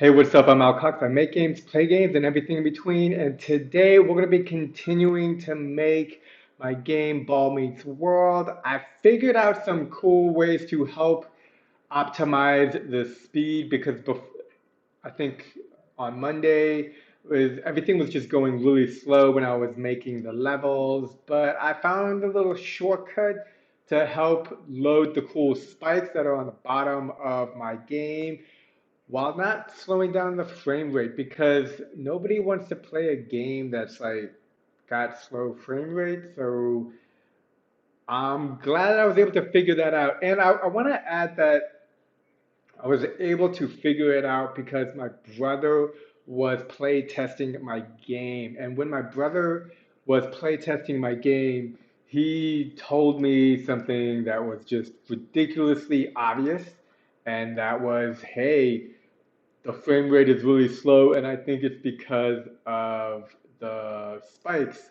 Hey, what's up? I'm Al Cox. I make games, play games, and everything in between. And today we're going to be continuing to make my game Ball Meets World. I figured out some cool ways to help optimize the speed because I think on Monday everything was just going really slow when I was making the levels, but I found a little shortcut to help load the cool spikes that are on the bottom of my game while not slowing down the frame rate because nobody wants to play a game that's like got slow frame rate. So I'm glad I was able to figure that out. And I want to add that I was able to figure it out because my brother was play testing my game. And when my brother was play testing my game, he told me something that was just ridiculously obvious. And that was, hey, the frame rate is really slow, and I think it's because of the spikes.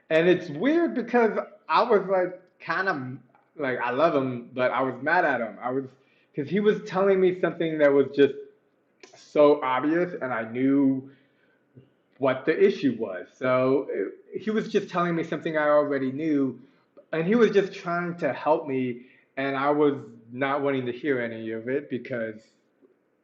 And it's weird because I was like kind of like I love him, but I was mad at him. I was because he was telling me something that was just so obvious, and I knew what the issue was. So he was just telling me something I already knew, and he was just trying to help me, and I was not wanting to hear any of it because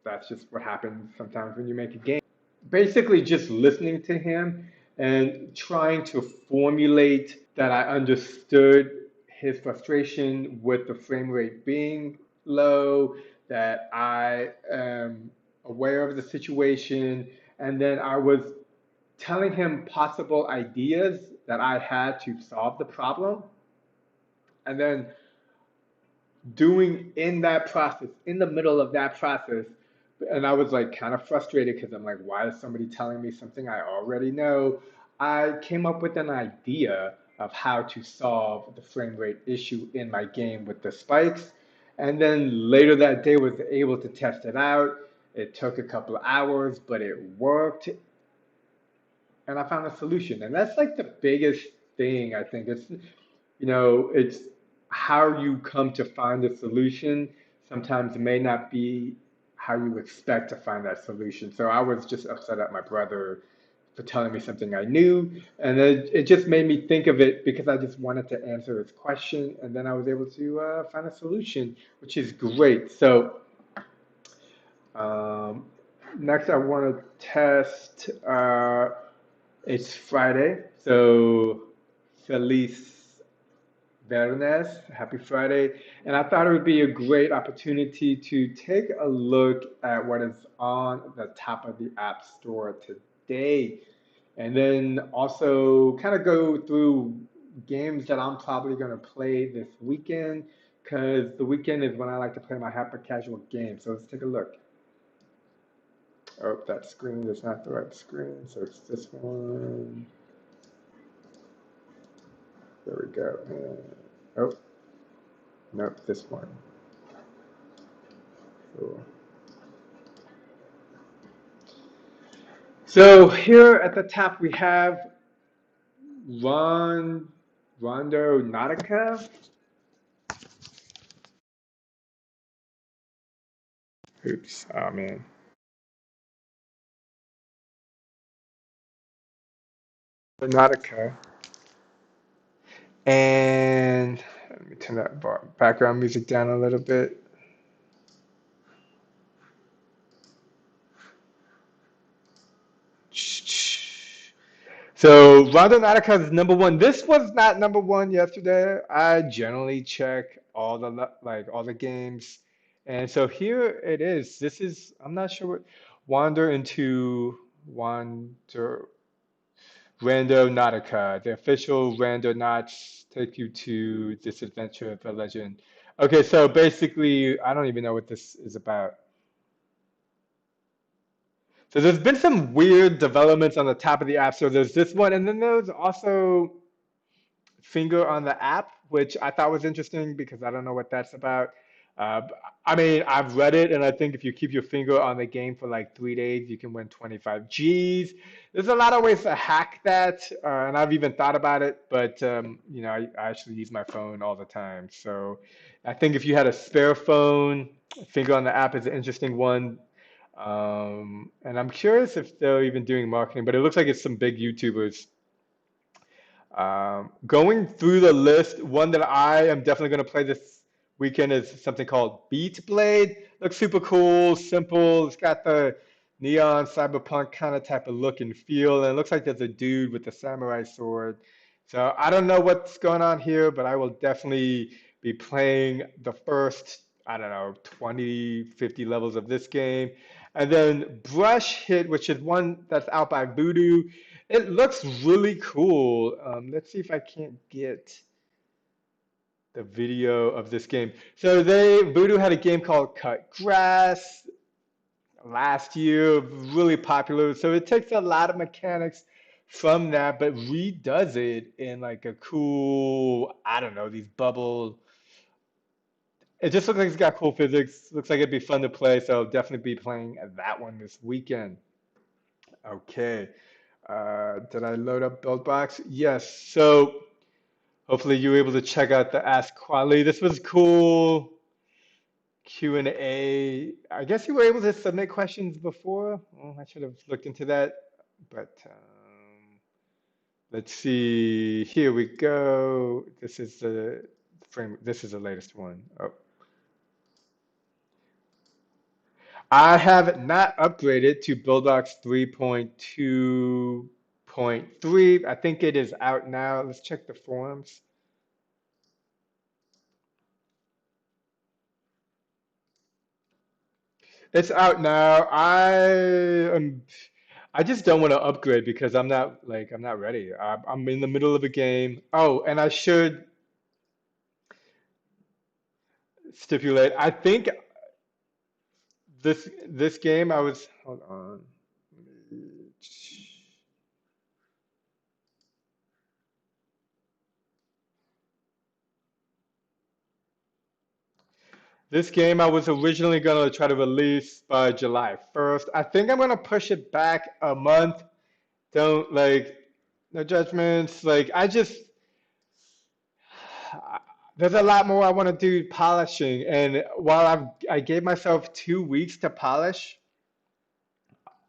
that's just what happens sometimes when you make a game. Basically, just listening to him and trying to formulate that I understood his frustration with the frame rate being low, that I am aware of the situation, and then I was telling him possible ideas that I had to solve the problem, and then doing in that process, in the middle of that process, and I was like kind of frustrated because I'm like, why is somebody telling me something I already know? I came up with an idea of how to solve the frame rate issue in my game with the spikes. And then later that day was able to test it out. It took a couple of hours, but it worked and I found a solution. And that's like the biggest thing, I think. It's how you come to find a solution sometimes may not be how you expect to find that solution. So I was just upset at my brother for telling me something I knew. And then it just made me think of it because I just wanted to answer his question. And then I was able to find a solution, which is great. So um, next, I want to test. It's Friday, so Feliz Viernes, happy Friday. And I thought it would be a great opportunity to take a look at what is on the top of the App Store today. And then also kind of go through games that I'm probably going to play this weekend, because the weekend is when I like to play my hyper casual games. So let's take a look. Oh, that screen is not the right screen, so it's this one. There we go. Oh, nope, this one. Cool. So here at the top we have Ron Rondo Nautica. Oops, oh man. Nautica. And let me turn that background music down a little bit. So Rondonautica is number one. This was not number one yesterday. I generally check all the like all the games, and so here it is. This is I'm not sure what Wander Rando Nautica. The official Rando Knots take you to this adventure of a legend. Okay, so basically, I don't even know what this is about. So there's been some weird developments on the top of the app. So there's this one, and then there's also finger on the app, which I thought was interesting because I don't know what that's about. I mean, I've read it, and I think if you keep your finger on the game for like 3 days, you can win 25 G's. There's a lot of ways to hack that, and I've even thought about it, but I actually use my phone all the time. So I think if you had a spare phone, finger on the app is an interesting one. And I'm curious if they're even doing marketing, but it looks like it's some big YouTubers. Going through the list, one that I am definitely going to play this weekend is something called Beat Blade. Looks super cool, simple. It's got the neon cyberpunk kind of type of look and feel, and it looks like there's a dude with a samurai sword. So I don't know what's going on here, but I will definitely be playing the first, I don't know, 20, 50 levels of this game. And then Brush Hit, which is one that's out by Voodoo. It looks really cool. Let's see if I can't get the video of this game. So Voodoo had a game called Cut Grass last year, really popular. So it takes a lot of mechanics from that, but redoes it in like a cool, I don't know, these bubble. It just looks like it's got cool physics. Looks like it'd be fun to play. So I'll definitely be playing that one this weekend. Okay. Did I load up Buildbox? Yes. So hopefully you were able to check out the Ask Quali. This was cool. Q&A. I guess you were able to submit questions before. Oh, I should have looked into that. But let's see. Here we go. This is the frame. This is the latest one. Oh, I have not upgraded to Buildbox 3.2.3. I think it is out now. Let's check the forums. It's out now. I just don't want to upgrade because I'm not ready. I'm in the middle of a game. Oh, and I should stipulate. I think this game I was hold on. This game I was originally gonna try to release by July 1st. I think I'm gonna push it back a month. Don't like no judgments. Like there's a lot more I want to do polishing, and while I gave myself 2 weeks to polish,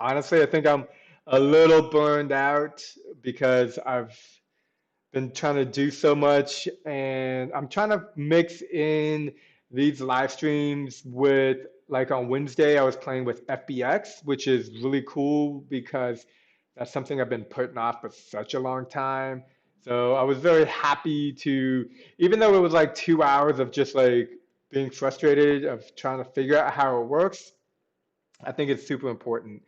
honestly, I think I'm a little burned out because I've been trying to do so much, and I'm trying to mix in these live streams with, like on Wednesday, I was playing with FBX, which is really cool because that's something I've been putting off for such a long time. So I was very happy to, even though it was like 2 hours of just like being frustrated of trying to figure out how it works, I think it's super important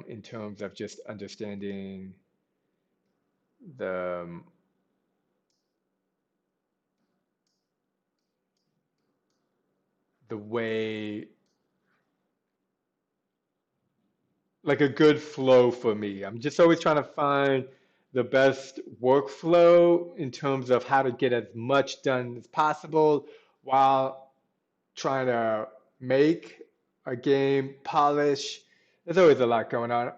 in terms of just understanding the the way, like a good flow for me. I'm just always trying to find the best workflow in terms of how to get as much done as possible while trying to make a game, polish. There's always a lot going on.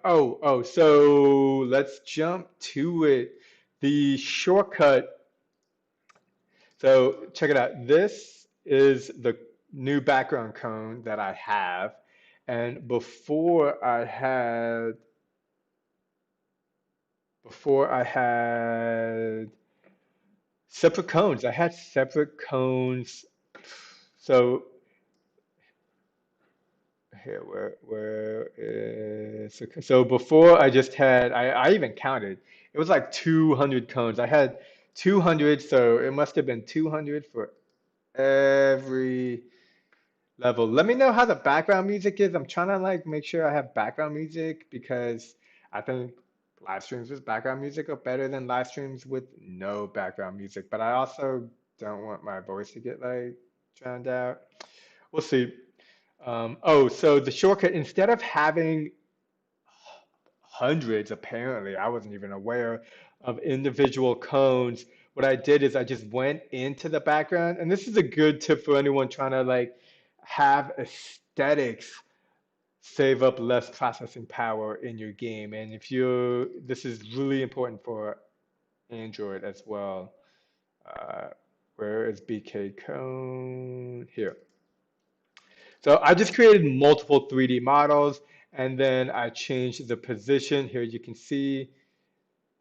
So let's jump to it. The shortcut. So check it out. This is the new background cone that I have. And before I had separate cones. I had separate cones. So here, where is so before I just had I even counted. It was like 200 cones. I had 200, so it must have been 200 for every level. Let me know how the background music is. I'm trying to like make sure I have background music because I think live streams with background music are better than live streams with no background music. But I also don't want my voice to get like drowned out. We'll see. So the shortcut, instead of having hundreds, apparently, I wasn't even aware of individual cones. What I did is I just went into the background, and this is a good tip for anyone trying to like have aesthetics save up less processing power in your game. And this is really important for Android as well. Uh, where is BK cone? Here. So I just created multiple 3D models, and then I change the position. Here you can see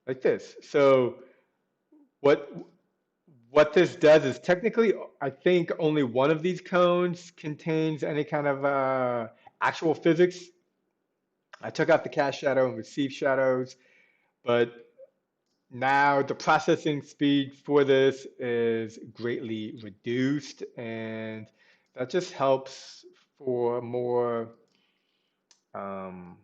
like this. So what what this does is technically, I think only one of these cones contains any kind of actual physics. I took out the cast shadow and receive shadows, but now the processing speed for this is greatly reduced, and that just helps for um,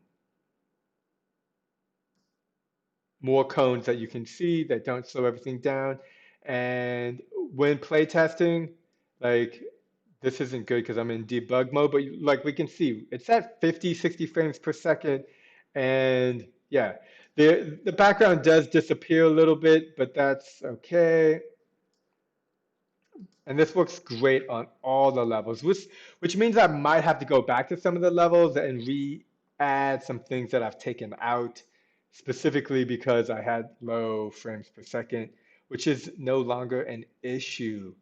more cones that you can see that don't slow everything down. And when playtesting, like this isn't good because I'm in debug mode, but like we can see, it's at 50, 60 frames per second. And yeah, the background does disappear a little bit, but that's okay. And this works great on all the levels, which means I might have to go back to some of the levels and re-add some things that I've taken out, specifically because I had low frames per second, which is no longer an issue.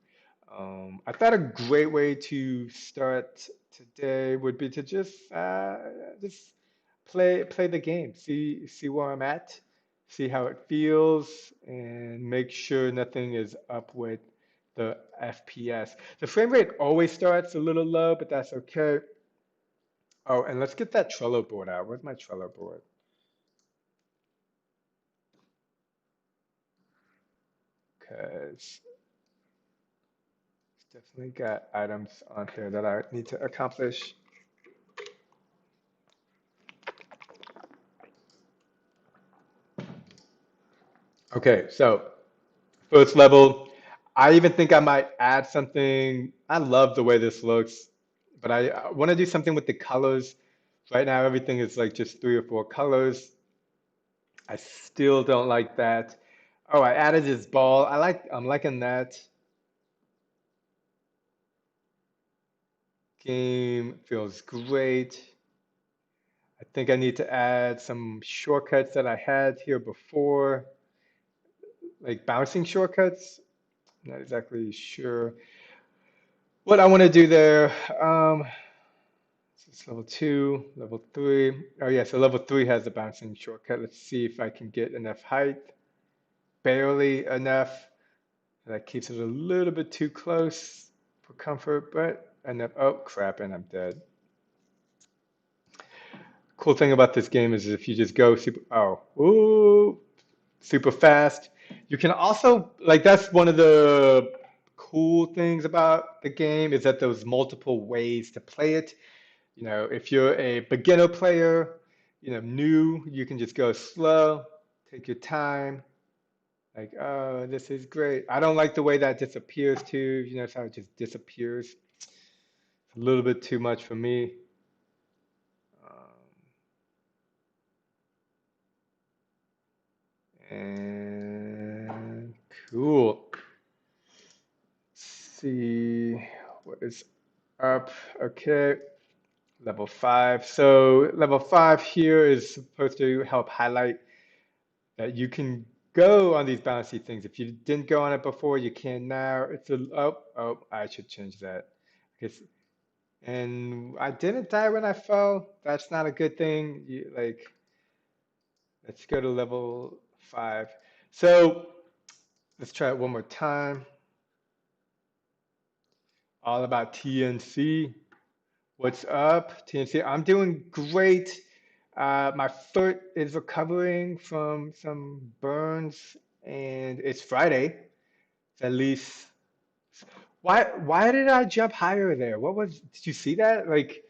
I thought a great way to start today would be to just play the game, see where I'm at, see how it feels, and make sure nothing is up with the FPS. The frame rate always starts a little low, but that's okay. Oh, and let's get that Trello board out. Where's my Trello board? Because it's definitely got items on here that I need to accomplish. Okay, so first level, I even think I might add something. I love the way this looks, but I want to do something with the colors. Right now, everything is like just 3 or 4 colors. I still don't like that. Oh, I added this ball. I'm liking that. Game feels great. I think I need to add some shortcuts that I had here before, like bouncing shortcuts. Not exactly sure what I want to do there. So it's level 2, level 3. Oh yeah, so level 3 has a bouncing shortcut. Let's see if I can get enough height. Barely enough. That keeps it a little bit too close for comfort, but enough. Oh crap, and I'm dead. Cool thing about this game is if you just go super fast, you can also, like, that's one of the cool things about the game is that there's multiple ways to play it. If you're a beginner player, new, you can just go slow, take your time. Like, oh, this is great. I don't like the way that disappears too. It's how it just disappears. It's a little bit too much for me. And cool. Let's see what is up. Okay, level 5. So level 5 here is supposed to help highlight that you can go on these bouncy things. If you didn't go on it before, you can now. I should change that. Okay, and I didn't die when I fell. That's not a good thing. Let's go to level 5. So let's try it one more time. All about TNC. What's up, TNC? I'm doing great. My foot is recovering from some burns, and it's Friday. At least. Why did I jump higher there? Did you see that? Like,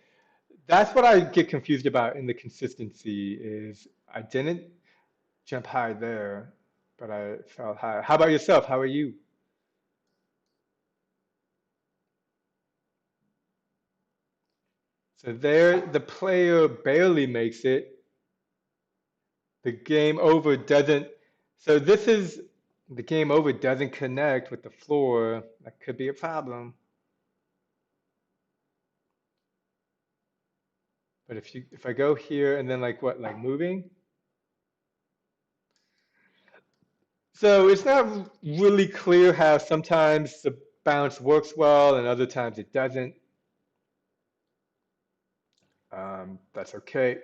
that's what I get confused about in the consistency is I didn't jump high there, but I fell high. How about yourself? How are you? So there, the player barely makes it. The game over doesn't. So this is the game over doesn't connect with the floor. That could be a problem. But if I go here and then like what, like moving? So it's not really clear how sometimes the bounce works well and other times it doesn't. That's okay.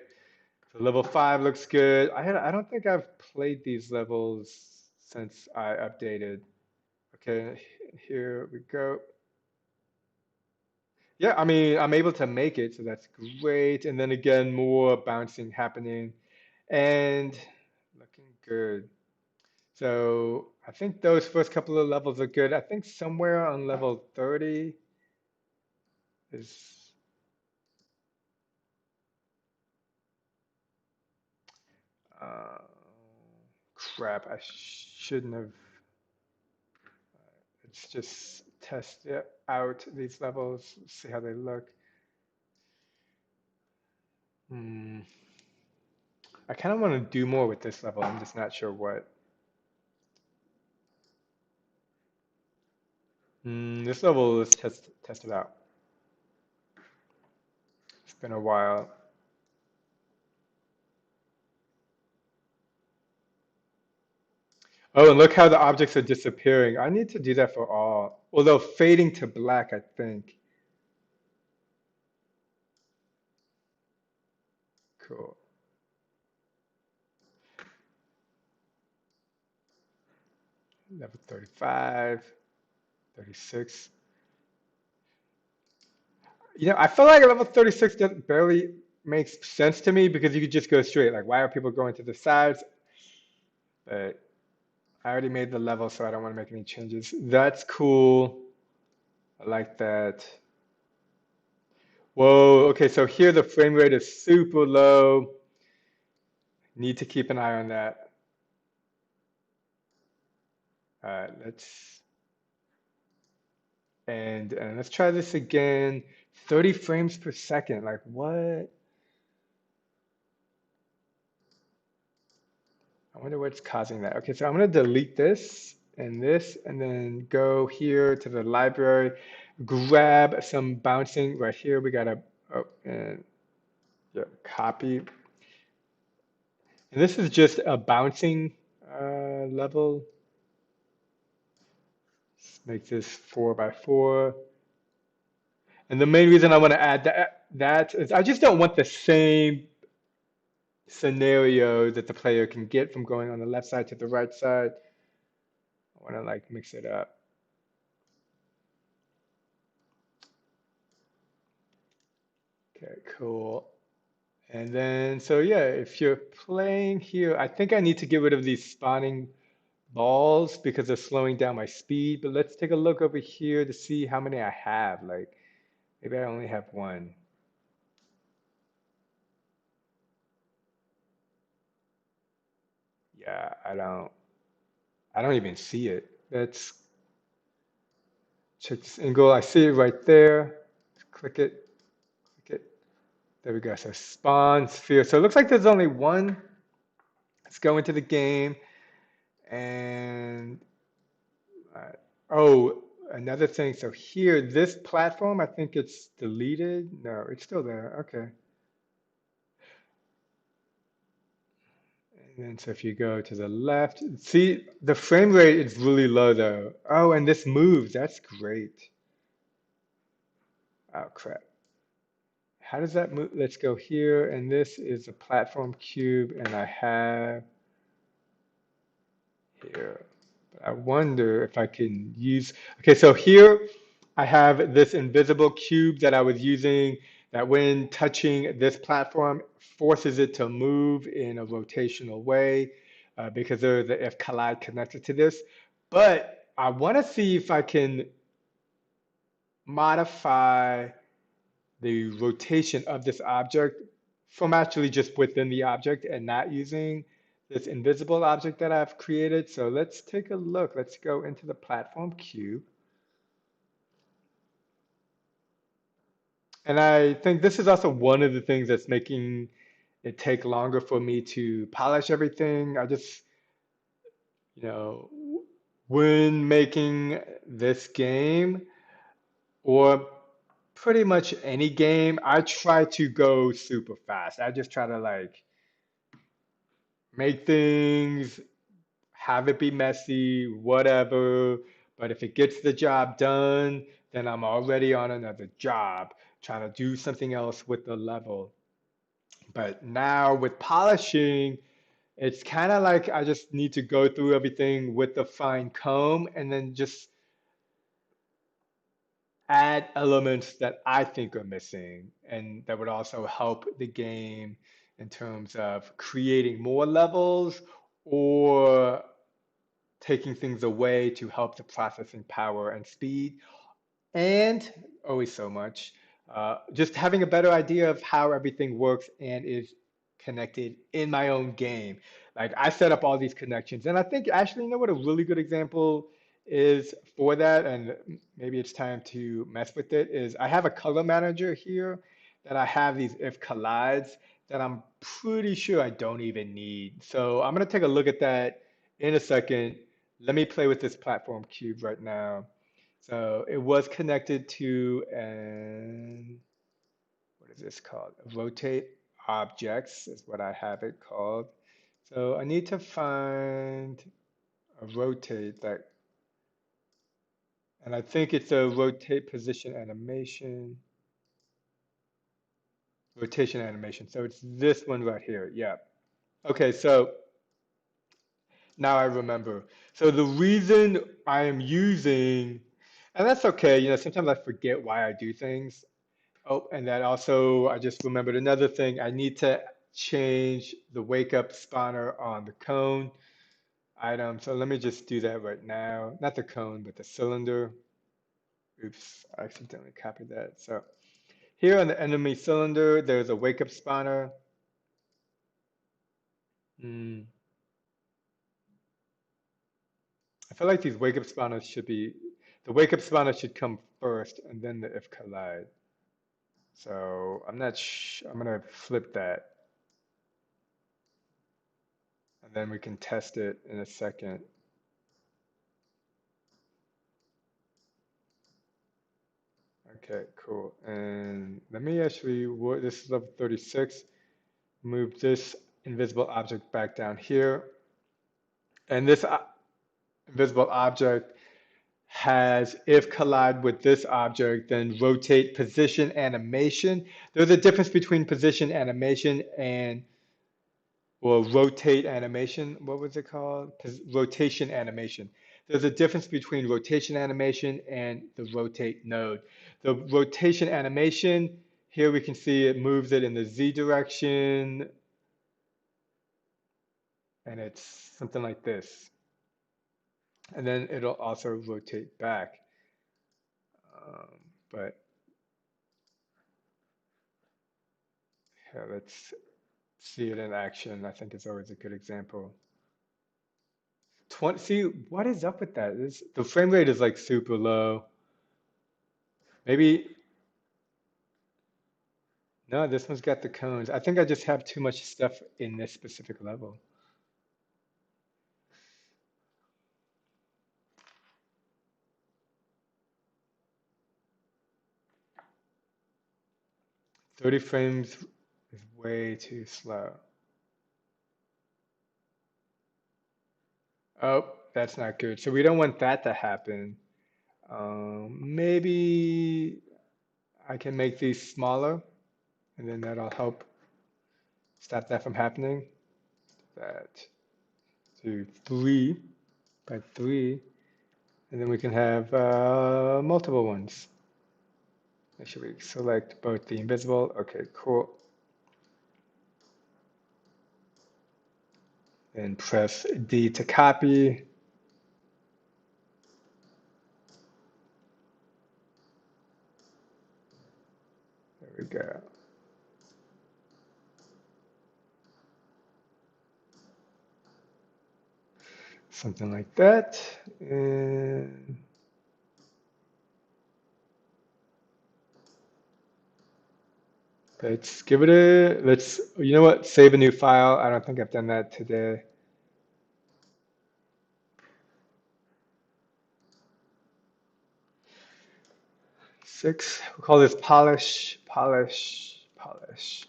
So level 5 looks good. I don't think I've played these levels since I updated. Okay, here we go. Yeah, I mean, I'm able to make it, so that's great. And then again, more bouncing happening and looking good. So I think those first couple of levels are good. I think somewhere on level 30 is, uh, crap, I shouldn't have. Let's just test it out these levels, see how they look. Hmm. I kind of want to do more with this level. I'm just not sure what. This level, let's test it out. It's been a while. Oh, and look how the objects are disappearing. I need to do that for all. Although fading to black, I think. Cool. Level 35, 36. I feel like level 36 doesn't barely makes sense to me because you could just go straight. Like, why are people going to the sides? But I already made the level, so I don't want to make any changes. That's cool. I like that. Whoa, okay, so here the frame rate is super low. Need to keep an eye on that. All right, and let's try this again. 30 frames per second. Like what? I wonder what's causing that. Okay, so I'm gonna delete this, and then go here to the library, grab some bouncing right here. We gotta, oh, and yeah, copy. And this is just a bouncing level. Let's make this 4 by 4. And the main reason I want to add that is I just don't want the same scenario that the player can get from going on the left side to the right side. I want to like mix it up. Okay, cool. And then, so yeah, if you're playing here, I think I need to get rid of these spawning balls because they're slowing down my speed. But let's take a look over here to see how many I have. Like maybe I only have one. Yeah, I don't even see it. Let's check this angle. I see it right there. Click it, click it. There we go. So spawn sphere. So it looks like there's only one. Let's go into the game and uh, oh, another thing. So here, this platform, I think it's deleted. No, it's still there. Okay. And then so if you go to the left, see the frame rate is really low though. Oh, and this moves. That's great. Oh crap. How does that move? Let's go here, and this is a platform cube, and I have here. I wonder if I can use, okay, so here I have this invisible cube that I was using that when touching this platform forces it to move in a rotational way because there's the if collide connected to this. But I want to see if I can modify the rotation of this object from actually just within the object and not using this invisible object that I've created. So let's take a look. Let's go into the platform cube. And I think this is also one of the things that's making it take longer for me to polish everything. You know, when making this game, or pretty much any game, I try to go super fast. I just try to like make things, have it be messy, whatever. But if it gets the job done, then I'm already on another job, trying to do something else with the level. But now with polishing, it's kind of like I just need to go through everything with the fine comb and then just add elements that I think are missing. And that would also help the game in terms of creating more levels or taking things away to help the processing power and speed. And always so much. Just having a better idea of how everything works and is connected in my own game. Like I set up all these connections, and I think actually, you know what a really good example is for that, and maybe it's time to mess with it, is I have a color manager here that I have these if collides that I'm pretty sure I don't even need. So I'm gonna take a look at that in a second. Let me play with this platform cube right now. So it was connected to an, what is this called? Rotate objects is what I have it called. So I need to find a rotate that, and I think it's a rotate position animation, rotation animation. So it's this one right here. Yeah. Okay, so now I remember. So the reason I am using, and that's okay, you know, sometimes I forget why I do things. Oh, and that also, I just remembered another thing. I need to change the wake up spawner on the cone item. So let me just do that right now. Not the cone, but the cylinder. Oops, I accidentally copied that. So here on the enemy cylinder, there's a wake up spawner. Hmm. I feel like these wake up spawners should be, the wake up spawner should come first and then the if collide. So I'm not, I'm gonna flip that and then we can test it in a second. Okay, cool. And let me actually, this is level 36, move this invisible object back down here. And this invisible object has, if collide with this object, then rotate position animation. There's a difference between position animation and, or rotate animation. What was it called? Rotation animation. There's a difference between rotation animation and the rotate node. The rotation animation, here we can see it moves it in the Z direction, and it's something like this. And then it'll also rotate back. Um, but yeah, let's see it in action. I think it's always a good example. 20, see, what is up with that? The frame rate is like super low. Maybe, no, this one's got the cones. I think I just have too much stuff in this specific level. 30 frames is way too slow. Oh, that's not good. So we don't want that to happen. Maybe I can make these smaller, and then that'll help stop that from happening. That to 3 by 3, and then we can have multiple ones. Make sure we select both the invisible. Okay, cool. And press D to copy. There we go. Something like that. And let's give it a, let's, you know what, save a new file. I don't think I've done that today. Six, we'll call this polish, polish, polish.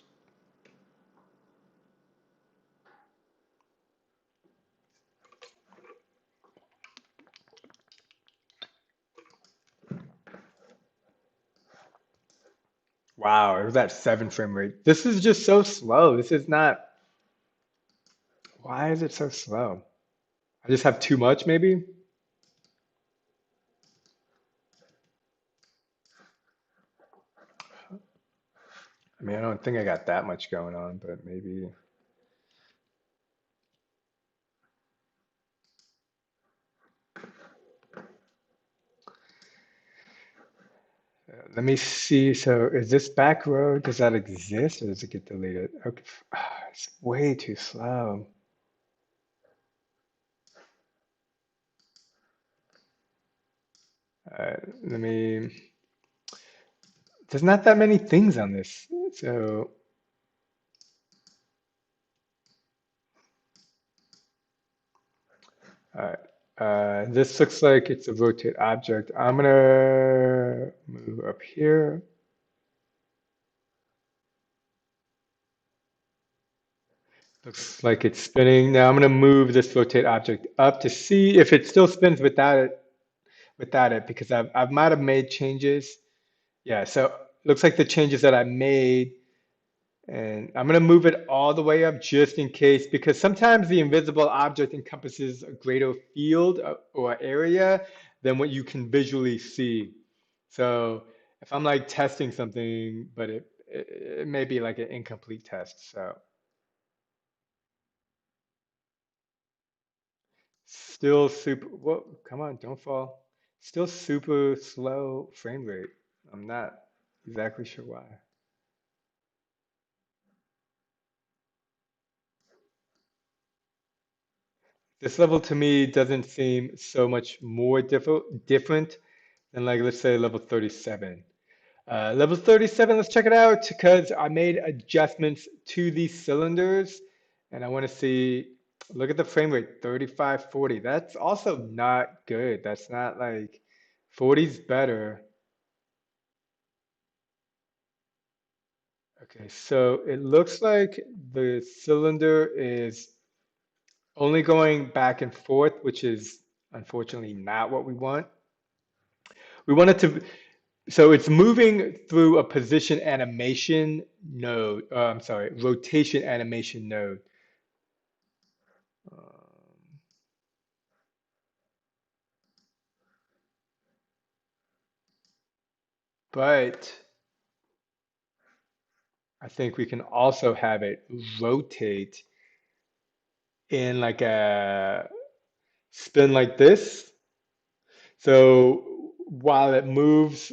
Wow, it was at 7 frame rate. This is just so slow. This is not, why is it so slow? I just have too much, maybe? I mean, I don't think I got that much going on, but maybe. Let me see. So is this back row, does that exist or does it get deleted? Okay. It's way too slow. Let me, there's not that many things on this. So, all right. This looks like it's a rotate object. I'm gonna move up here. Looks like it's spinning. Now I'm gonna move this rotate object up to see if it still spins without it, because I might have made changes. Yeah, so looks like the changes that I made, and I'm gonna move it all the way up just in case, because sometimes the invisible object encompasses a greater field or area than what you can visually see. So if I'm like testing something, but it may be like an incomplete test. So still super, whoa, come on, don't fall. Still super slow frame rate. I'm not exactly sure why. This level to me doesn't seem so much more different than, like, let's say level 37. Level 37, let's check it out because I made adjustments to these cylinders and I want to see, look at the frame rate, 35, 40. That's also not good. That's not like 40's better. Okay, so it looks like the cylinder is only going back and forth, which is unfortunately not what we want. We want it to, so it's moving through a position animation node. I'm sorry, rotation animation node. Um, but I think we can also have it rotate in like a spin like this. So while it moves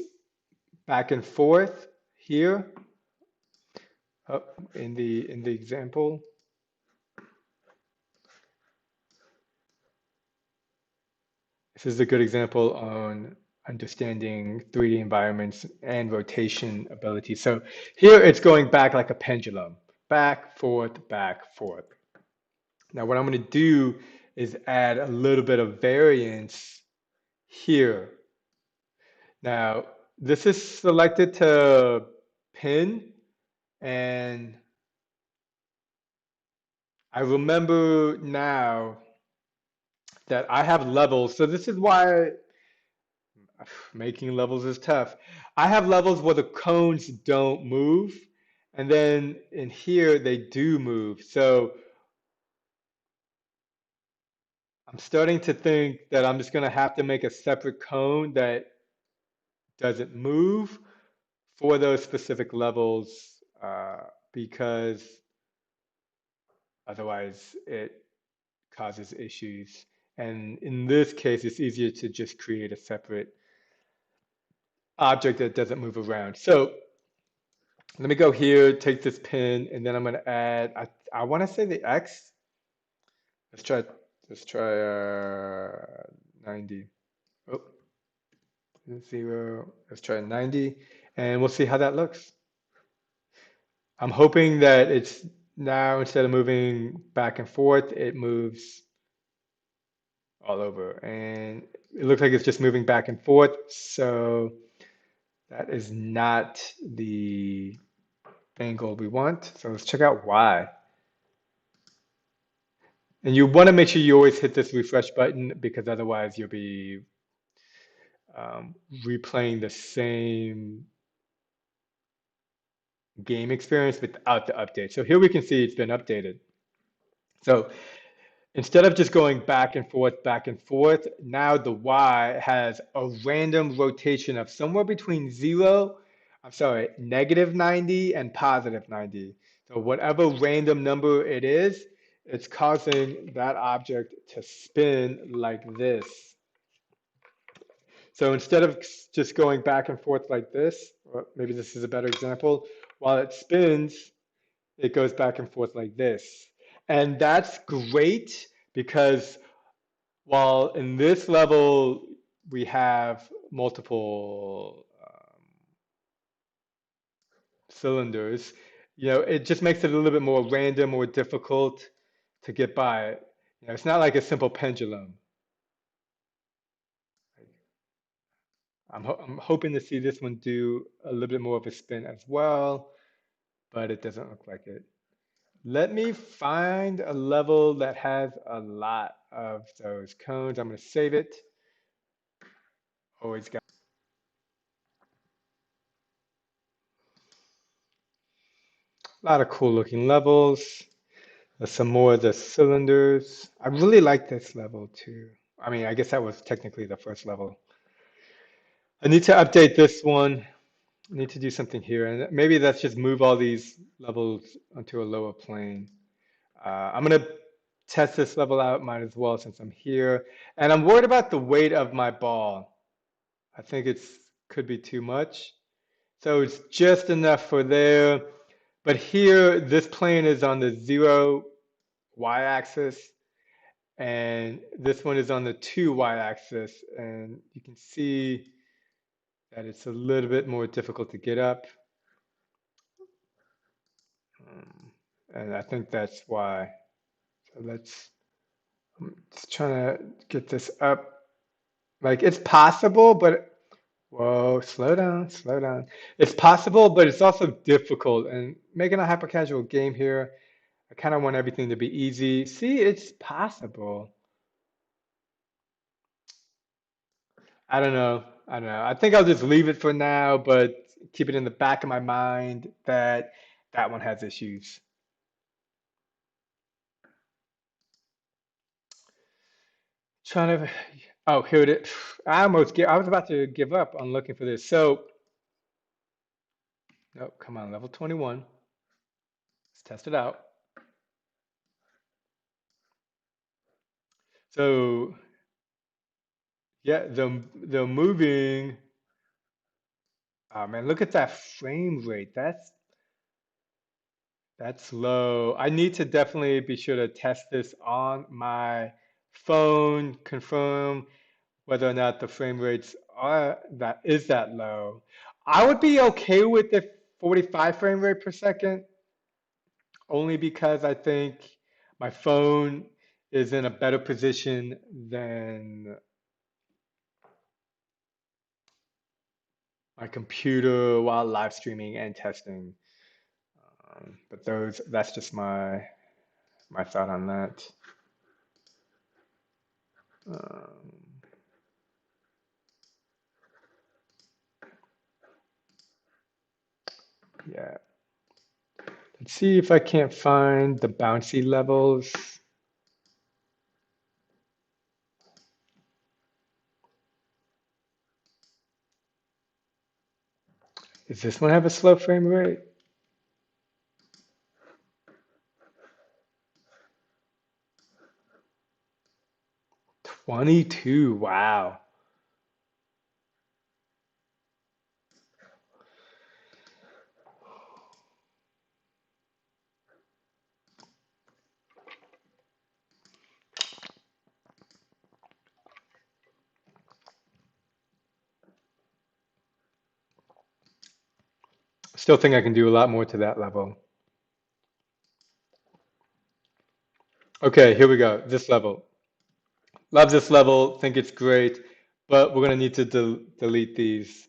back and forth here, in the example, this is a good example on understanding 3D environments and rotation ability. So here it's going back like a pendulum, back, forth, back, forth. Now what I'm going to do is add a little bit of variance here. Now this is selected to pin, and I remember now that I have levels. So this is why making levels is tough. I have levels where the cones don't move, and then in here they do move. So I'm starting to think that I'm just gonna have to make a separate cone that doesn't move for those specific levels, because otherwise it causes issues. And in this case, it's easier to just create a separate object that doesn't move around. So let me go here, take this pin, and then I'm gonna add, I wanna say the X. Let's try, let's try 90. Oh, 0. Let's try 90, and we'll see how that looks. I'm hoping that it's now, instead of moving back and forth, it moves all over. And it looks like it's just moving back and forth. So that is not the angle we want. So let's check out why. And you want to make sure you always hit this refresh button, because otherwise you'll be replaying the same game experience without the update. So here we can see it's been updated. So instead of just going back and forth, now the Y has a random rotation of somewhere between negative 90 and positive 90. So whatever random number it is, it's causing that object to spin like this. So instead of just going back and forth like this, or maybe this is a better example, while it spins, it goes back and forth like this. And that's great because while in this level we have multiple cylinders, it just makes it a little bit more random or difficult to get by. It's not like a simple pendulum. I'm hoping to see this one do a little bit more of a spin as well, but it doesn't look like it. Let me find a level that has a lot of those cones. I'm going to save it. Always got a lot of cool looking levels. There's some more of the cylinders. I really like this level too. I mean, I guess that was technically the first level. I need to update this one. I need to do something here. And maybe that's just move all these levels onto a lower plane. I'm going to test this level out, might as well since I'm here. And I'm worried about the weight of my ball. I think it's could be too much. So it's just enough for there. But here, this plane is on the 0 y-axis, and this one is on the 2 y-axis. And you can see that it's a little bit more difficult to get up. And I think that's why. So I'm just trying to get this up. Like it's possible, but whoa, slow down, slow down. It's possible, but it's also difficult. And making a hyper casual game here, I kind of want everything to be easy. See, it's possible. I don't know. I don't know. I think I'll just leave it for now, but keep it in the back of my mind that that one has issues. Trying to, oh, here it is. I was about to give up on looking for this. So, oh, come on, level 21. Let's test it out. So, yeah, the moving. Oh man, look at that frame rate. That's low. I need to definitely be sure to test this on my phone, confirm whether or not the frame rates are that low. I would be okay with the 45 frame rate per second, only because I think my phone is in a better position than my computer while live streaming and testing. But that's just my thought on that. Um, yeah. Let's see if I can't find the bouncy levels. Does this one have a slow frame rate? 22, wow. Still think I can do a lot more to that level. Okay, here we go. This level. Love this level, think it's great, but we're gonna need to delete these.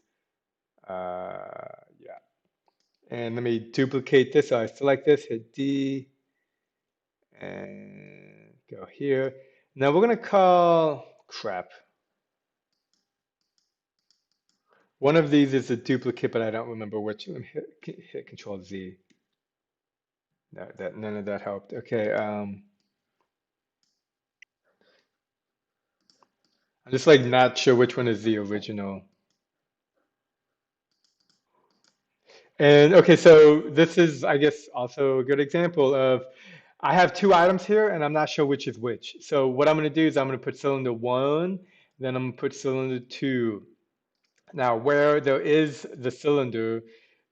Yeah. And let me duplicate this. So I select this, hit D, and go here. Now we're gonna call, crap. One of these is a duplicate, but I don't remember which. Let me hit Control Z. No, that none of that helped. Okay, I'm just like not sure which one is the original. And okay, so this is, I guess, also a good example of I have two items here and I'm not sure which is which. So what I'm going to do is I'm going to put cylinder one, then I'm going to put cylinder two. Now, where there is the cylinder,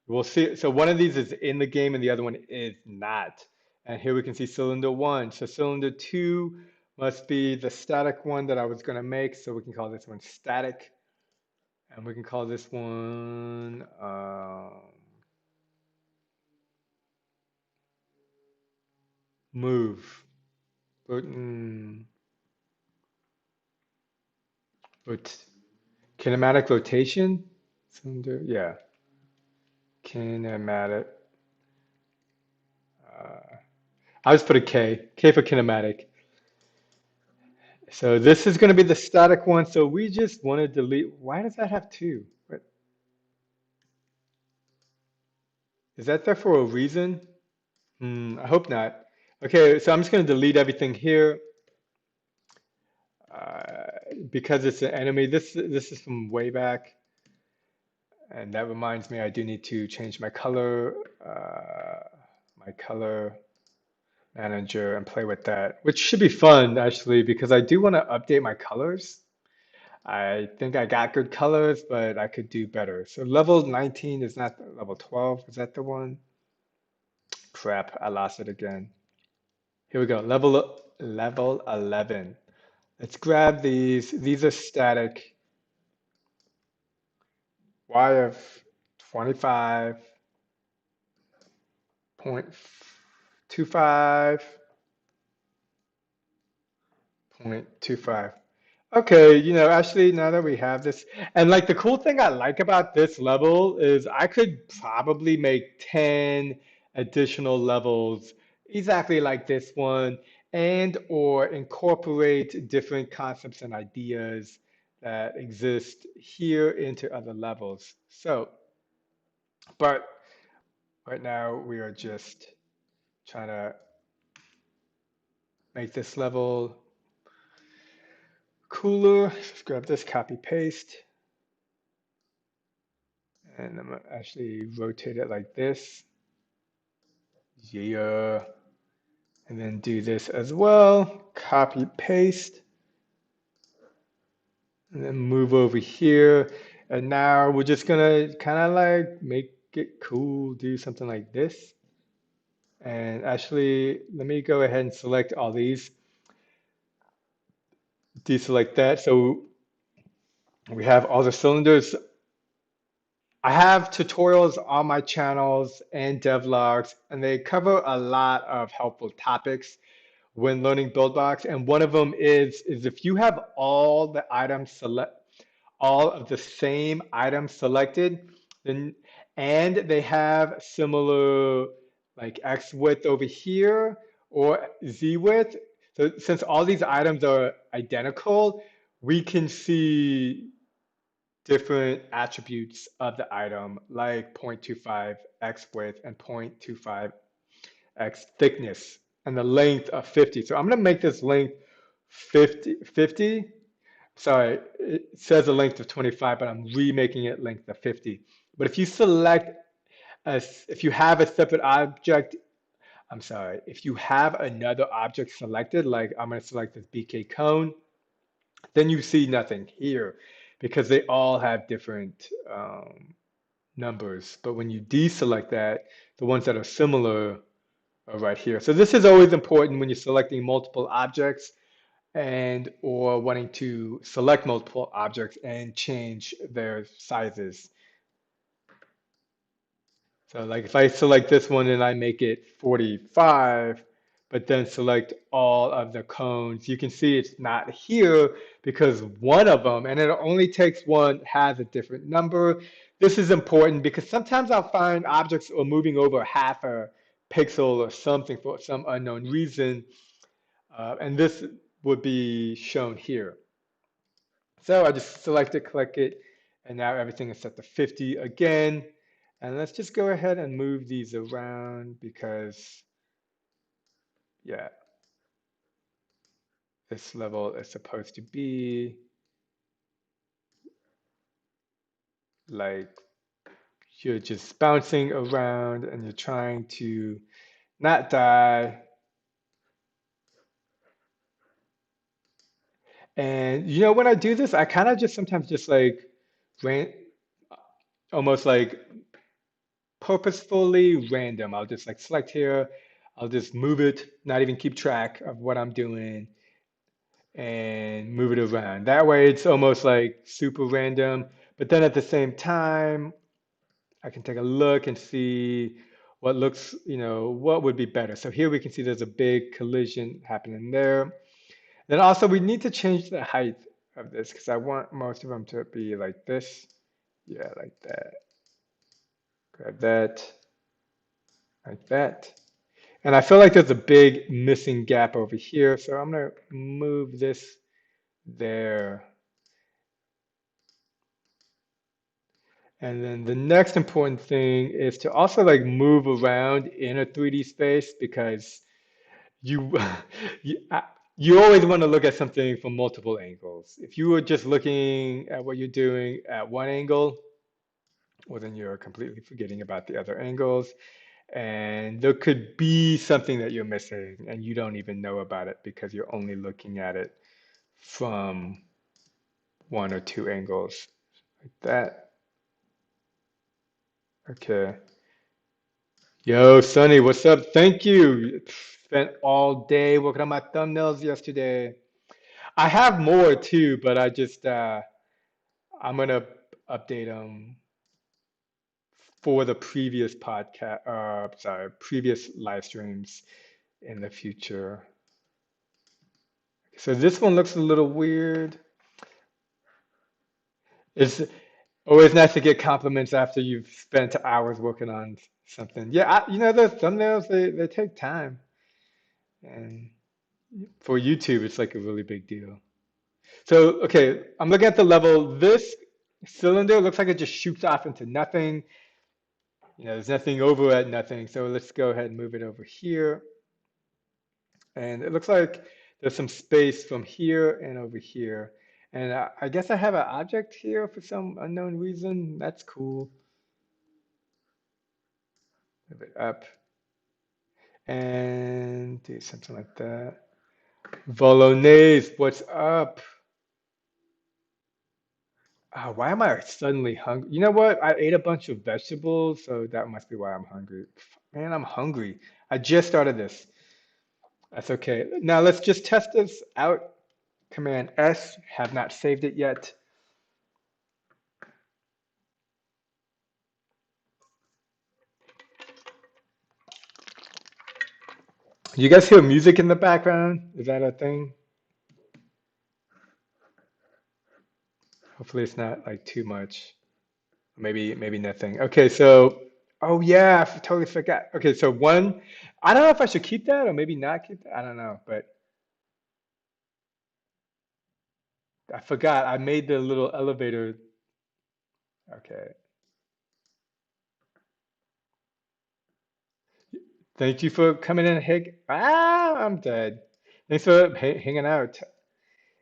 we'll see. So one of these is in the game and the other one is not. And here we can see cylinder one. So cylinder two must be the static one that I was going to make. So we can call this one static. And we can call this one move. Rot- rot- Kinematic rotation? Cylinder, yeah. Kinematic. Uh, I'll just put a K. K for kinematic. So this is going to be the static one. So we just want to delete. Why does that have two? What, is that there for a reason? I hope not. Okay, so I'm just going to delete everything here uh, because it's an enemy. This is from way back, and that reminds me I do need to change my color manager and play with that, which should be fun actually because I do want to update my colors. I think I got good colors, but I could do better. So level 19 is not level 12. Is that the one? Crap, I lost it again. Here we go. Level 11. Let's grab these. These are static. Y of 25.25.25. Okay, actually, now that we have this, and like the cool thing I like about this level is I could probably make 10 additional levels exactly like this one, and or incorporate different concepts and ideas that exist here into other levels. So, but right now we are just trying to make this level cooler. Let's grab this, copy paste. And I'm gonna actually rotate it like this. Yeah. And then do this as well. Copy, paste, and then move over here. And now we're just gonna kind of like make it cool, do something like this. And actually, let me go ahead and select all these. Deselect that. So we have all the cylinders. I have tutorials on my channels and devlogs, and they cover a lot of helpful topics when learning Buildbox. And one of them is if you have all of the same items selected, then and they have similar like X width over here or Z width. So since all these items are identical, we can see different attributes of the item like 0.25 X width and 0.25 X thickness and the length of 50. So I'm going to make this length 50. Sorry, it says a length of 25, but I'm remaking it length of 50. But if you if you have a separate object, I'm sorry, if you have another object selected, like I'm going to select this BK cone, then you see nothing here because they all have different numbers. But when you deselect that, the ones that are similar right here. So this is always important when you're selecting multiple objects and or wanting to select multiple objects and change their sizes. So like if I select this one and I make it 45, but then select all of the cones, you can see it's not here because one of them, and it only takes one, has a different number. This is important because sometimes I'll find objects are moving over half a pixel or something for some unknown reason, and this would be shown here. So I just select it, click it, And now everything is set to 50 again. And let's just go ahead and move these around because, yeah, this level is supposed to be like you're just bouncing around and you're trying to not die. And you know, when I do this, I kind of just sometimes just like ran, almost like purposefully random. I'll just like select here, I'll just move it, not even keep track of what I'm doing and move it around. That way it's almost like super random, but then at the same time, I can take a look and see what looks, what would be better. So here we can see there's a big collision happening there. Then also we need to change the height of this because I want most of them to be like this. Yeah, like that. Grab that, like that. And I feel like there's a big missing gap over here. So I'm gonna move this there. And then the next important thing is to also like move around in a 3D space because you you, you always want to look at something from multiple angles. If you were just looking at what you're doing at one angle, well, then you're completely forgetting about the other angles. And there could be something that you're missing and you don't even know about it because you're only looking at it from one or two angles like that. Okay. Yo, Sonny, what's up? Thank you. Spent all day working on my thumbnails yesterday. I have more too, but I'm gonna update them for the previous podcast, sorry, previous live streams in the future. So this one looks a little weird. It's always nice to get compliments after you've spent hours working on something. Yeah, those thumbnails, they take time. And for YouTube, it's like a really big deal. So, okay, I'm looking at the level. This cylinder looks like it just shoots off into nothing. There's nothing over at nothing. So let's go ahead and move it over here. And it looks like there's some space from here and over here. And I guess I have an object here for some unknown reason. That's cool. Move it up and do something like that. Bolognese, what's up? Why am I suddenly hungry? You know what? I ate a bunch of vegetables, so that must be why I'm hungry. Man, I'm hungry. I just started this. That's okay. Now let's just test this out. Command S, have not saved it yet. You guys hear music in the background? Is that a thing? Hopefully it's not like too much. Maybe nothing. Okay, so oh yeah, totally forgot. Okay, so one, I don't know if I should keep that or maybe not keep that. I don't know, but I forgot. I made the little elevator. Okay. Thank you for coming in, Hig. I'm dead. Thanks for hanging out.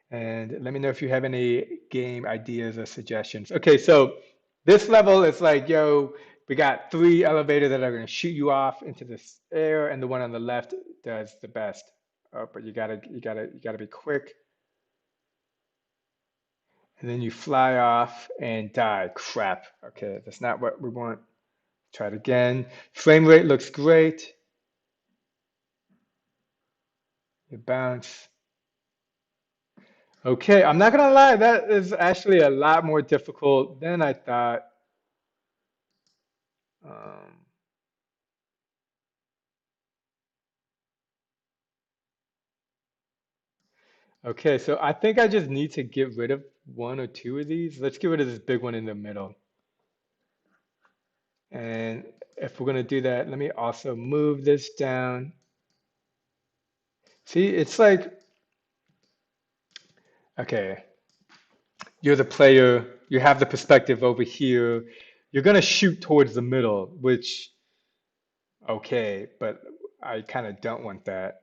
And let me know if you have any game ideas or suggestions. Okay, so this level is like, yo, we got three elevators that are going to shoot you off into this air, and the one on the left does the best. Oh, but you gotta be quick, and then you fly off and die. Crap. Okay, that's not what we want. Try it again. Frame rate looks great. You bounce. Okay, I'm not gonna lie, that is actually a lot more difficult than I thought. Um, okay, so I think I just need to get rid of one or two of these. Let's get rid of this big one in the middle. And if we're gonna do that, let me also move this down. See, it's like, okay, you're the player, you have the perspective over here. You're gonna shoot towards the middle, which okay, but I kind of don't want that.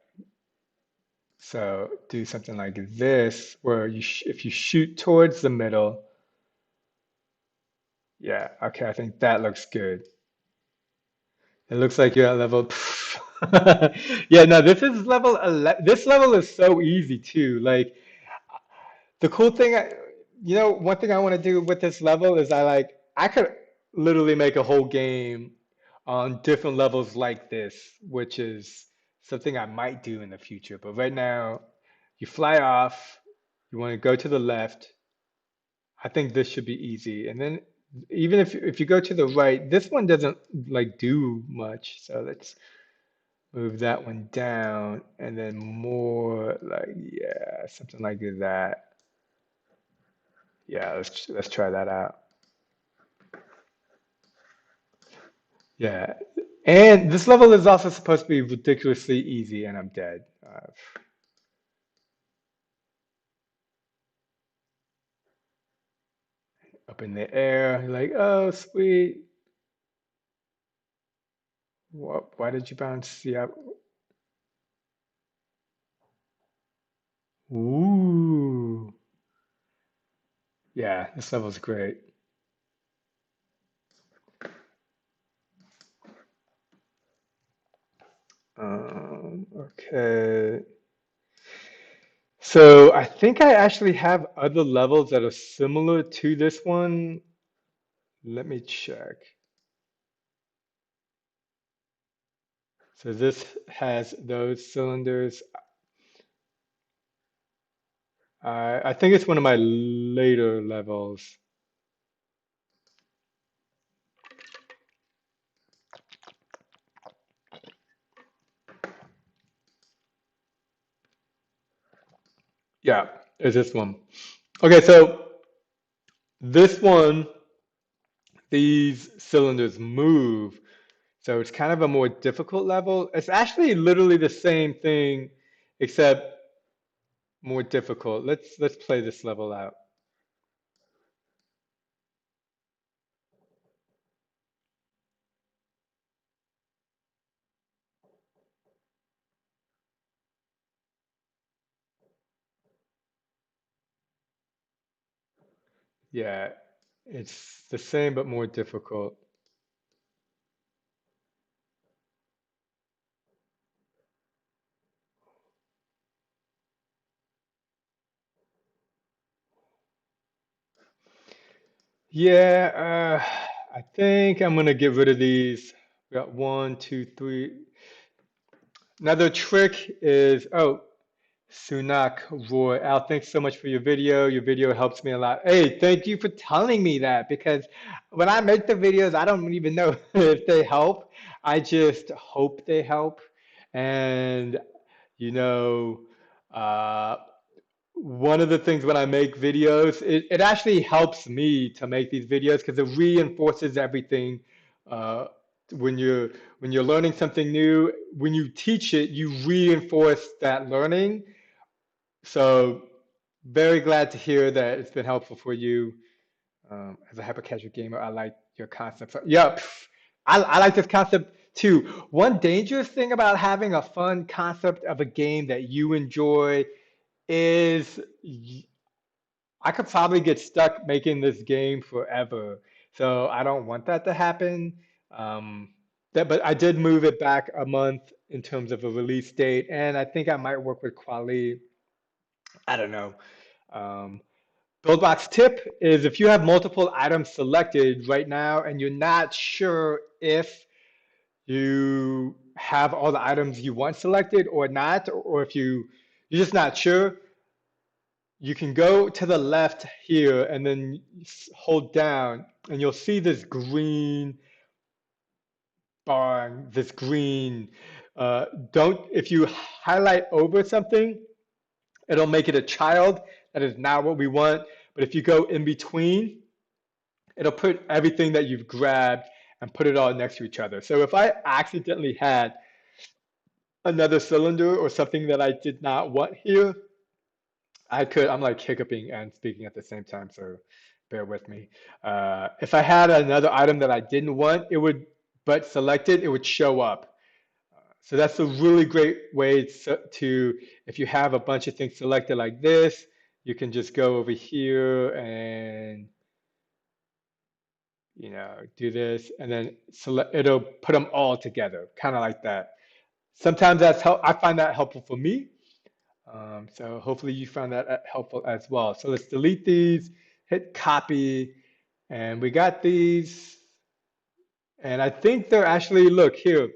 So do something like this, where if you shoot towards the middle, yeah, okay, I think that looks good. It looks like you're at level. Yeah, no, this is level 11. This level is so easy too. Like the cool thing, one thing I want to do with this level is I could literally make a whole game on different levels like this, which is something I might do in the future. But right now, you fly off, you want to go to the left. I think this should be easy. And then even if you go to the right, this one doesn't like do much. So let's move that one down and then more like, yeah, something like that. Yeah, let's try that out. Yeah. And this level is also supposed to be ridiculously easy, and I'm dead. Up in the air, like, oh, sweet. What, why did you bounce? Yeah. Ooh. Yeah, this level's great. Okay. So I think I actually have other levels that are similar to this one. Let me check. So this has those cylinders. I think it's one of my later levels. Yeah, it's this one. Okay, so this one, these cylinders move. So it's kind of a more difficult level. It's actually literally the same thing, except more difficult. Let's play this level out. Yeah, it's the same but more difficult. Yeah, I think I'm gonna get rid of these. We got one, two, three. Another trick is, oh, Sunak Roy. Al, thanks so much for your video. Your video helps me a lot. Hey, thank you for telling me that because when I make the videos, I don't even know if they help. I just hope they help. And, you know, uh, one of the things when I make videos, it actually helps me to make these videos because it reinforces everything. Uh, when you're when you're learning something new, when you teach it, you reinforce that learning. So very glad to hear that it's been helpful for you. As a hyper casual gamer, I like your concept. So, yeah, I like this concept too. One dangerous thing about having a fun concept of a game that you enjoy is I could probably get stuck making this game forever. So I don't want that to happen. Um, but I did move it back a month in terms of a release date, and I think I might work with Quali. I don't know. Um, Buildbox tip is if you have multiple items selected right now and you're not sure if you have all the items you want selected or not, or if you're just not sure, you can go to the left here and then hold down and you'll see this green bar, this green, don't, if you highlight over something, it'll make it a child. That is not what we want. But if you go in between, it'll put everything that you've grabbed and put it all next to each other. So if I accidentally had another cylinder or something that I did not want here, I could, I'm like hiccuping and speaking at the same time, so bear with me. If I had another item that I didn't want, it would, but selected, it would show up. So that's a really great way to, if you have a bunch of things selected like this, you can just go over here and, do this, and then select, it'll put them all together, kind of like that. Sometimes I find that helpful for me. So hopefully you found that helpful as well. So let's delete these, hit copy, and we got these. And I think they're actually, look here,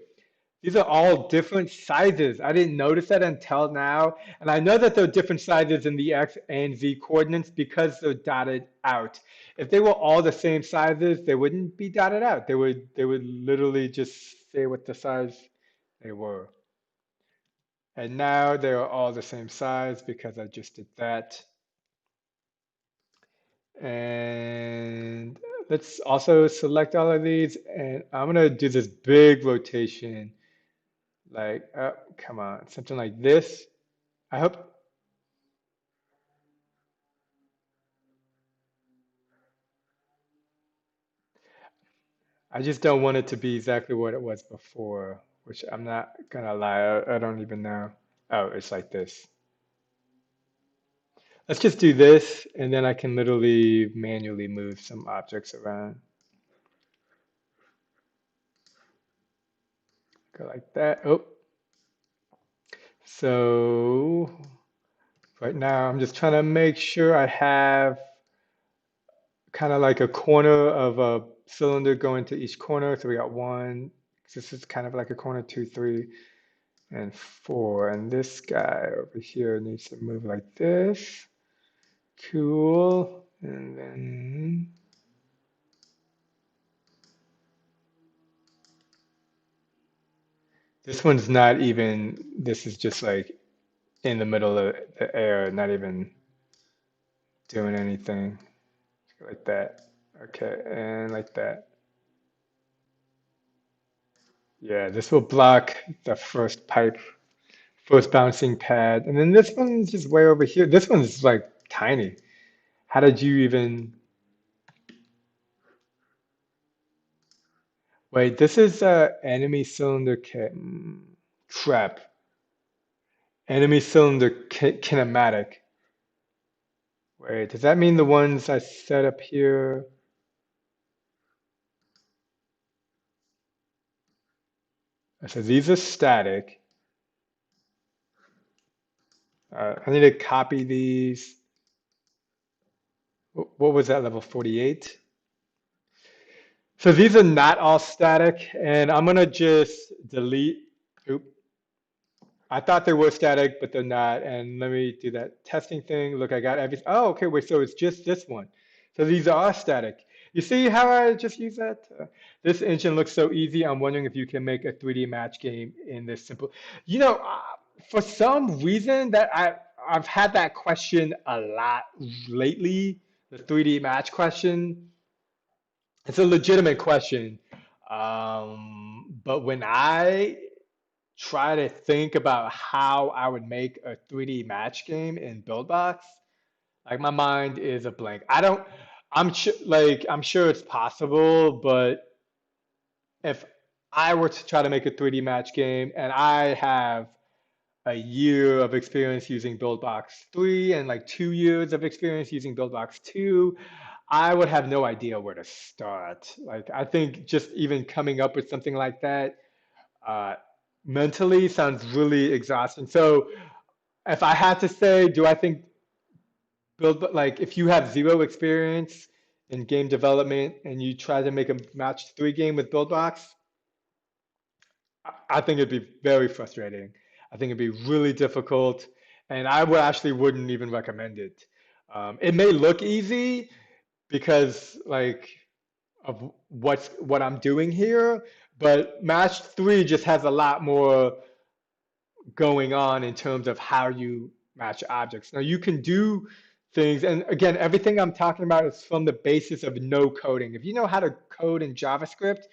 these are all different sizes. I didn't notice that until now. And I know that they're different sizes in the X and Z coordinates because they're dotted out. If they were all the same sizes, they wouldn't be dotted out. They would literally just say what the size they were. And now they are all the same size because I just did that. And let's also select all of these. And I'm gonna do this big rotation, like, oh, come on, something like this. I hope, I just don't want it to be exactly what it was before, which I'm not gonna lie, I don't even know. Oh, it's like this. Let's just do this, and then I can literally manually move some objects around. Go like that. Oh, so right now I'm just trying to make sure I have kind of like a corner of a cylinder going to each corner. So we got one, this is kind of like a corner, two, three, and four. And this guy over here needs to move like this. Cool. And then this one's not even, this is just like in the middle of the air, not even doing anything like that. Okay, and like that. Yeah, this will block the first pipe, first bouncing pad. And then this one's just way over here. This one's like tiny. How did you even, wait, this is enemy cylinder trap. Enemy cylinder kinematic. Wait, does that mean the ones I set up here? So these are static. I need to copy these. What was that, level 48? So these are not all static, and I'm gonna just delete. Oop, I thought they were static, but they're not. And let me do that testing thing. Look, I got everything. Oh, okay, wait, so it's just this one. So these are static. You see how I just use that? This engine looks so easy. I'm wondering if you can make a 3D match game in this simple. You know, for some reason that I've had that question a lot lately, the 3D match question. It's a legitimate question. But when I try to think about how I would make a 3D match game in Buildbox, like my mind is a blank. I don't, I'm sure, like, I'm sure it's possible, but if I were to try to make a 3D match game and I have a year of experience using Buildbox 3 and like 2 years of experience using Buildbox 2, I would have no idea where to start. Like, I think just even coming up with something like that uh, mentally sounds really exhausting. So, if I had to say, do I think like if you have zero experience in game development and you try to make a match 3 game with Buildbox, I think it'd be very frustrating. I think it'd be really difficult, and I would actually wouldn't even recommend it. It may look easy because like of what I'm doing here, but Match 3 just has a lot more going on in terms of how you match objects. Now you can do things, and again, everything I'm talking about is from the basis of no coding. If you know how to code in JavaScript,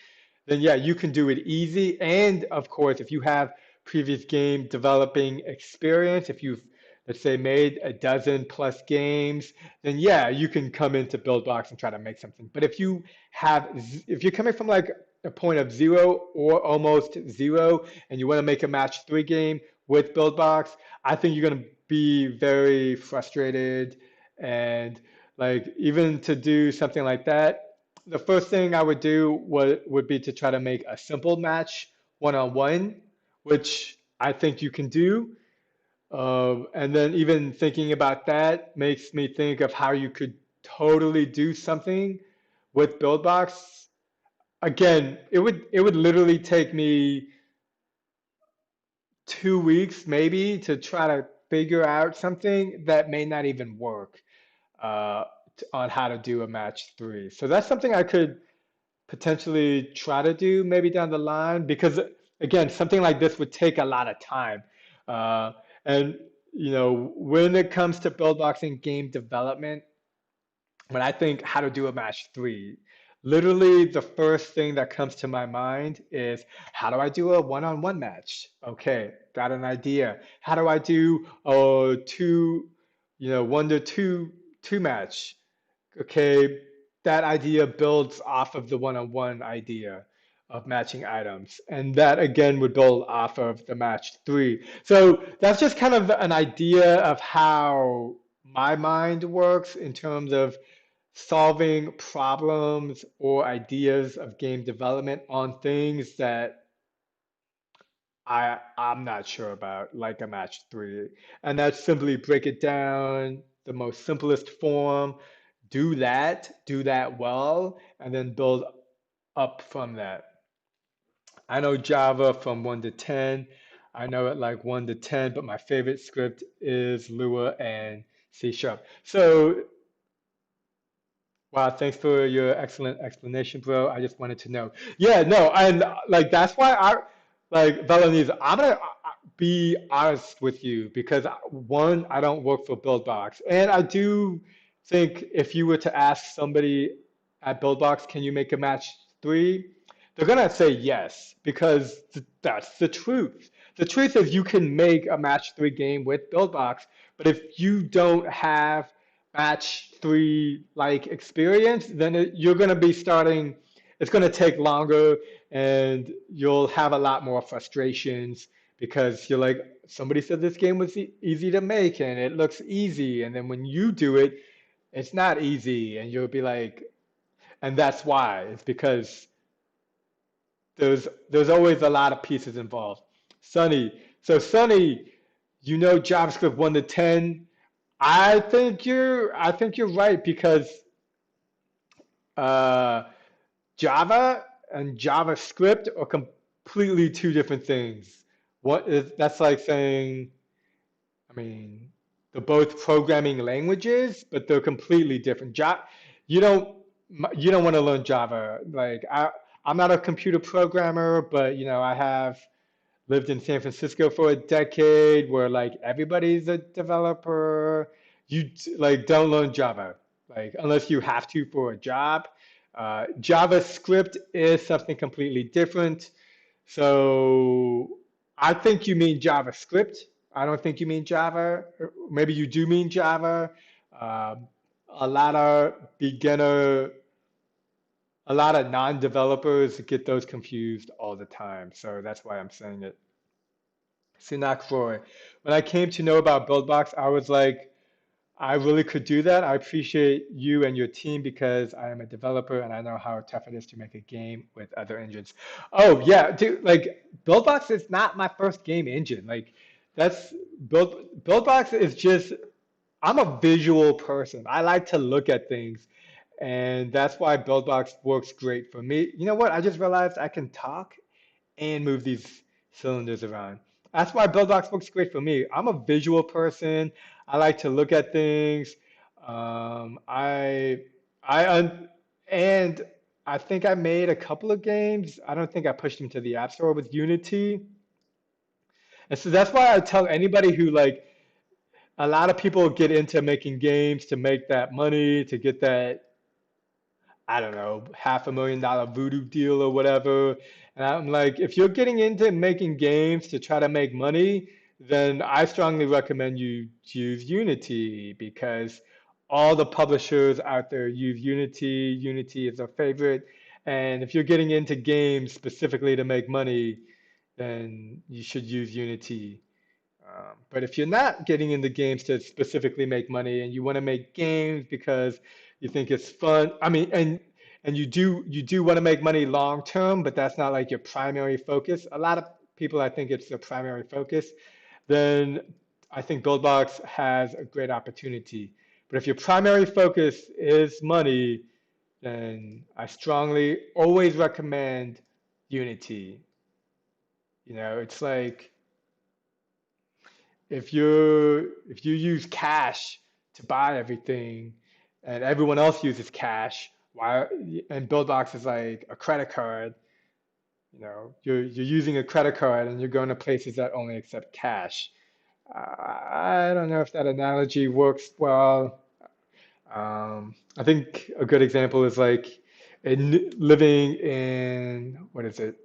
then yeah, you can do it easy. And of course, if you have previous game developing experience, if you've let's say made a dozen plus games, then yeah, you can come into Buildbox and try to make something. But if you're coming from like a point of zero or almost zero, and you want to make a match three game with Buildbox, I think you're gonna be very frustrated. And like even to do something like that, the first thing I would do would be to try to make a simple match one on one, which I think you can do. And then even thinking about that makes me think of how you could totally do something with Buildbox. Again, it would literally take me 2 weeks maybe to try to figure out something that may not even work uh, on how to do a match three. So that's something I could potentially try to do maybe down the line because again, something like this would take a lot of time. Uh, and when it comes to build boxing game development, when I think how to do a match three, literally the first thing that comes to my mind is how do I do a one-on-one match? Okay, got an idea. How do I do a one to two match? Okay, that idea builds off of the one-on-one idea of matching items. And that again would build off of the match three. So that's just kind of an idea of how my mind works in terms of solving problems or ideas of game development on things that I'm not sure about, like a match three. And that's simply break it down the most simplest form, do that well, and then build up from that. I know Java from 1 to 10. I know it like 1 to 10, but my favorite script is Lua and C Sharp. So wow, thanks for your excellent explanation, bro. I just wanted to know. Yeah, no, and like that's why I like Valeniz. I'm gonna be honest with you because one, I don't work for Buildbox, and I do think if you were to ask somebody at Buildbox, can you make a match three? They're gonna say yes because that's the truth. The truth is you can make a match three game with Buildbox, but if you don't have match three like experience, then you're going to be starting, it's going to take longer and you'll have a lot more frustrations because you're like, somebody said this game was easy to make and it looks easy. And then when you do it, it's not easy. And you'll be like, and that's why it's because there's always a lot of pieces involved. Sunny. So Sunny, JavaScript 1 to 10. I think you're right because uh, Java and JavaScript are completely two different things. What is that's like saying, I mean, they're both programming languages, but they're completely different. You don't you don't want to learn Java. I'm not a computer programmer, but I have lived in San Francisco for a decade where like everybody's a developer. Like don't learn Java, like unless you have to for a job. JavaScript is something completely different. So I think you mean JavaScript. I don't think you mean Java. Or maybe you do mean Java. Um, a lot of beginner, a lot of non-developers get those confused all the time. So that's why I'm saying it. Sinak Roy. When I came to know about Buildbox, I was like, I really could do that. I appreciate you and your team because I am a developer and I know how tough it is to make a game with other engines. Oh yeah, dude, like Buildbox is not my first game engine. Like that's Buildbox is just I'm a visual person. I like to look at things. And that's why Buildbox works great for me. You know what? I just realized I can talk and move these cylinders around. That's why Buildbox works great for me. I'm a visual person. I like to look at things. I and I think I made a couple of games. I don't think I pushed them to the App Store with Unity. And so that's why I tell anybody who like a lot of people get into making games to make that money, to get that I don't know, $500,000 voodoo deal or whatever. And I'm like, if you're getting into making games to try to make money, then I strongly recommend you use Unity because all the publishers out there use Unity. Unity is our favorite. And if you're getting into games specifically to make money, then you should use Unity. But if you're not getting into games to specifically make money and you want to make games because you think it's fun, I mean, and you do want to make money long term, but that's not like your primary focus. A lot of people, I think it's their primary focus. Then I think Buildbox has a great opportunity. But if your primary focus is money, then I strongly always recommend Unity. It's like if you use cash to buy everything and everyone else uses cash, why and Buildbox is like a credit card, you're using a credit card and you're going to places that only accept cash. I don't know if that analogy works well. I think a good example is like living in, what is it,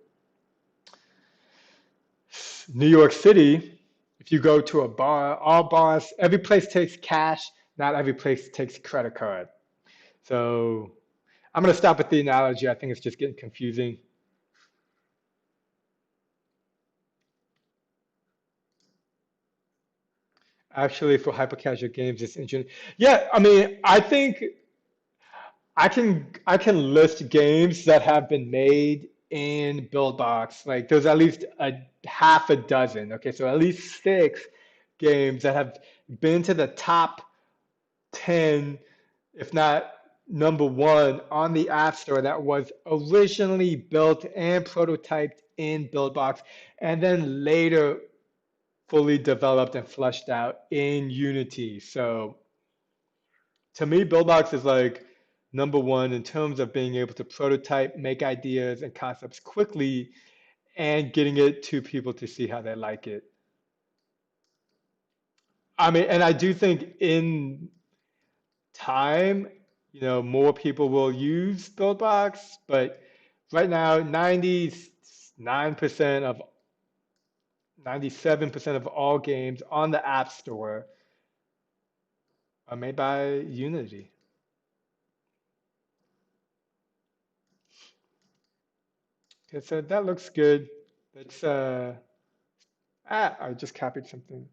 New York City. If you go to a bar, all bars, every place takes cash, not every place takes credit card. So I'm going to stop with the analogy. I think it's just getting confusing. Actually, for hyper casual games, it's interesting. Yeah, I mean, I think I can list games that have been made in Buildbox. Like there's at least a half a dozen. Okay, so at least six games that have been to the top 10, if not number one, on the App Store that was originally built and prototyped in Buildbox, and then later fully developed and fleshed out in Unity. So to me, Buildbox is like number one in terms of being able to prototype, make ideas and concepts quickly, and getting it to people to see how they like it. I mean, and I do think in time, more people will use Buildbox, but right now, 99% of 97% of all games on the App Store are made by Unity. Okay, so that looks good. Let's I just copied something.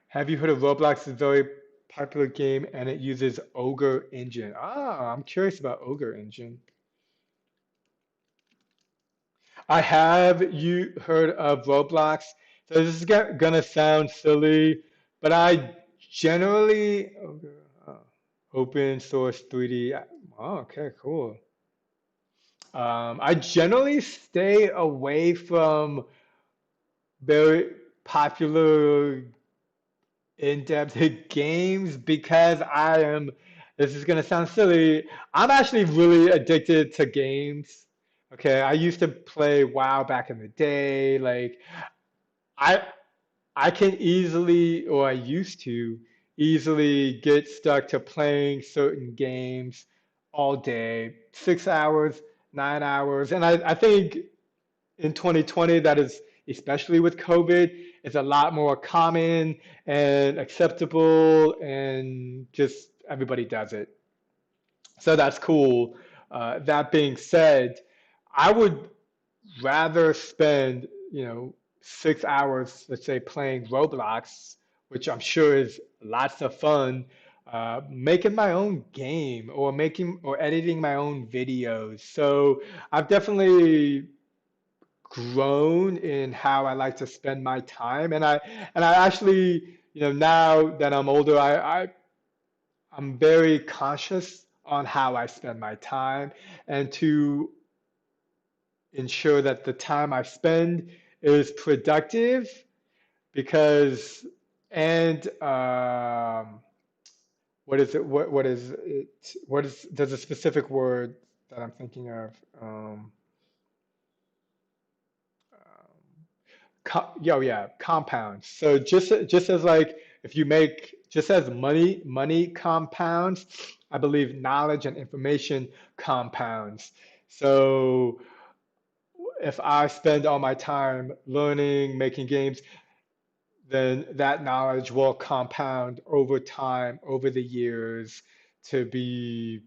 Have you heard of Roblox? It's a very popular game and it uses Ogre Engine. I'm curious about Ogre Engine. I have you heard of Roblox? So this is gonna sound silly, but I generally open source 3D. Oh, okay, cool. I generally stay away from very popular in-depth games because this is gonna sound silly. I'm actually really addicted to games. Okay, I used to play WoW back in the day. Like I I can easily, or I used to easily get stuck to playing certain games all day, 6 hours, 9 hours. And I think in 2020, that is, especially with COVID, is a lot more common and acceptable, and just everybody does it. So that's cool. That being said, I would rather spend, 6 hours, let's say, playing Roblox, which I'm sure is lots of fun, making my own game or making or editing my own videos. So I've definitely grown in how I like to spend my time, and I actually, now that I'm older, I'm very conscious on how I spend my time and to ensure that the time I spend is productive because and what is it what is it what is there's a specific word that I'm thinking of yeah, compounds. So just as like if you make just as money compounds, I believe knowledge and information compounds. So if I spend all my time learning, making games, then that knowledge will compound over time, over the years, to be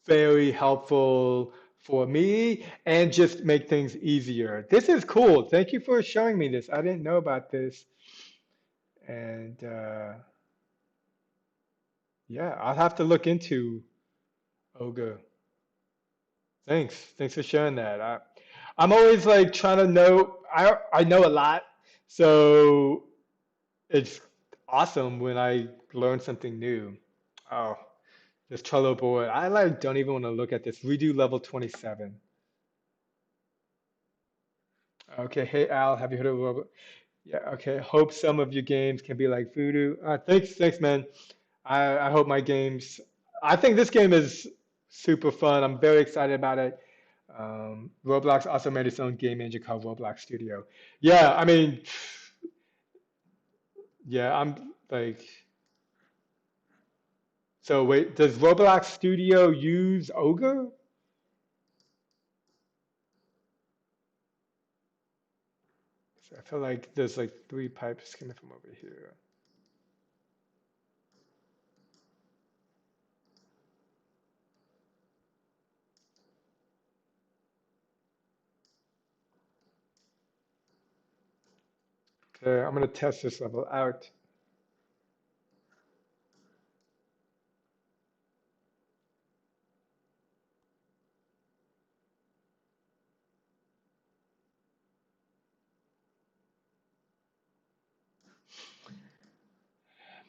very helpful for me and just make things easier. This is cool. Thank you for showing me this. I didn't know about this. And yeah, I'll have to look into Ogre. Thanks. Thanks for sharing that. I'm always like trying to know. I know a lot, so it's awesome when I learn something new. Oh, this Trello board. I like don't even want to look at this. Redo level 27. Okay, hey Al, have you heard of Roblox? Yeah, okay. Hope some of your games can be like Voodoo. Thanks, man. I hope my games. I think this game is super fun. I'm very excited about it. Roblox also made its own game engine called Roblox Studio. Yeah, I mean, yeah, I'm like, so wait, does Roblox Studio use Ogre? So I feel like there's like three pipes coming from over here. Okay, I'm gonna test this level out.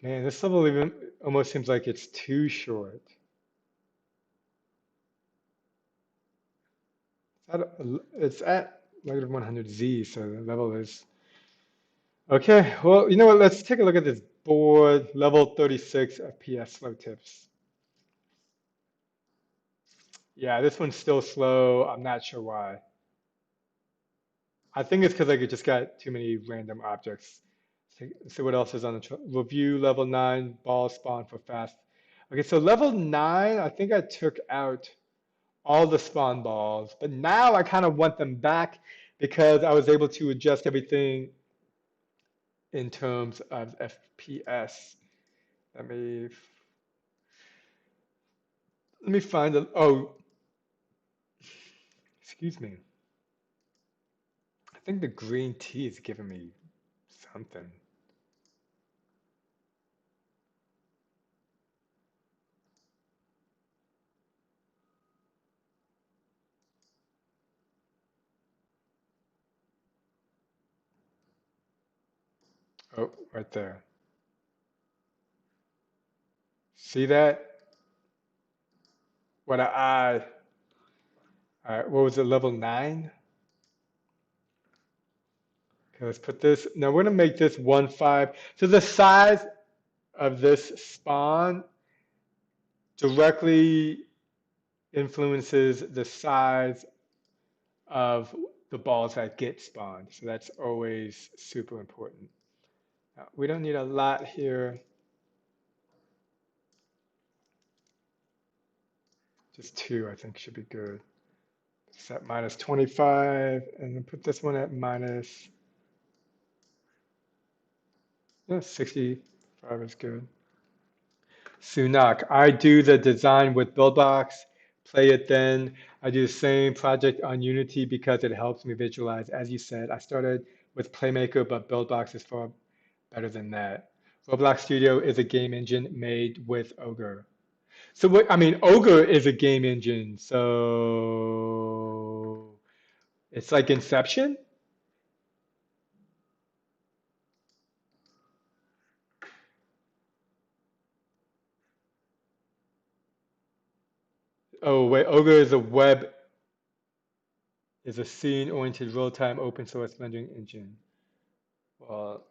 Man, this level even almost seems like it's too short. It's at -100Z, so the level is okay. Well, you know what? Let's take a look at this board. Level 36 FPS slow tips. Yeah, this one's still slow. I'm not sure why. I think it's because like it just got too many random objects. See what else is on the review level 9 ball spawn for fast. Okay, so level 9, I think I took out all the spawn balls, but now I kind of want them back because I was able to adjust everything in terms of FPS. Let me let me find it. Oh, excuse me. I think the green tea is giving me something. Oh, right there. See that? What what was it, level 9? Okay, let's put this. Now we're gonna make this 1.5. So the size of this spawn directly influences the size of the balls that get spawned. So that's always super important. Now, we don't need a lot here, just two, I think should be good. Set -25, and then put this one at minus, yeah, 65 is good. Sunak, I do the design with Buildbox, play it then. I do the same project on Unity because it helps me visualize. As you said, I started with Playmaker, but Buildbox is far better than that. Roblox Studio is a game engine made with Ogre. So what, I mean, Ogre is a game engine, so it's like Inception? Oh wait, Ogre is a scene-oriented real-time open source rendering engine. Well,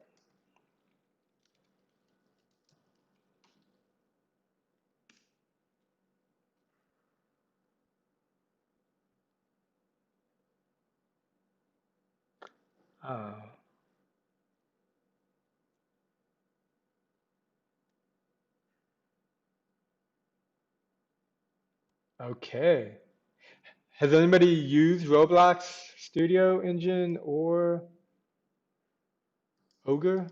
oh, okay. Has anybody used Roblox Studio Engine or Ogre?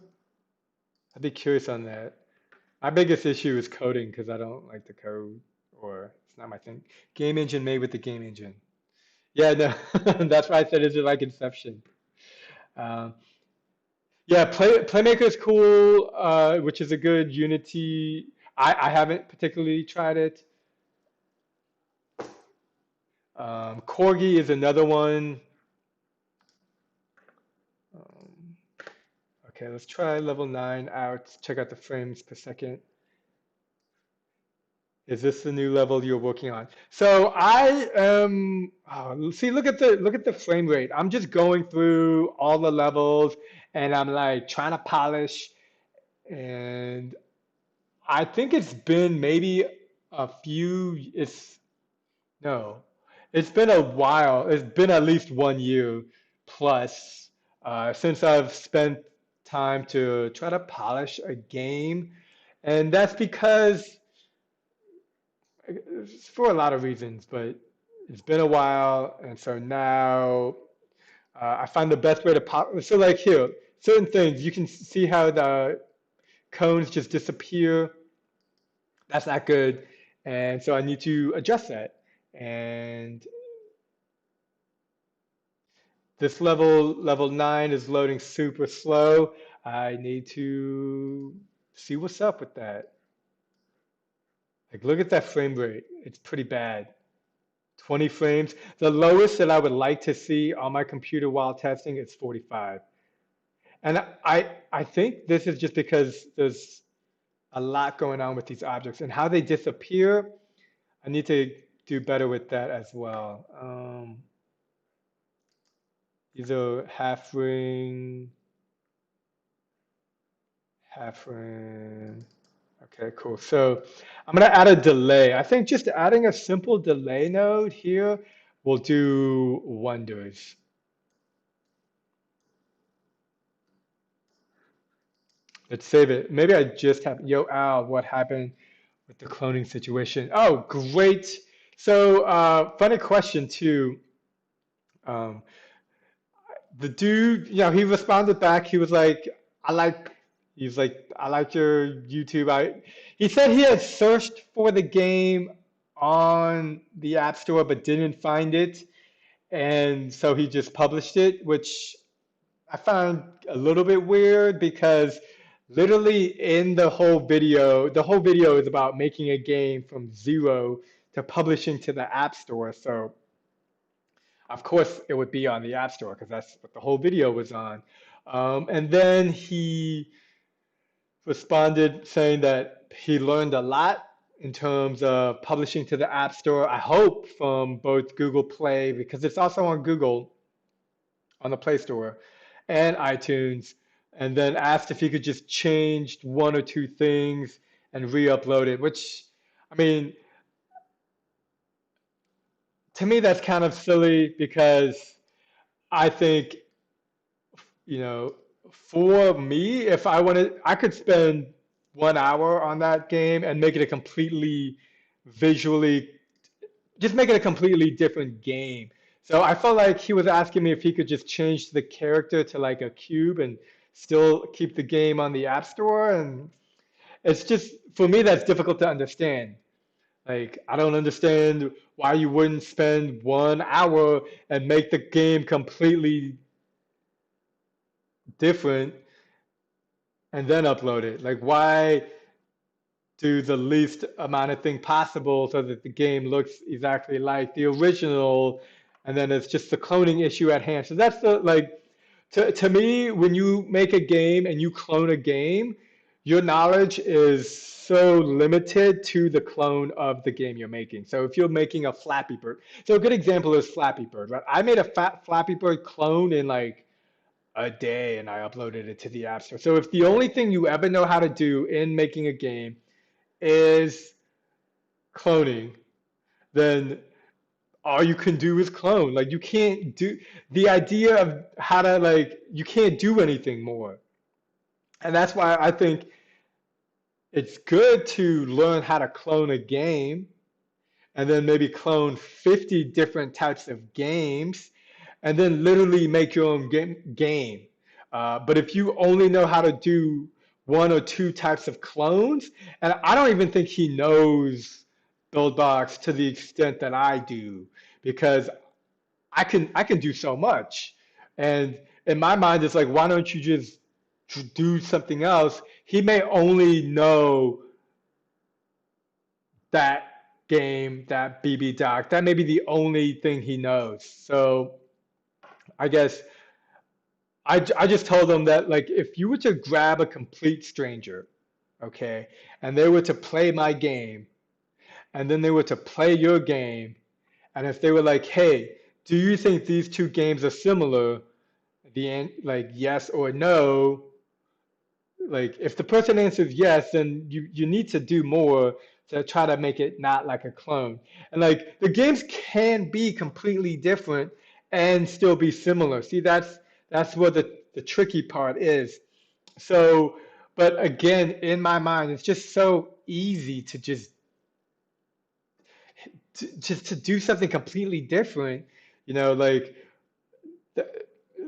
I'd be curious on that. My biggest issue is coding because I don't like the code or it's not my thing. Game engine made with the game engine. Yeah, no, that's why I said is it like Inception? Um, yeah, Playmaker is cool, which is a good Unity. I haven't particularly tried it. Corgi is another one. Um, okay, let's try level 9 out. Check out the frames per second. Is this the new level you're working on? So I see, look at the frame rate. I'm just going through all the levels and I'm like trying to polish and I think it's been maybe a few it's no. It's been a while. It's been at least 1 year plus since I've spent time to try to polish a game. And that's because for a lot of reasons, but it's been a while, and so now I find the best way to pop. So like here, certain things you can see how the cones just disappear. That's not good, and so I need to adjust that. And this level 9, is loading super slow. I need to see what's up with that. Like look at that frame rate. It's pretty bad. 20 frames. The lowest that I would like to see on my computer while testing is 45. And I think this is just because there's a lot going on with these objects and how they disappear. I need to do better with that as well. These are half ring. Okay, cool. So I'm gonna add a delay. I think just adding a simple delay node here will do wonders. Let's save it. Maybe I just have, yo, Al, what happened with the cloning situation? Oh, great. So, funny question too. Um, the dude, he responded back. He was like, I like, he's like, I like your YouTube. He said he had searched for the game on the App Store but didn't find it. And so he just published it, which I found a little bit weird because literally in the whole video is about making a game from zero to publishing to the App Store. So of course it would be on the App Store because that's what the whole video was on. And then he responded saying that he learned a lot in terms of publishing to the App Store. I hope from both Google Play because it's also on Google on the Play Store and iTunes, and then asked if he could just change one or two things and re-upload it, which, I mean, to me, that's kind of silly because I think, you know, for me, if I wanted, I could spend 1 hour on that game and make it a completely visually just make it a completely different game. So I felt like he was asking me if he could just change the character to like a cube and still keep the game on the App Store. And it's just, for me, that's difficult to understand. Like, I don't understand why you wouldn't spend 1 hour and make the game completely different and then upload it. Like, why do the least amount of thing possible so that the game looks exactly like the original, and then it's just the cloning issue at hand. So that's the like to me, when you make a game and you clone a game, your knowledge is so limited to the clone of the game you're making. So if you're making a Flappy Bird, so a good example is Flappy Bird, right? I made a Flappy Bird clone in like a day and I uploaded it to the App Store. So if the only thing you ever know how to do in making a game is cloning, then all you can do is clone. Like you can't do the idea of how to like you can't do anything more. And that's why I think it's good to learn how to clone a game and then maybe clone 50 different types of games and then literally make your own game. But if you only know how to do one or two types of clones, and I don't even think he knows Buildbox to the extent that I do, because I can do so much, and in my mind it's like, why don't you just do something else? He may only know that game, that BB doc. That may be the only thing he knows. So I guess I just told him that, like, if you were to grab a complete stranger, okay, and they were to play my game, and then they were to play your game, and if they were like, hey, do you think these two games are similar? Like yes or no, like if the person answers yes, then you need to do more to try to make it not like a clone. And like the games can be completely different and still be similar. See, that's what the tricky part is. So, but again, in my mind, it's just so easy to just to do something completely different, like th-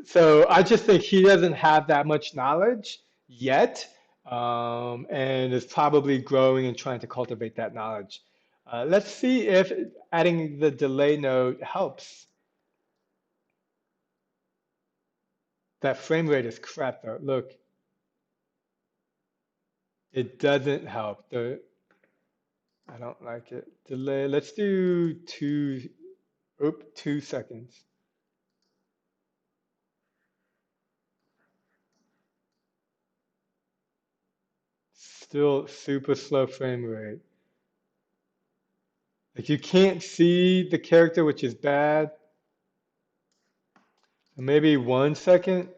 so I just think he doesn't have that much knowledge yet, and is probably growing and trying to cultivate that knowledge. Let's see if adding the delay node helps. That frame rate is crap though. Look, it doesn't help. I don't like it. Delay. Let's do 2 seconds. Still super slow frame rate. Like you can't see the character, which is bad. Maybe 1 second.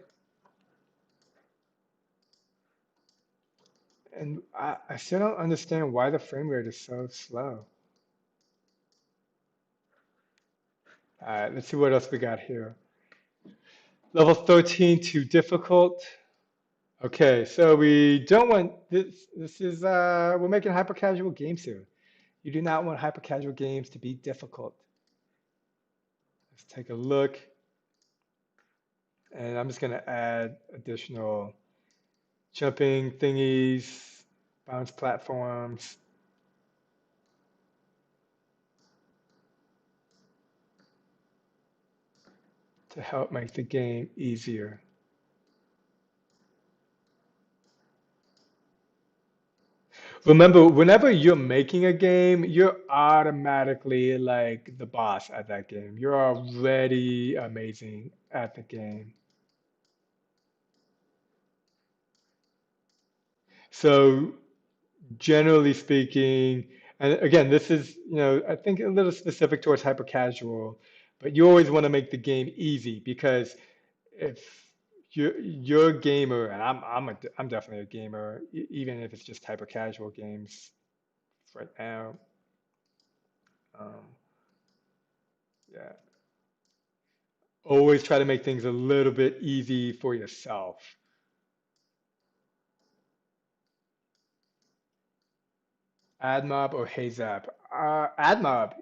And I still don't understand why the frame rate is so slow. All right, let's see what else we got here. Level 13, too difficult. Okay, so we don't want this. We're making hyper casual games here. You do not want hyper casual games to be difficult. Let's take a look. And I'm just going to add additional jumping thingies, bounce platforms to help make the game easier. Remember, whenever you're making a game, you're automatically like the boss at that game. You're already amazing at the game. So, generally speaking, and again, this is, I think a little specific towards hyper casual, but you always want to make the game easy because if you're a gamer, and I'm definitely a gamer, even if it's just hyper casual games right now. Um, yeah. Always try to make things a little bit easy for yourself. AdMob or HeyZap? AdMob,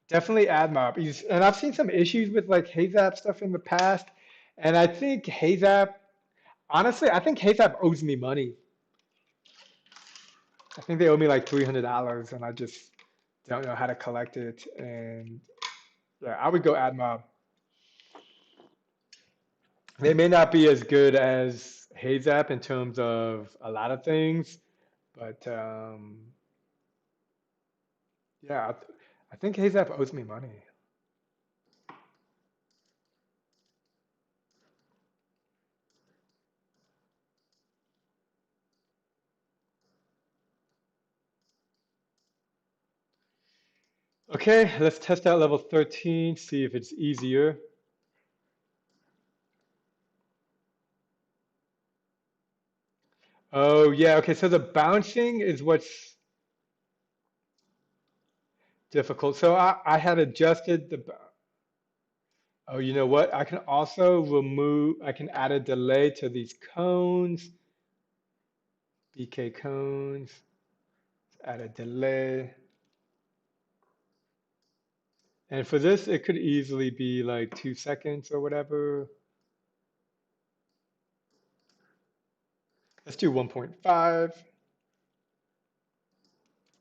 definitely AdMob. And I've seen some issues with like HeyZap stuff in the past, and I think HeyZap, honestly, I think HeyZap owes me money. I think they owe me like $300, and I just don't know how to collect it. And yeah, I would go AdMob. They may not be as good as HeyZap in terms of a lot of things, but yeah, I think HeyZap owes me money. Okay, let's test out level 13, see if it's easier. Oh yeah, okay, so the bouncing is what's difficult. So I had adjusted oh, you know what? I can also I can add a delay to these cones, BK cones, add a delay. And for this, it could easily be like 2 seconds or whatever. Let's do 1.5.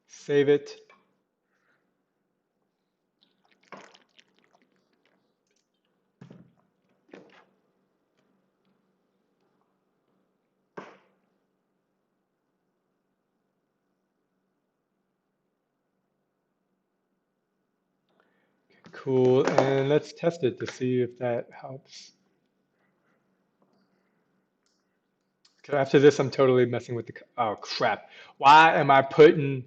Save it. Cool. And let's test it to see if that helps. So after this, I'm totally messing with the, oh crap. Why am I putting,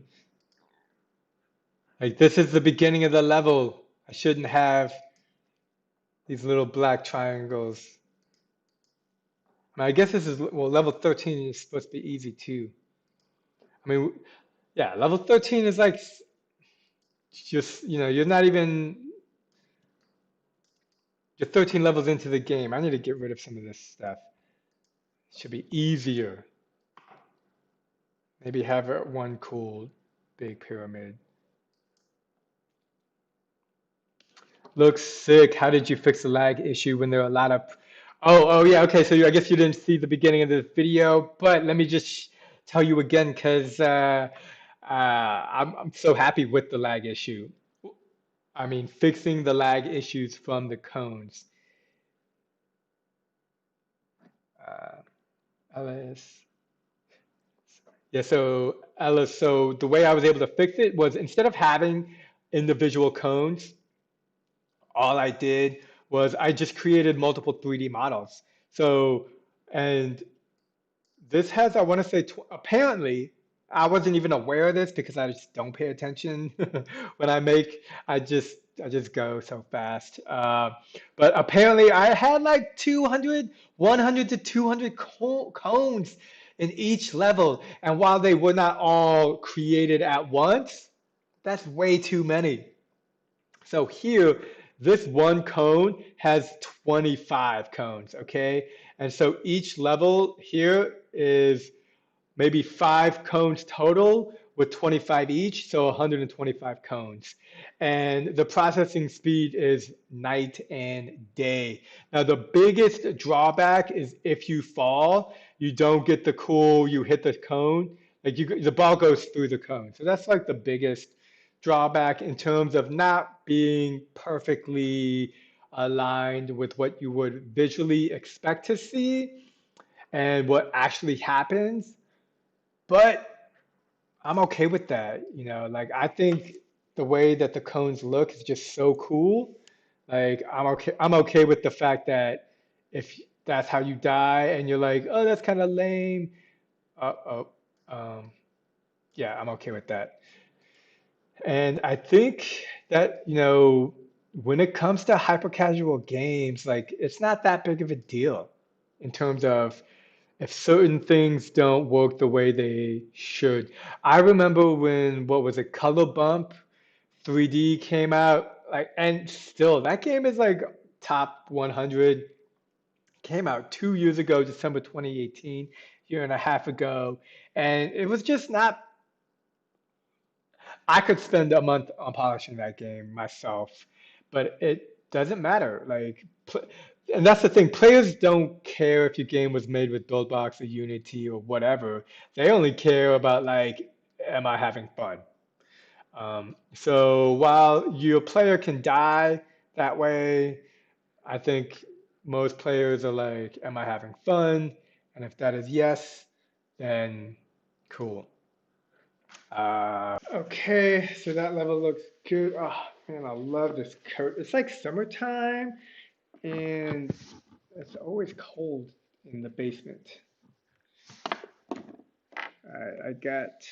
like this is the beginning of the level. I shouldn't have these little black triangles. I guess this is, well, level 13 is supposed to be easy too. I mean, yeah, level 13 is like just, you're not even, you're 13 levels into the game. I need to get rid of some of this stuff. It should be easier. Maybe have one cool big pyramid. Looks sick. How did you fix the lag issue when there are a lot of... Oh, yeah, okay. So I guess you didn't see the beginning of the video, but let me just tell you again because I'm so happy with the lag issue. I mean, fixing the lag issues from the cones. Uh, LS. Yeah, so LS, so the way I was able to fix it was instead of having individual cones, all I did was I just created multiple 3D models. So, and this has, I want to say, apparently, I wasn't even aware of this because I just don't pay attention when I make. I just go so fast. But apparently, I had like 200, 100 to 200 cones in each level, and while they were not all created at once, that's way too many. So here, this one cone has 25 cones, okay? And so each level here is maybe 5 cones total with 25 each, so 125 cones. And the processing speed is night and day. Now, the biggest drawback is if you fall, you don't get the cool, you hit the cone, like the ball goes through the cone. So that's like the biggest drawback in terms of not being perfectly aligned with what you would visually expect to see and what actually happens. But I'm okay with that. Like I think the way that the cones look is just so cool. Like I'm okay with the fact that if that's how you die and you're like, oh, that's kind of lame. Uh oh. Um, yeah, I'm okay with that. And I think that, when it comes to hyper casual games, like it's not that big of a deal in terms of if certain things don't work the way they should. I remember when, what was it, Color Bump 3D came out, like, and still that game is like top 100. Came out 2 years ago, December 2018, year and a half ago, and it was just not. I could spend a month on polishing that game myself, but it doesn't matter. Like, and that's the thing. Players don't care if your game was made with Buildbox or Unity or whatever. They only care about like, am I having fun? So while your player can die that way, I think most players are like, am I having fun? And if that is yes, then cool. Okay, so that level looks good. Oh man, I love this coat. It's like summertime and it's always cold in the basement. I got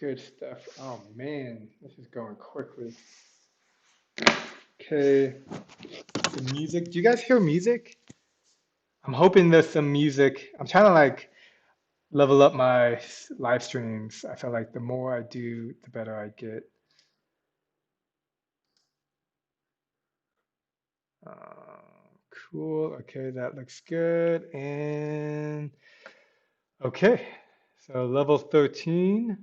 good stuff. Oh man, this is going quickly. Okay, the music. Do you guys hear music? I'm hoping there's some music. I'm trying to like level up my live streams. I feel like the more I do, the better I get. Cool. Okay, that looks good. And okay, so level 13.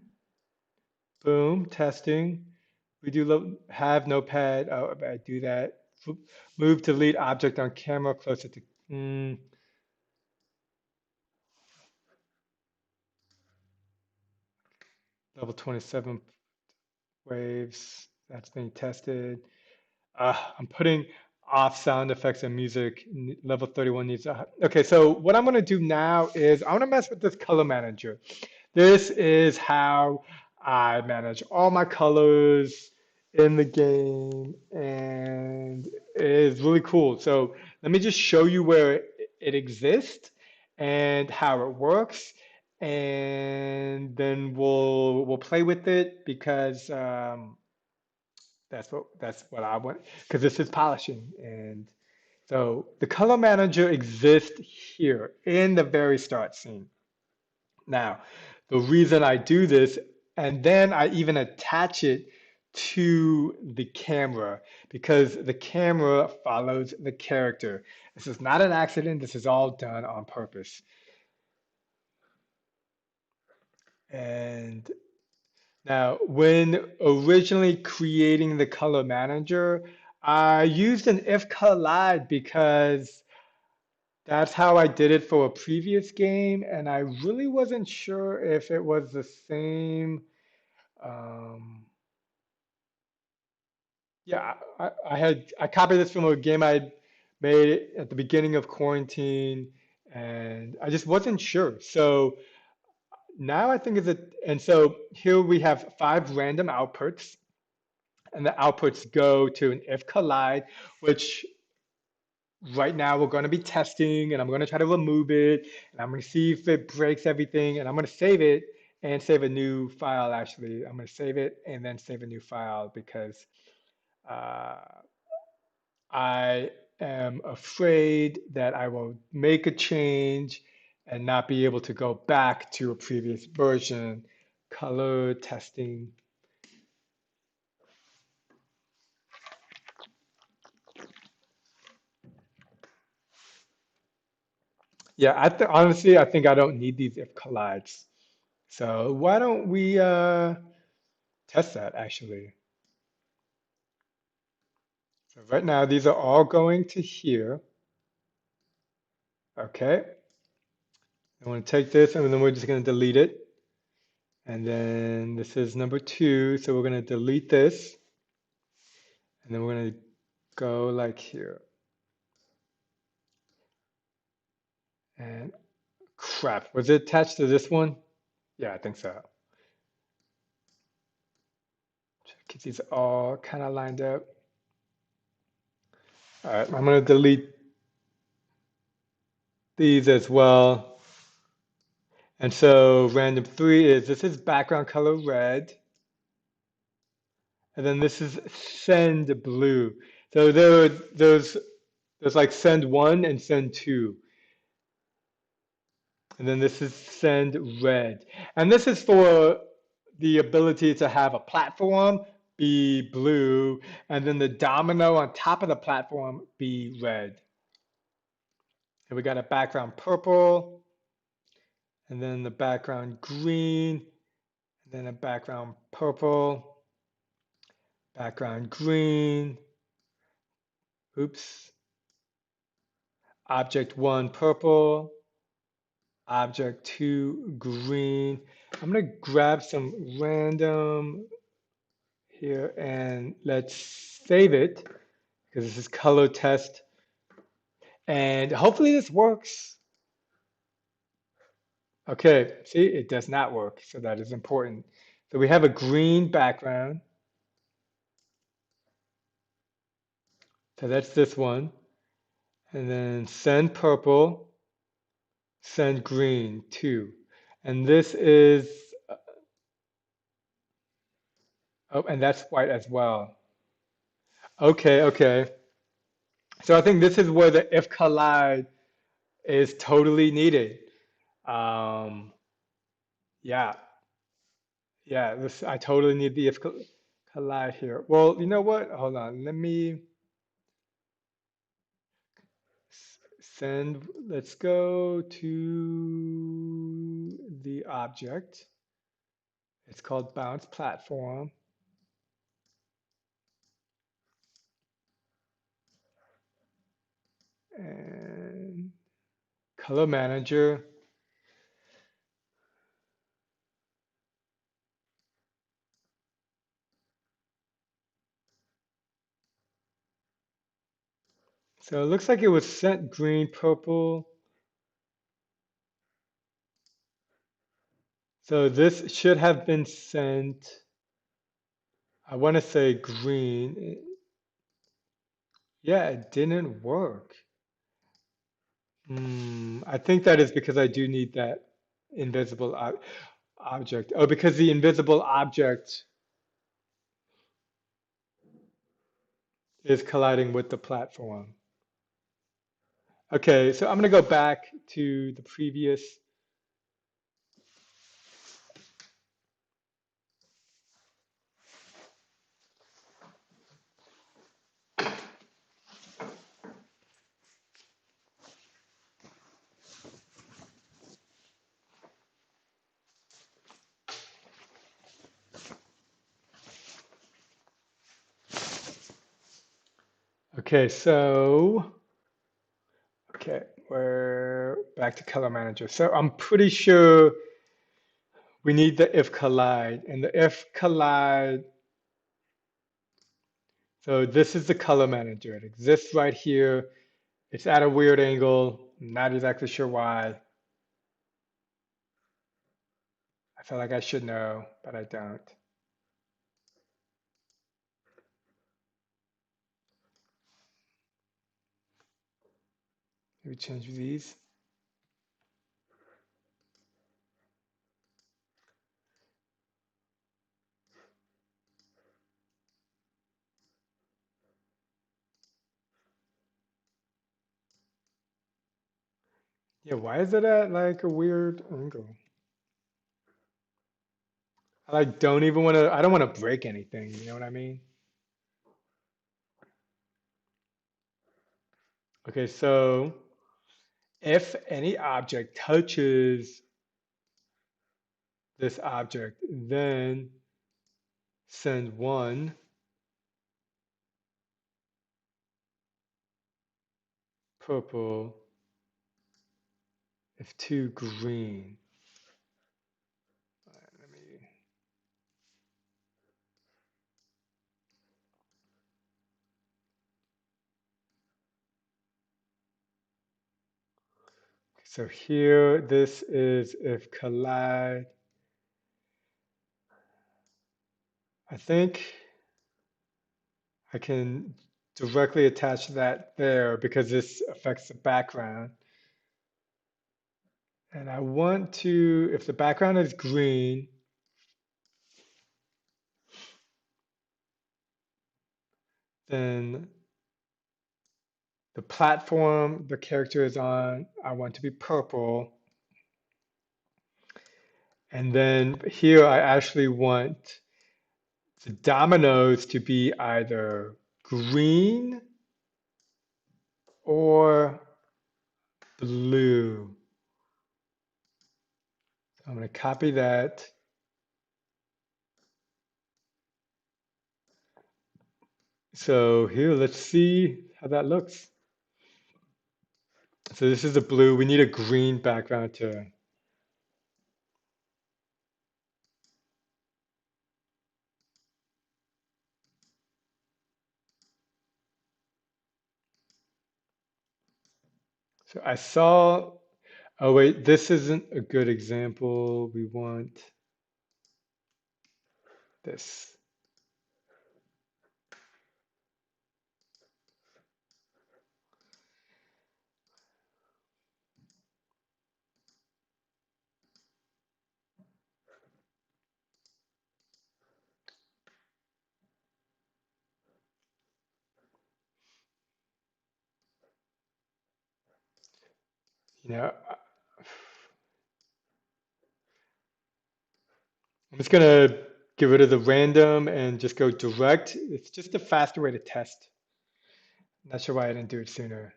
Boom, testing. We do have notepad. Oh, I do that. Move to lead object on camera closer to. Mm, Level 27 waves, that's being tested. I'm putting off sound effects and music. Level 31 needs a. Okay, so what I'm gonna do now is I wanna mess with this color manager. This is how I manage all my colors in the game, and it is really cool. So let me just show you where it exists and how it works, and then we'll play with it because that's what I want because this is polishing. And so the color manager exists here in the very start scene. Now, the reason I do this, and then I even attach it to the camera because the camera follows the character. This is not an accident. This is all done on purpose. And now, when originally creating the color manager, I used an if collide because that's how I did it for a previous game, and I really wasn't sure if it was the same. Um, yeah, I copied this from a game I made at the beginning of quarantine, and I just wasn't sure. So now I think and so here we have five random outputs, and the outputs go to an if collide, which right now we're going to be testing, and I'm going to try to remove it, and I'm going to see if it breaks everything, and I'm going to save it and save a new file. Actually, I'm going to save it and then save a new file because uh, I am afraid that I will make a change and not be able to go back to a previous version. Color testing. Yeah, honestly, I think I don't need these if collides. So why don't we test that actually? So right now, these are all going to here. Okay. I want to take this and then we're just going to delete it. And then this is number two. So we're going to delete this. And then we're going to go like here. And crap, was it attached to this one? Yeah, I think so. Get these all kind of lined up. All right, I'm going to delete these as well. And so random three is this is background color red. And then this is send blue. So there's like send one and send two. And then this is send red. And this is for the ability to have a platform be blue, and then the domino on top of the platform be red. And we got a background purple, and then the background green, and then a background purple, background green, oops, object one purple, object two green. I'm gonna grab some random here and let's save it because this is color test and hopefully this works. Okay, see, it does not work, so that is important. So we have a green background, so that's this one, and then send purple, send green, two. And this is, oh, and that's white as well. Okay, okay. So I think this is where the if collide is totally needed. Um, yeah, yeah, this I totally need the if collide here. Well, you know what? Hold on. Let me send. Let's go to the object. It's called bounce platform. And color manager. So it looks like it was sent green, purple. So this should have been sent, I want to say green. Yeah, it didn't work. I think that is because I do need that invisible object. Oh, because the invisible object is colliding with the platform. Okay, so I'm going to go back to the previous. Okay, so, okay, we're back to color manager. So I'm pretty sure we need the if collide, and the if collide. So this is the color manager. It exists right here. It's at a weird angle. I'm not exactly sure why. I feel like I should know, but I don't. Maybe change these. Yeah, why is it at like a weird angle? I like don't even want to, I don't want to break anything, you know what I mean? Okay, so if any object touches this object, then send one purple, if two green. Let me, so here, this is if collide. I think I can directly attach that there because this affects the background. And I want to, if the background is green, then the platform the character is on, I want to be purple. And then here I actually want the dominoes to be either green or blue. So I'm going to copy that. So here, let's see how that looks. So this is a blue. We need a green background to. So I saw, oh wait, this isn't a good example. We want this. You know, I'm just gonna get rid of the random and just go direct. It's just a faster way to test. Not sure why I didn't do it sooner.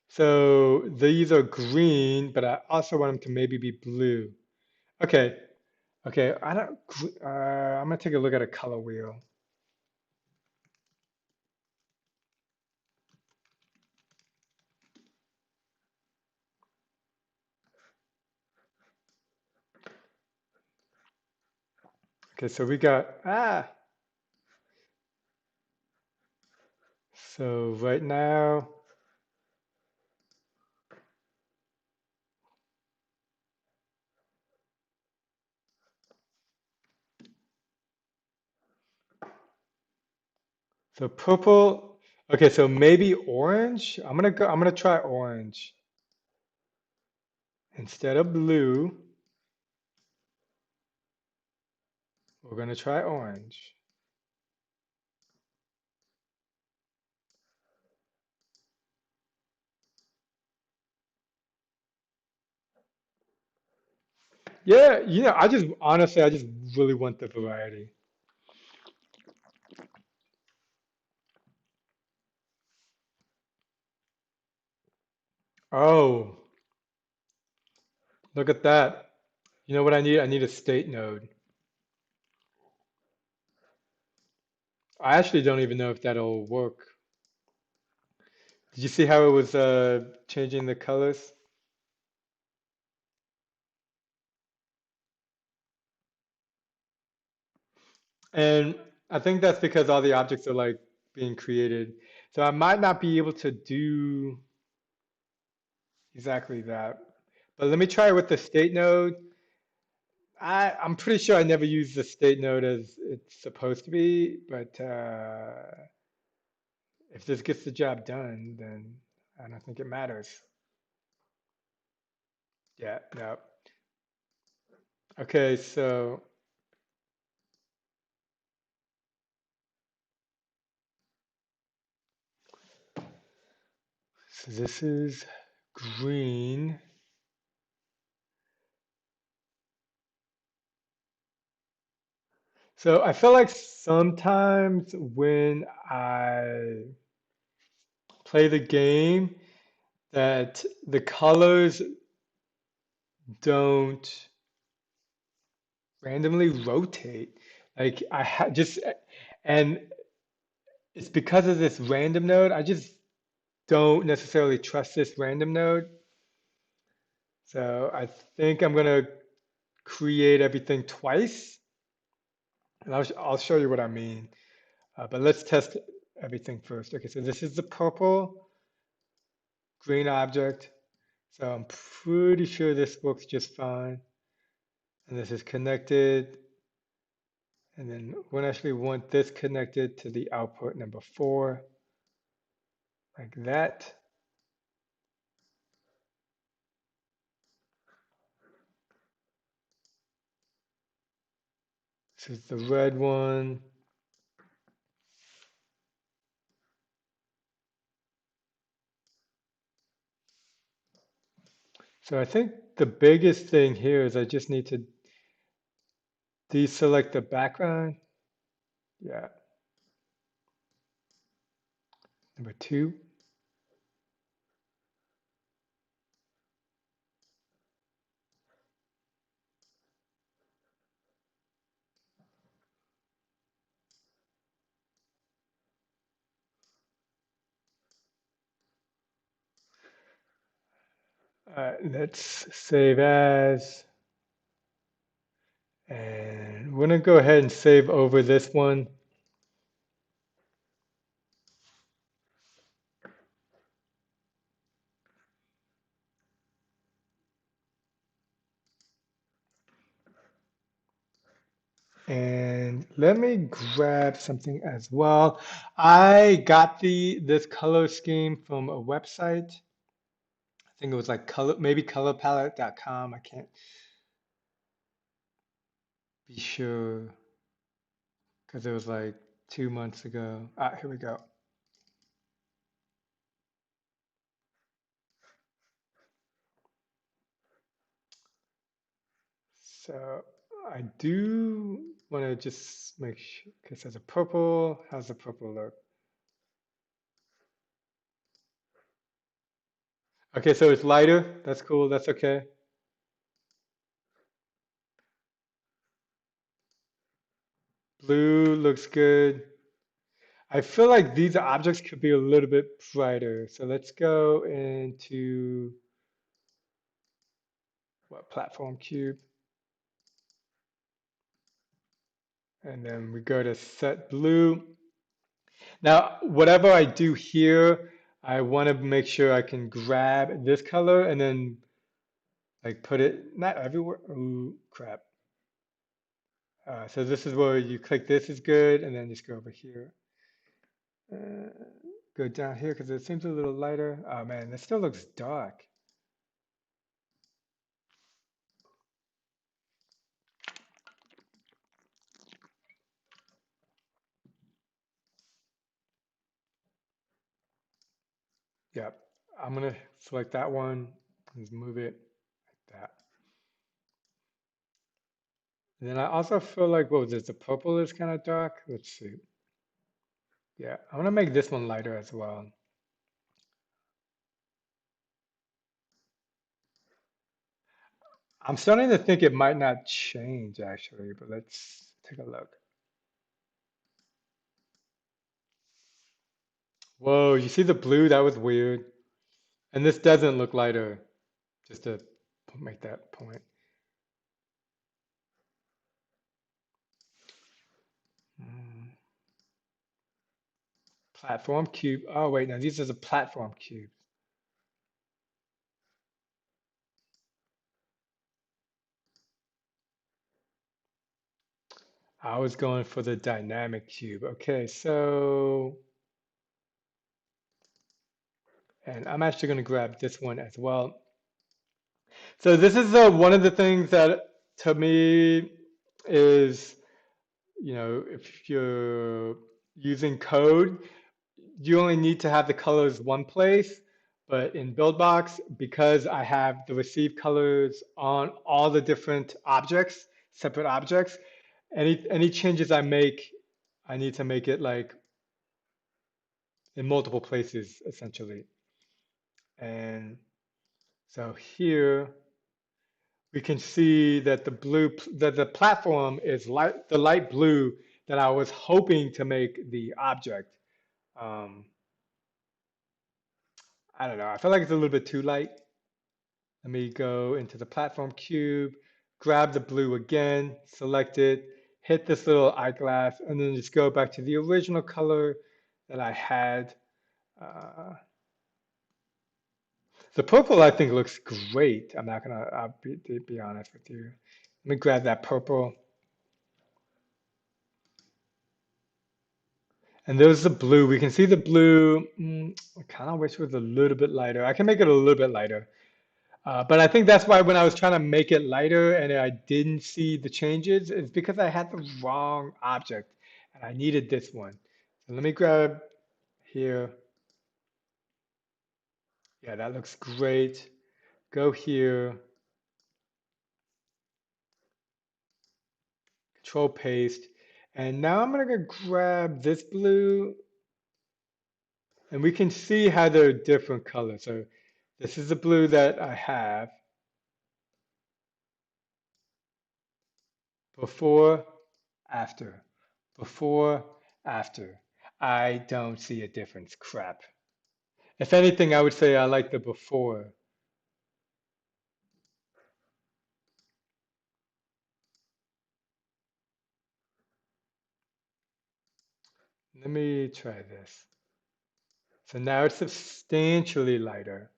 So these are green, but I also want them to maybe be blue. Okay, okay. I don't. I'm gonna take a look at a color wheel. Okay, so we got So right now So purple. Okay, so maybe orange. I'm gonna try orange instead of blue. We're gonna try orange. Yeah, I just honestly, I just really want the variety. Oh, look at that. You know what I need? I need a state node. I actually don't even know if that'll work. Did you see how it was changing the colors? And I think that's because all the objects are like being created. So I might not be able to do exactly that. But let me try it with the state node. I'm pretty sure I never used the state node as it's supposed to be, but if this gets the job done, then I don't think it matters. Yeah, no. Okay, so this is green. So I feel like sometimes when I play the game, that the colors don't randomly rotate. Like just, and it's because of this random node. I just don't necessarily trust this random node. So I think I'm gonna create everything twice, and I'll show you what I mean. But let's test everything first. Okay, so this is the purple green object. So I'm pretty sure this works just fine. And this is connected. And then we actually want this connected to the output number 4, like that. This is the red one. So I think the biggest thing here is I just need to deselect the background. Yeah, number 2. Let's save as, and we're gonna go ahead and save over this one. And let me grab something as well. I got this color scheme from a website. I think it was like maybe colorpalette.com. I can't be sure because it was like 2 months ago. Ah, here we go. So I do want to just make sure, because there's a purple. How's the purple look? Okay, so it's lighter. That's cool. That's okay. Blue looks good. I feel like these objects could be a little bit brighter. So let's go into what platform cube, and then we go to set blue. Now, whatever I do here, I want to make sure I can grab this color and then like put it not everywhere. Ooh, crap. So this is where you click this is good, and then just go over here. Uh, Go down here because it seems a little lighter. Oh man, this still looks dark. Yep. I'm gonna select that one and move it like that. And then I also feel like, what was this? The purple is kind of dark. Let's see. Yeah, I'm gonna make this one lighter as well. I'm starting to think it might not change actually, but let's take a look. Whoa, you see the blue? That was weird. And this doesn't look lighter, just to make that point. Mm, Platform cube. Oh wait, no, these are the platform cubes. I was going for the dynamic cube. Okay, so, and I'm actually going to grab this one as well. So this is one of the things that to me is, if you're using code, you only need to have the colors one place. But in Buildbox, because I have the receive colors on all the different objects, separate objects, any changes I make, I need to make it like in multiple places essentially. And so here we can see that that the platform is the light blue that I was hoping to make the object. Um, I don't know. I feel like it's a little bit too light. Let me go into the platform cube, grab the blue again, select it, hit this little eyeglass, and then just go back to the original color that I had. Uh, the purple I think looks great. I'll be honest with you. Let me grab that purple. And there's the blue. We can see the blue. I kind of wish it was a little bit lighter. I can make it a little bit lighter. But I think that's why when I was trying to make it lighter and I didn't see the changes, it's because I had the wrong object and I needed this one. So let me grab here. Yeah, that looks great. Go here, control paste. And now I'm gonna go grab this blue and we can see how they're different colors. So this is the blue that I have before, after, before, after. I don't see a difference. Crap. If anything, I would say I like the before. Let me try this. So now it's substantially lighter.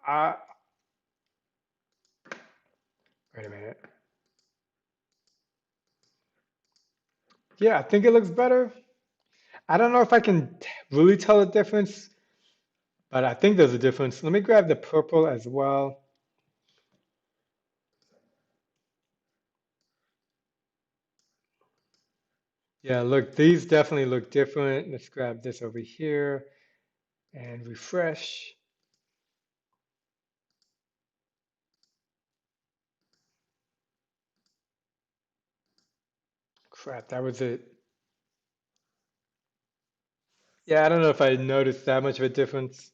Uh, Wait a minute. Yeah, I think it looks better. I don't know if I can really tell a difference, but I think there's a difference. Let me grab the purple as well. Yeah, look, these definitely look different. Let's grab this over here and refresh. Crap, that was it. Yeah, I don't know if I noticed that much of a difference.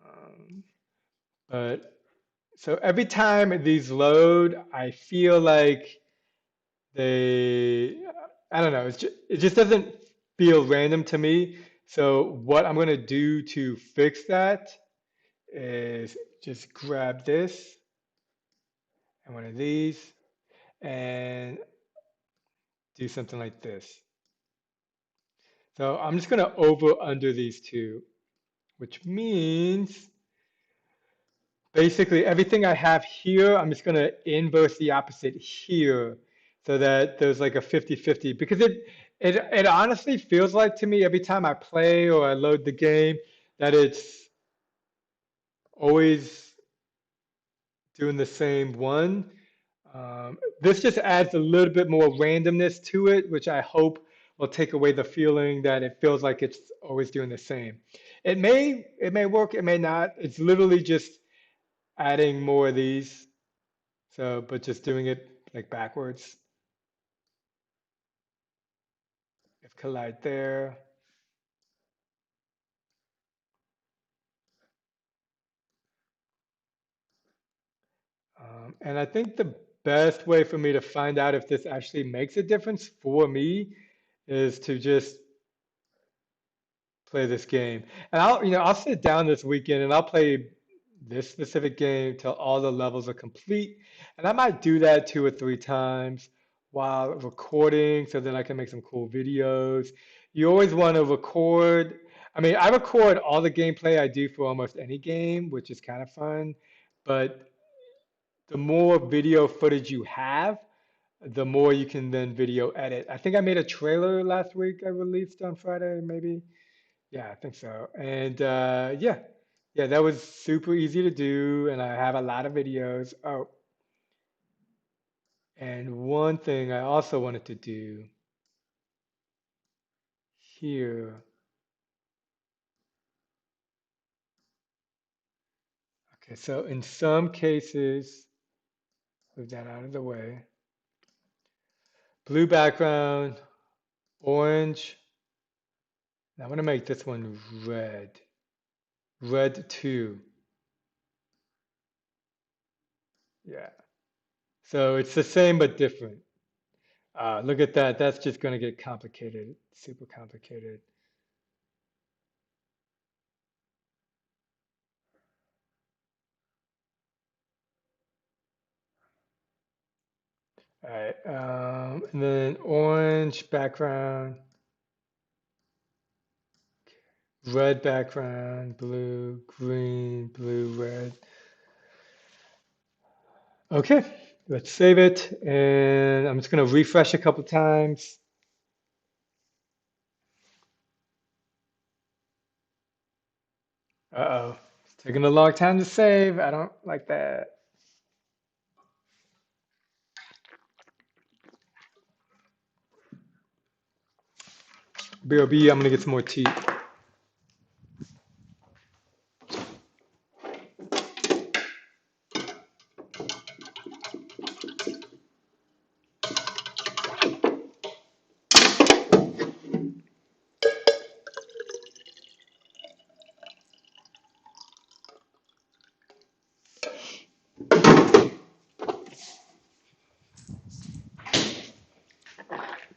Um, but so every time these load, I feel like they, I don't know, it just doesn't feel random to me. So what I'm gonna do to fix that is just grab this and one of these and do something like this. So I'm just gonna over under these two, which means basically everything I have here, I'm just gonna inverse the opposite here so that there's like a 50-50 because it honestly feels like to me every time I play or I load the game that it's always doing the same one. This just adds a little bit more randomness to it, which I hope will take away the feeling that it feels like it's always doing the same. It may work, it may not. It's literally just adding more of these. So, but just doing it like backwards. If collide there. And I think the best way for me to find out if this actually makes a difference for me is to just play this game. And I'll sit down this weekend and I'll play this specific game till all the levels are complete. And I might do that 2 or 3 times while recording so that I can make some cool videos. You always want to record. I mean, I record all the gameplay I do for almost any game, which is kind of fun. But the more video footage you have, the more you can then video edit. I think I made a trailer last week I released on Friday, maybe. Yeah, I think so. And yeah, that was super easy to do, and I have a lot of videos. Oh, and one thing I also wanted to do here. Okay, so in some cases, move that out of the way. Blue background, orange. I want to make this one red. Red 2. Yeah. So it's the same but different. Look at that. That's just going to get complicated, super complicated. All right, and then orange background, red background, blue, green, blue, red. Okay, let's save it, and I'm just gonna refresh a couple times. Uh-oh, it's taking a long time to save. I don't like that. BRB, I'm gonna get some more tea.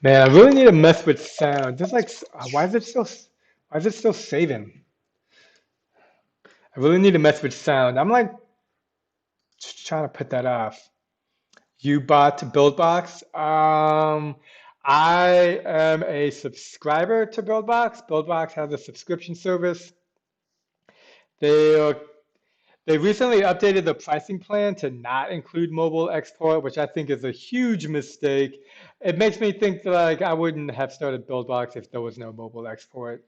Man, I really need to mess with sound. Just like, why is it still saving? I really need to mess with sound. I'm like trying to put that off. You bought Buildbox. I am a subscriber to Buildbox. Buildbox has a subscription service. They are, they recently updated the pricing plan to not include mobile export, which I think is a huge mistake. It makes me think that like I wouldn't have started Buildbox if there was no mobile export.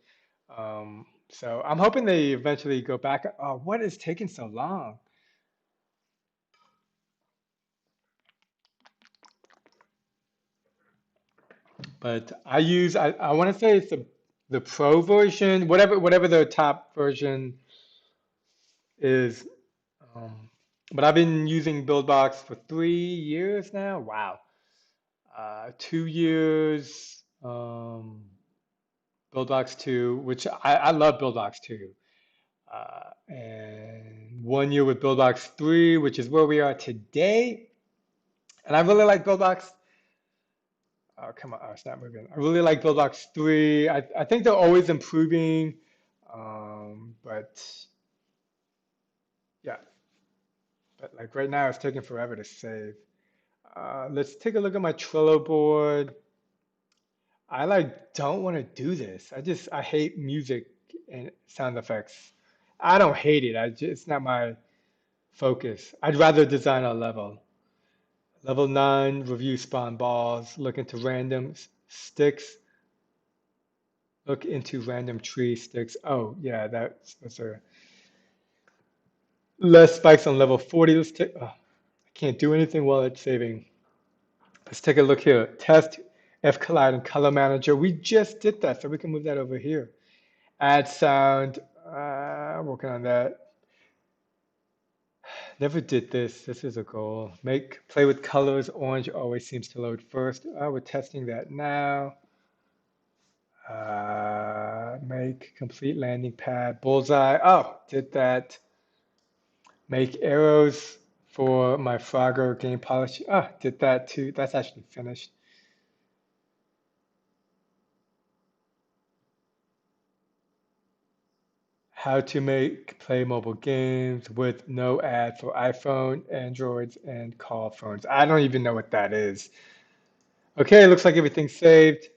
So I'm hoping they eventually go back. Oh, what is taking so long? But I want to say it's the pro version, whatever the top version is. Um, but I've been using BuildBox for 3 years now. Wow. 2 years, BuildBox 2, which I love BuildBox 2. And 1 year with BuildBox 3, which is where we are today. And I really like BuildBox. Oh, come on. Oh, it's not moving. I really like Buildbox 3. I think they're always improving. But yeah, but like right now it's taking forever to save. Let's take a look at my Trello board. I like don't want to do this. I hate music and sound effects. I don't hate it. It's not my focus. I'd rather design a level. Level 9, review spawn balls, look into random sticks, look into random tree sticks. Oh, yeah, those are less spikes on level 40. Oh, I can't do anything while it's saving. Let's take a look here. Test F Collide and Color Manager. We just did that, so we can move that over here. Add sound, working on that. Never did this. This is a goal. Play with colors. Orange always seems to load first. We're testing that now. Make complete landing pad. Bullseye. Oh, did that. Make arrows for my Frogger game polish. Ah, did that too. That's actually finished. How to play mobile games with no ad for iPhone, Androids, and call phones. I don't even know what that is. Okay, looks like everything's saved.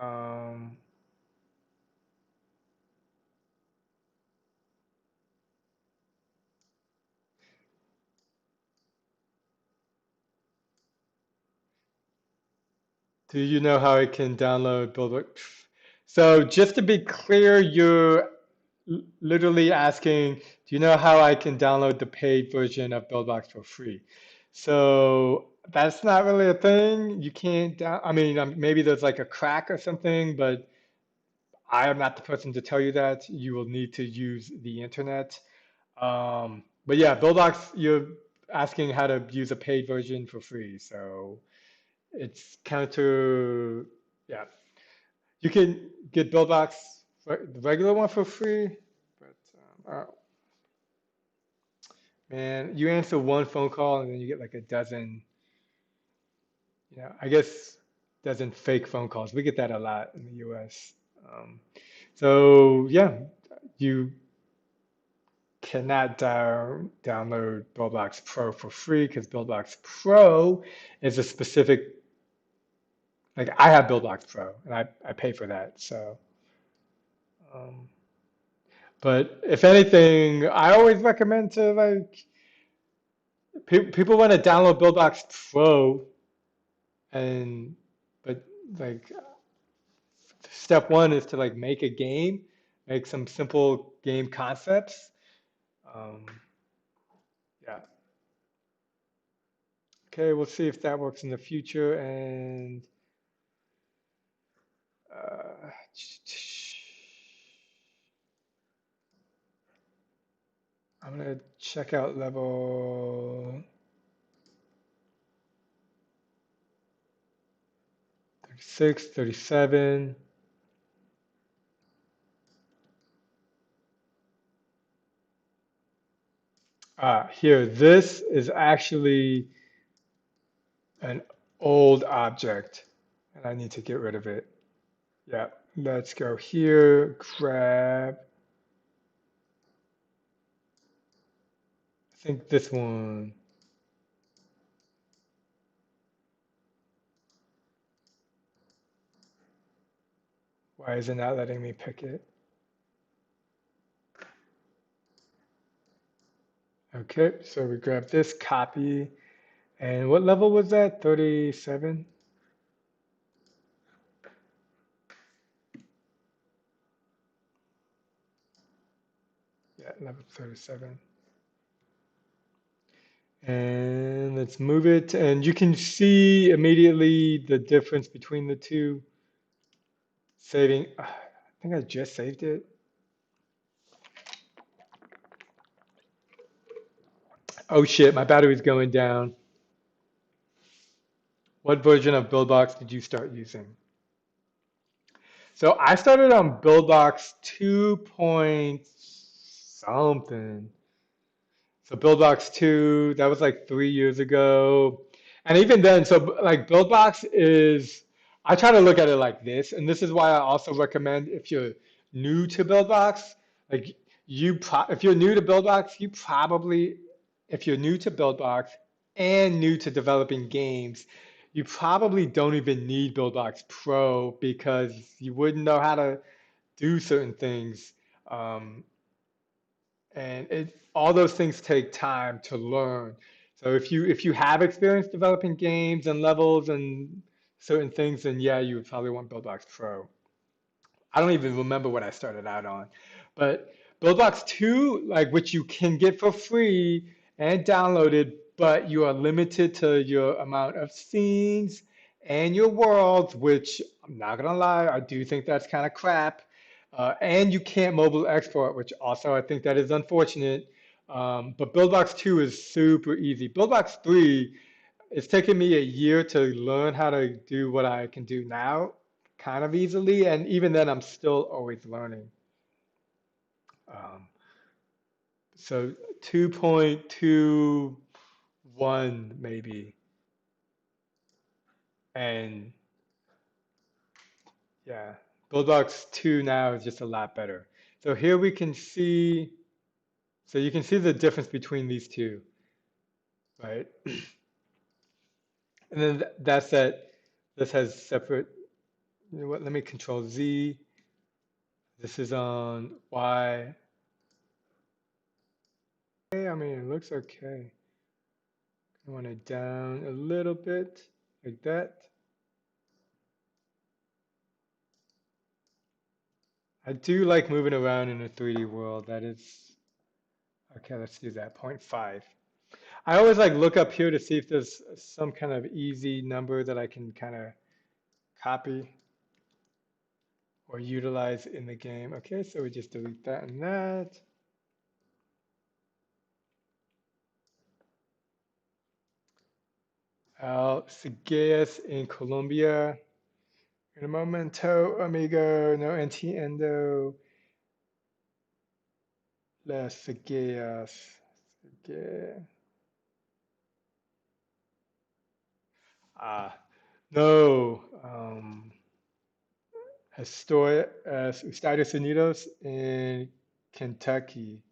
Um, do you know how I can download Buildbox? So just to be clear, you're literally asking, do you know how I can download the paid version of Buildbox for free? So that's not really a thing. You can't I mean, maybe there's like a crack or something, but I am not the person to tell you that. You will need to use the internet. But yeah, Buildbox, you're asking how to use a paid version for free. So it's counter, yeah. You can get Buildbox, the regular one for free, but man, you answer one phone call and then you get like a dozen, I guess dozen fake phone calls. We get that a lot in the US. Um, so yeah, you cannot download Buildbox Pro for free because Buildbox Pro is a specific, like I have Buildbox Pro and I pay for that. So, um, but if anything, I always recommend to like people want to download Buildbox Pro and but like step one is to like make a game, make some simple game concepts. Um, yeah. Okay, we'll see if that works in the future. And uh, I'm gonna check out level 36, 37. Here, this is actually an old object, and I need to get rid of it. Yeah, let's go here, grab, I think this one. Why is it not letting me pick it? Okay, so we grab this, copy, and what level was that? 37? Yeah, level 37. And let's move it, and you can see immediately the difference between the two. Saving, I think I just saved it. Oh shit, my battery's going down. What version of Buildbox did you start using? So I started on Buildbox 2 point something. So Buildbox 2, that was like 3 years ago. And even then, so like Buildbox is, I try to look at it like this, and this is why I also recommend if you're new to Buildbox, like if you're new to Buildbox, if you're new to Buildbox and new to developing games, you probably don't even need Buildbox Pro because you wouldn't know how to do certain things. Um, and all those things take time to learn. So if you have experience developing games and levels and certain things, then yeah, you would probably want Buildbox Pro. I don't even remember what I started out on. But Buildbox 2, like which you can get for free and downloaded, but you are limited to your amount of scenes and your worlds, which I'm not gonna lie, I do think that's kind of crap. And you can't mobile export, which also I think that is unfortunate. But Buildbox 2 is super easy. Buildbox 3, it's taken me a year to learn how to do what I can do now kind of easily, and even then, I'm still always learning. Um, so 2.21 maybe, and yeah, Buildbox 2 now is just a lot better. So here we can see, so you can see the difference between these two, right? And then that's that. This has separate. You know what? Let me Control Z. This is on Y. I mean, it looks okay. I want it down a little bit, like that. I do like moving around in a 3D world. That is, okay, let's do that, zero point 0.5. I always like look up here to see if there's some kind of easy number that I can kind of copy or utilize in the game. Okay, so we just delete that and that. El Sigues in Colombia. En un momento, amigo, no entiendo las Sigues. Ah, no. Estados Unidos in Kentucky.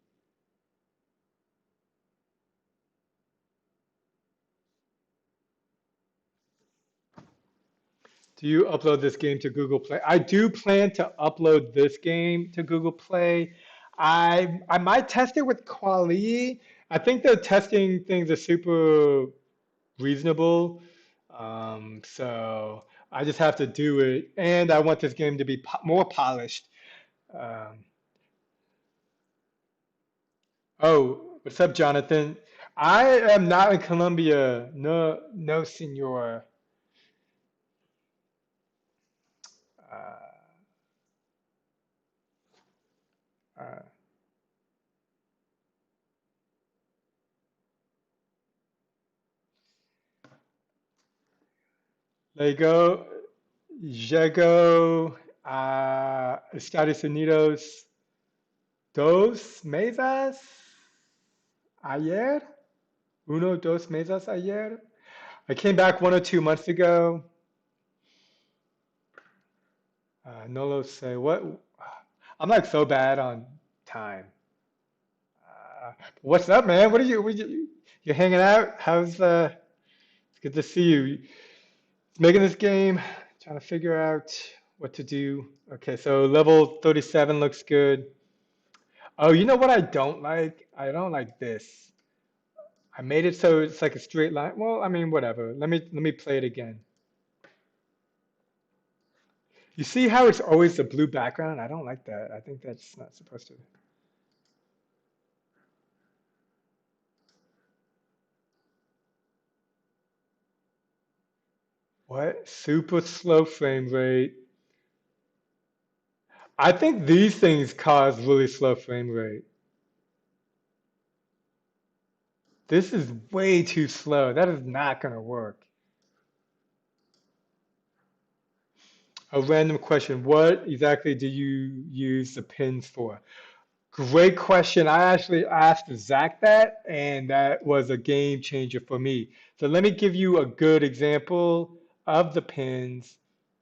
Do you upload this game to Google Play? I do plan to upload this game to Google Play. I might test it with Quali. I think the testing things are super reasonable. So I just have to do it, and I want this game to be more polished. Um, oh, what's up, Jonathan? I am not in Colombia. No, no, senor. Uh, uh, Lego, llego a Estados Unidos 2 meses ayer. Uno, 2 meses ayer. I came back 1 or 2 months ago. No lo sé. What? I'm like so bad on time. What's up, man? You hanging out? It's good to see you. Making this game, trying to figure out what to do. Okay, so level 37 looks good. Oh, you know what I don't like? I don't like this. I made it so it's like a straight line. Well, I mean, whatever. Let me play it again. You see how it's always the blue background? I don't like that. I think that's not supposed to. What? Super slow frame rate. I think these things cause really slow frame rate. This is way too slow. That is not going to work. A random question. What exactly do you use the pins for? Great question. I actually asked Zach that, and that was a game changer for me. So let me give you a good example of the pins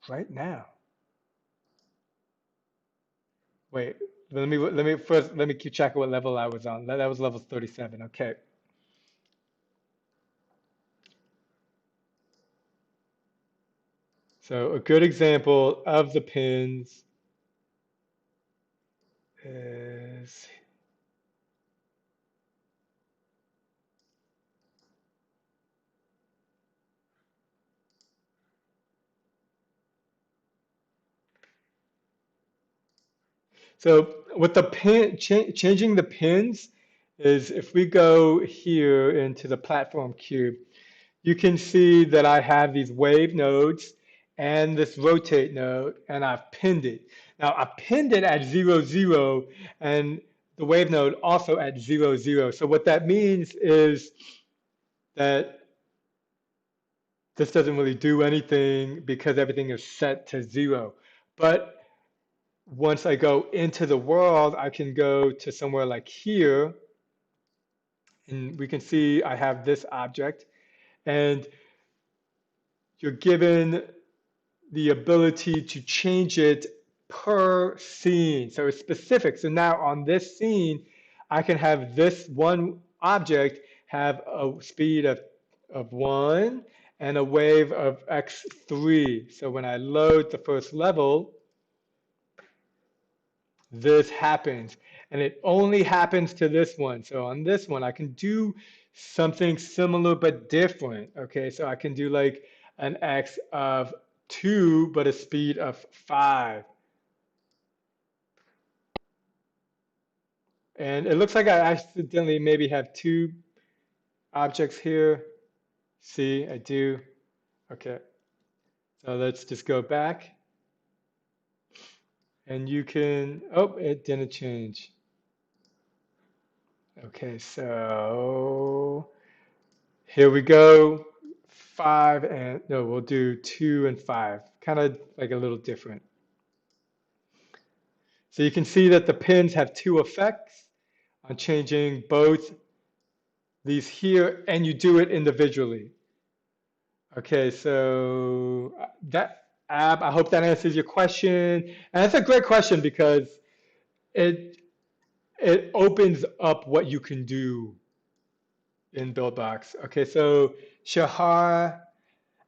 right now. Wait, let me keep track of what level I was on. That was level 37. Okay. So a good example of the pins is, so with the changing the pins is if we go here into the platform cube, you can see that I have these wave nodes and this rotate node, and I've pinned it. Now I pinned it at 0, 0, and the wave node also at 0, 0. So what that means is that this doesn't really do anything because everything is set to 0. But once I go into the world, I can go to somewhere like here, and we can see I have this object, and you're given the ability to change it per scene. So it's specific. So now on this scene, I can have this one object have a speed of 1 and a wave of x3. So when I load the first level, this happens. And it only happens to this one. So on this one, I can do something similar but different. Okay, so I can do like an x of 2, but a speed of 5. And it looks like I accidentally maybe have two objects here. See, I do. Okay, so let's just go back. And you can, oh, it didn't change. Okay, so here we go. 5 and, no, we'll do 2 and 5. Kind of like a little different. So you can see that the pins have two effects on changing both these here, and you do it individually. Okay, so that app, I hope that answers your question. And it's a great question because it it opens up what you can do in Buildbox. Okay, so Shahar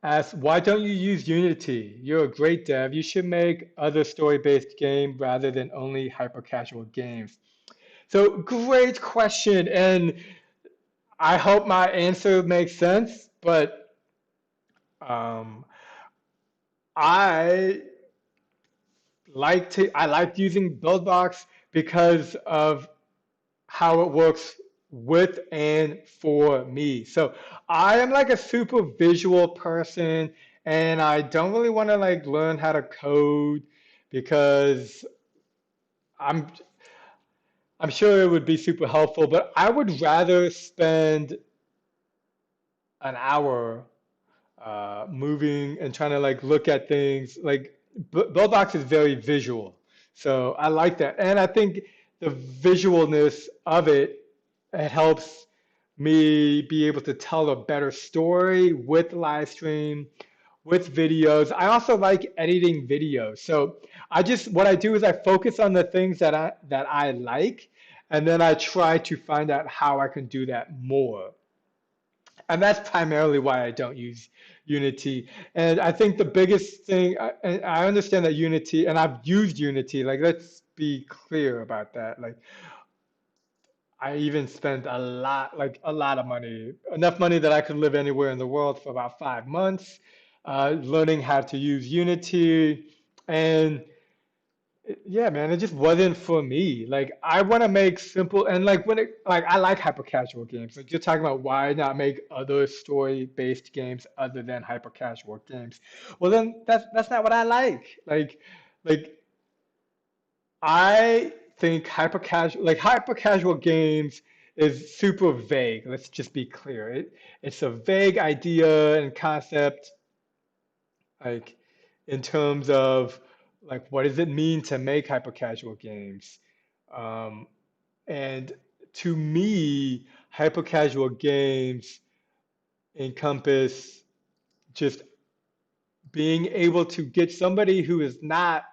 asks, why don't you use Unity? You're a great dev. You should make other story-based game rather than only hyper-casual games. So great question, and I hope my answer makes sense, but um, I I like using Buildbox because of how it works with and for me. So I am like a super visual person, and I don't really want to like learn how to code because I'm I'm sure it would be super helpful, but I would rather spend an hour moving and trying to like look at things. Like Buildbox is very visual, so I like that, and I think the visualness of it, it helps me be able to tell a better story with live stream, with videos. I also like editing videos, so I just what I do is I focus on the things that I like, and then I try to find out how I can do that more. And that's primarily why I don't use Unity. And I think the biggest thing, and I understand that Unity, and I've used Unity, like let's be clear about that. Like I even spent a lot, like a lot of money, enough money that I could live anywhere in the world for about 5 months, learning how to use Unity. And yeah, man, it just wasn't for me. Like I want to make simple and like when it like I like hyper casual games. Like you're talking about why not make other story-based games other than hyper casual games. Well, then that's not what I like. Like I think hyper casual games is super vague. Let's just be clear. It's a vague idea and concept like in terms of like what does it mean to make hyper casual games um, and to me hyper casual games encompass just being able to get somebody who is not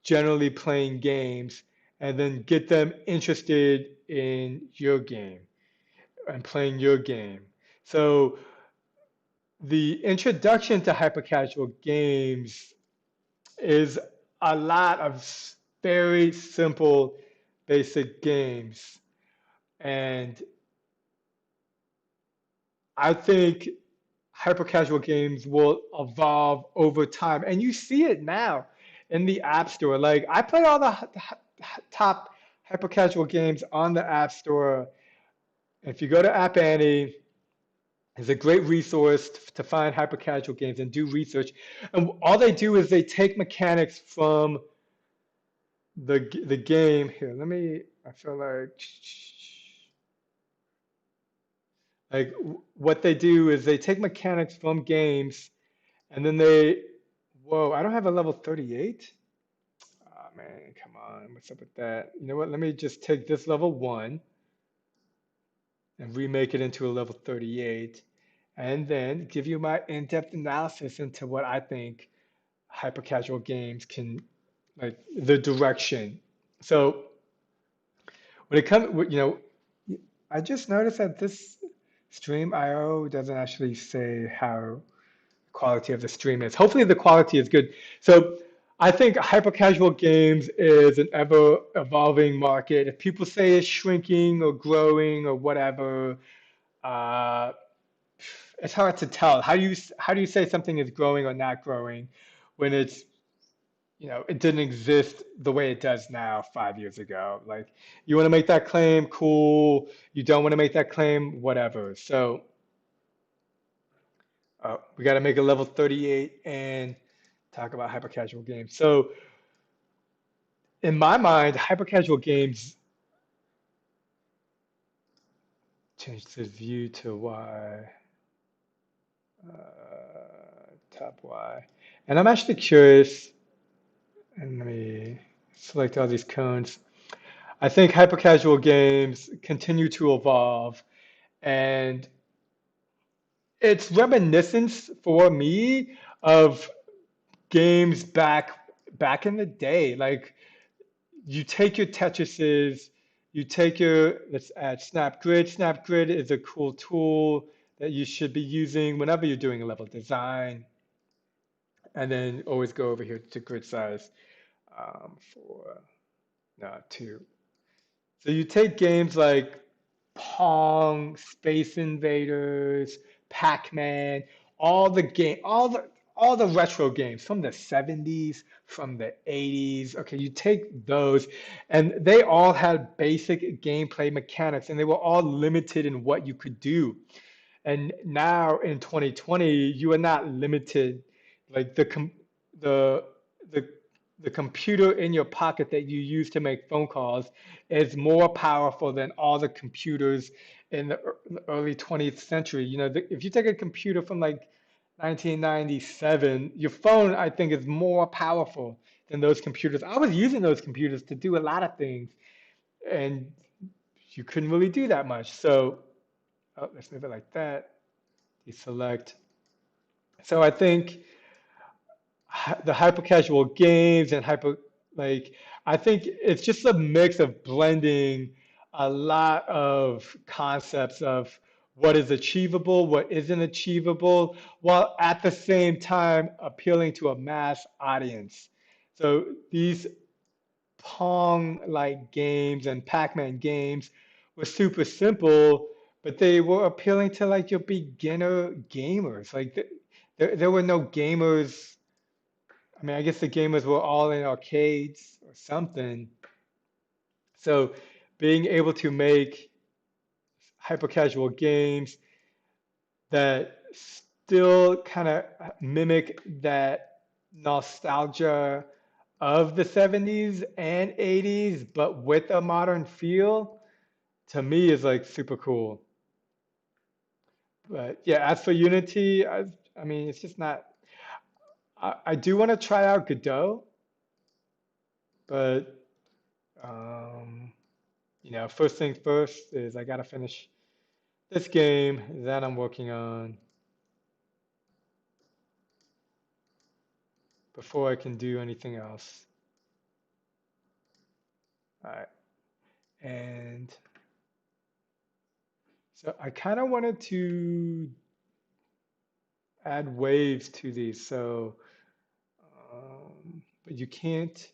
generally playing games and then get them interested in your game and playing your game. So the introduction to hyper casual games is a lot of very simple, basic games. And I think hyper casual games will evolve over time. And you see it now in the App Store. Like, I play all the top hyper casual games on the App Store. If you go to App Annie, it's a great resource to find hyper casual games and do research. And all they do is they take mechanics from the game. Here, let me. I feel like what they do is they take mechanics from games and then they. Whoa! I don't have a level 38. Oh man, come on! What's up with that? You know what? Let me just take this level 1 and remake it into a level 38, and then give you my in-depth analysis into what I think hyper casual games can, like, the direction. So when it comes, I just noticed that this stream IO doesn't actually say how quality of the stream is. Hopefully the quality is good. So I think hyper casual games is an ever evolving market. If people say it's shrinking or growing or whatever, uh, it's hard to tell. How do you say something is growing or not growing when it didn't exist the way it does now 5 years ago? Like, you want to make that claim, cool. You don't want to make that claim, whatever. So we got to make a level 38 and talk about hyper casual games. So in my mind, hyper casual games change the view to Y, top Y. And I'm actually curious, and let me select all these cones. I think hyper casual games continue to evolve, and it's reminiscence for me of games back in the day. Like, you take your Tetrises, you take your, let's add SnapGrid. SnapGrid is a cool tool that you should be using whenever you're doing a level design. And then always go over here to grid size for, no, 2. So you take games like Pong, Space Invaders, Pac-Man, all the retro games from the 70s, from the 80s. Okay, you take those, and they all had basic gameplay mechanics, and they were all limited in what you could do. And now in 2020, you are not limited. Like, the the the computer in your pocket that you use to make phone calls is more powerful than all the computers in the early 20th century. If you take a computer from like 1997, your phone, I think, is more powerful than those computers. I was using those computers to do a lot of things, and you couldn't really do that much. So, let's move it like that. Deselect. So I think the hyper casual games and like I think it's just a mix of blending a lot of concepts of what is achievable, what isn't achievable, while at the same time appealing to a mass audience. So these Pong like games and Pac-Man games were super simple, but they were appealing to like your beginner gamers. Like, there were no gamers. I mean, I guess the gamers were all in arcades or something. So being able to make hyper casual games that still kind of mimic that nostalgia of the 70s and 80s, but with a modern feel, to me is like super cool. But yeah, as for Unity, I mean, it's just not. I do want to try out Godot, but um, first things first is I gotta finish this game that I'm working on before I can do anything else. All right, and so I kind of wanted to. add waves to these. So, but you can't.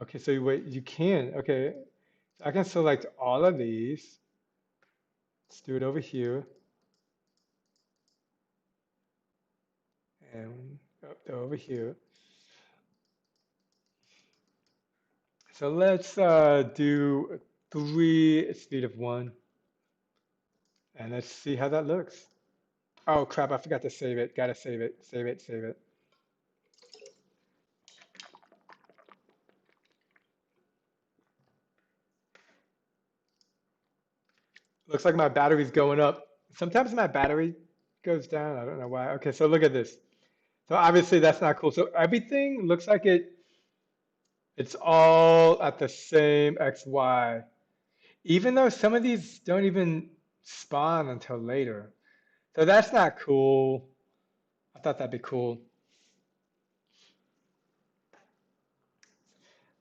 Okay, so you wait, you can. Okay, so I can select all of these. Let's do it over here, and they're over here. So let's do three speed of one, and let's see how that looks. Oh crap, I forgot to save it. Gotta save it, save it, save it. Looks like my battery's going up. Sometimes my battery goes down. I don't know why. Okay, so look at this. So obviously that's not cool. So everything looks like it's all at the same XY. Even though some of these don't even spawn until later. So that's not cool. I thought that'd be cool.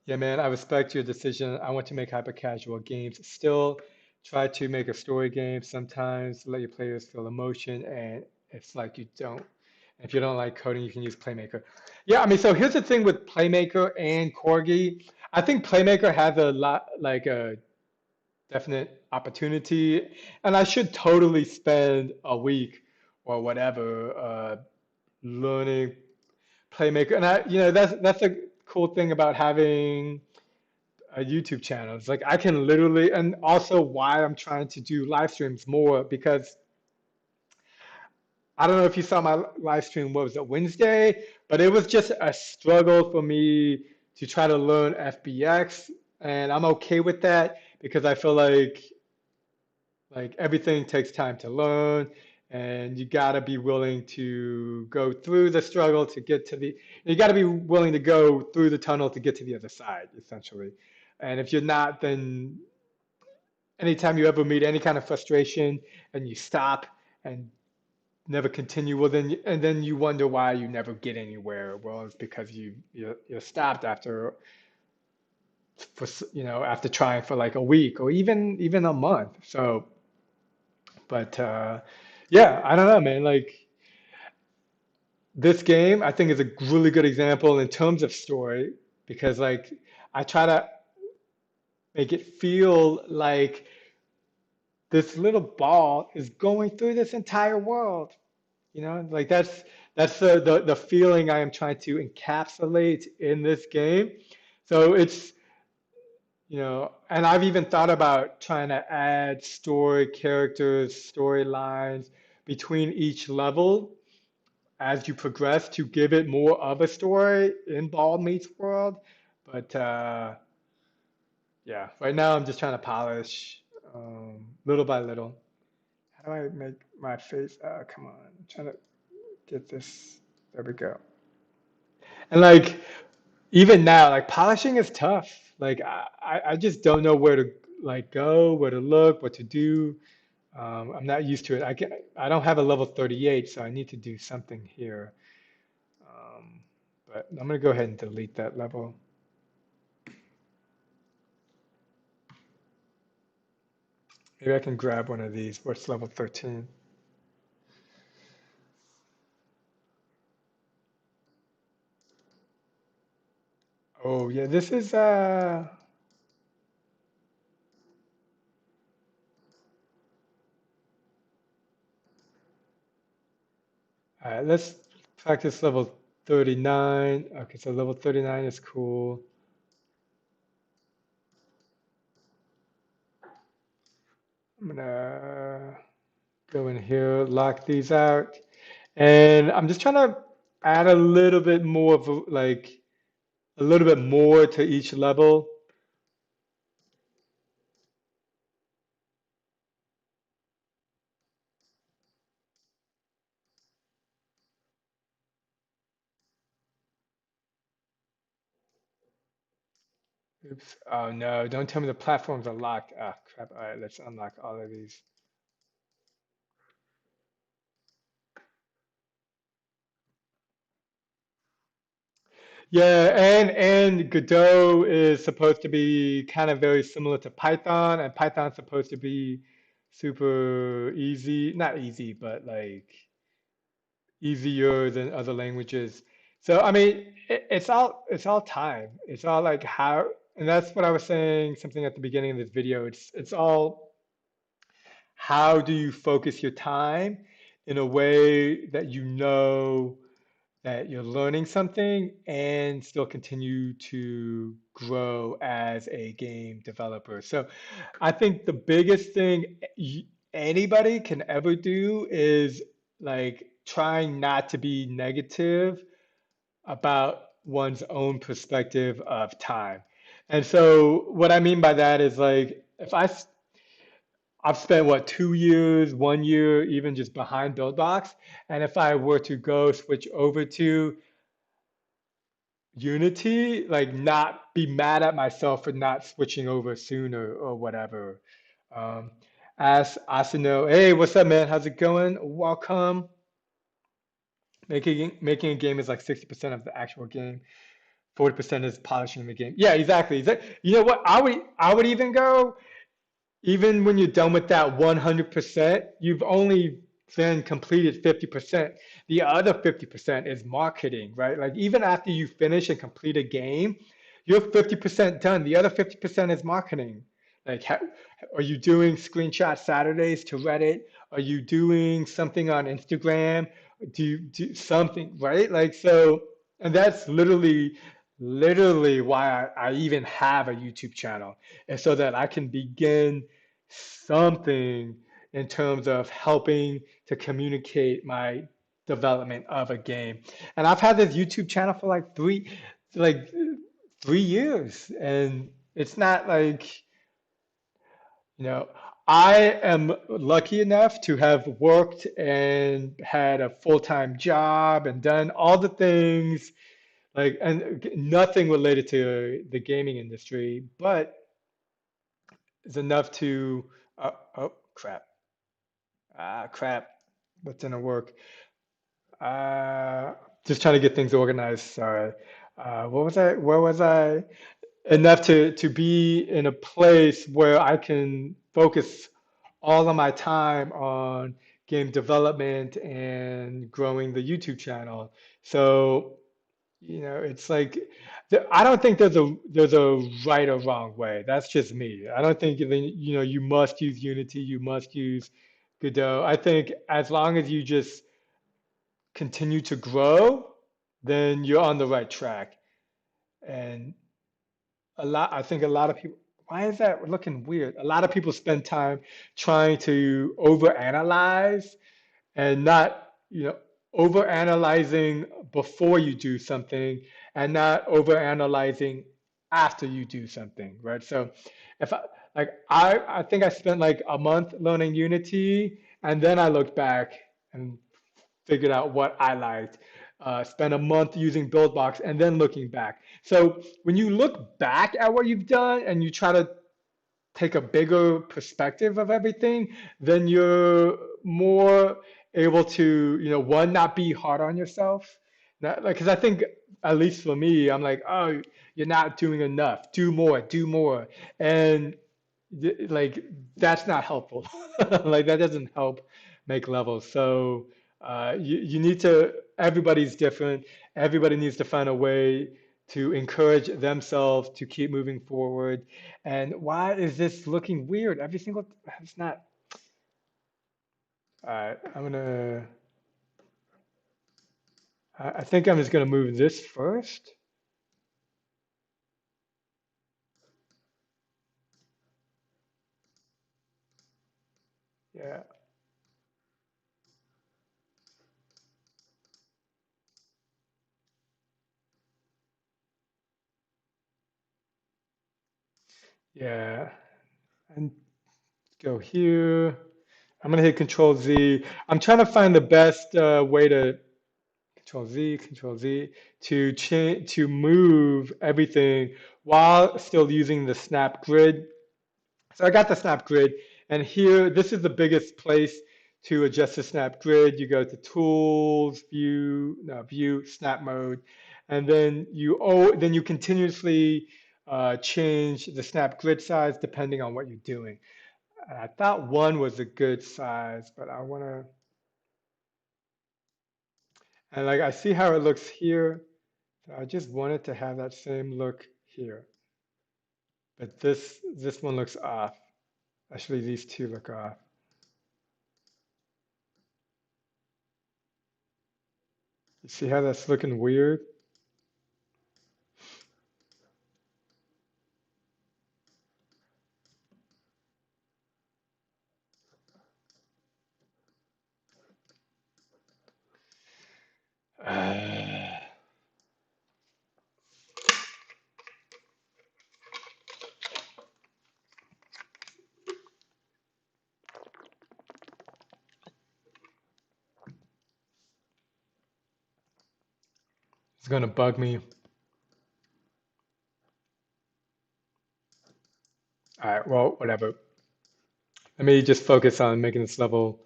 Yeah, man, I respect your decision. I want to make hyper casual games. Still try to make a story game sometimes, let your players feel emotion, and it's like you don't. If you don't like coding, you can use Playmaker. Yeah, I mean, so here's the thing with Playmaker and Corgi. I think Playmaker has a lot, like a definite opportunity, and I should totally spend a week or whatever learning Playmaker. And that's a cool thing about having a YouTube channel. It's like I can literally, and also why I'm trying to do live streams more because I don't know if you saw my live stream, what was it, Wednesday? But it was just a struggle for me to try to learn FBX, and I'm okay with that because I feel like everything takes time to learn, and you gotta be willing to go through the struggle to get to the, you gotta be willing to go through the tunnel to get to the other side, essentially. And if you're not, then anytime you ever meet any kind of frustration and you stop and never continue, well then and then you wonder why you never get anywhere. Well, it's because you're stopped after for after trying for like a week or even a month. So, but yeah, I don't know, man. Like this game, I think is a really good example in terms of story because like I try to make it feel like this little ball is going through this entire world. Like that's the feeling I am trying to encapsulate in this game. So and I've even thought about trying to add story characters, storylines between each level as you progress to give it more of a story in Ball Meets World. But yeah, right now I'm just trying to polish little by little. How do I make my face? Come on, I'm trying to get this. There we go. And like even now, like polishing is tough. Like I just don't know where to like go, where to look, what to do. I'm not used to it. I don't have a level 38, so I need to do something here. Um, but I'm gonna go ahead and delete that level. Maybe I can grab one of these. What's level 13? Oh yeah, this is all right, let's practice level 39. Okay, so level 39 is cool. I'm gonna go in here, lock these out. And I'm just trying to add a little bit more of like a little bit more to each level. Oops. Oh no, don't tell me the platforms are locked. Ah, crap. All right, let's unlock all of these. Yeah, and Godot is supposed to be kind of very similar to Python, and Python's supposed to be super easy. Not easy, but like easier than other languages. So I mean, it's all time. It's all like how, and that's what I was saying something at the beginning of this video. It's all how do you focus your time in a way that you know that you're learning something and still continue to grow as a game developer. So I think the biggest thing anybody can ever do is like trying not to be negative about one's own perspective of time. And so what I mean by that is like if I've spent what 2 years, 1 year, even just behind Buildbox, and if I were to go switch over to Unity, like not be mad at myself for not switching over sooner or whatever. Um, ask Asano, hey, what's up, man? How's it going? Welcome. Making a game is like 60% of the actual game. 40% is polishing the game. Yeah, exactly. You know what? I would even go, even when you're done with that 100%, you've only then completed 50%. The other 50% is marketing, right? Like even after you finish and complete a game, you're 50% done. The other 50% is marketing. Like, are you doing screenshot Saturdays to Reddit? Are you doing something on Instagram? Do you do something, right? Like, so, and that's literally why I even have a YouTube channel, and so that I can begin something in terms of helping to communicate my development of a game. And I've had this YouTube channel for like 3 years, and it's not like, you know, I am lucky enough to have worked and had a full-time job and done all the things like, and nothing related to the gaming industry, but it's enough to, oh crap. Crap. That didn't work. Uh, just trying to get things organized. Sorry. What was I? Where was I? Enough to be in a place where I can focus all of my time on game development and growing the YouTube channel. So, it's like I don't think there's a right or wrong way. That's just me. I don't think you must use Unity, you must use Godot. I think as long as you just continue to grow, then you're on the right track. And I think a lot of people, why is that looking weird? A lot of people spend time trying to overanalyze and not, overanalyzing before you do something and not overanalyzing after you do something, right? So if I like I think I spent like a month learning Unity and then I looked back and figured out what I liked. Spent a month using Buildbox and then looking back. So when you look back at what you've done and you try to take a bigger perspective of everything, then you're more able to, one, not be hard on yourself. Not, like, because I think, at least for me, I'm like, oh, you're not doing enough. Do more, do more. And like, that's not helpful. Like, that doesn't help make levels. So you need to, everybody's different. Everybody needs to find a way to encourage themselves to keep moving forward. And why is this looking weird? Every single, it's not. All right, I think I'm just gonna move this first. Yeah, yeah. And go here. I'm gonna hit Control Z. I'm trying to find the best way to Control Z to change to move everything while still using the snap grid. So I got the snap grid, and here, this is the biggest place to adjust the snap grid. You go to Tools, View, no, View, Snap Mode, and then you continuously change the snap grid size depending on what you're doing. And I thought one was a good size, but I want to. And like I see how it looks here. So I just wanted to have that same look here. But this one looks off. Actually, these two look off. You see how that's looking weird? Uh, it's gonna bug me. All right, well, whatever. Let me just focus on making this level.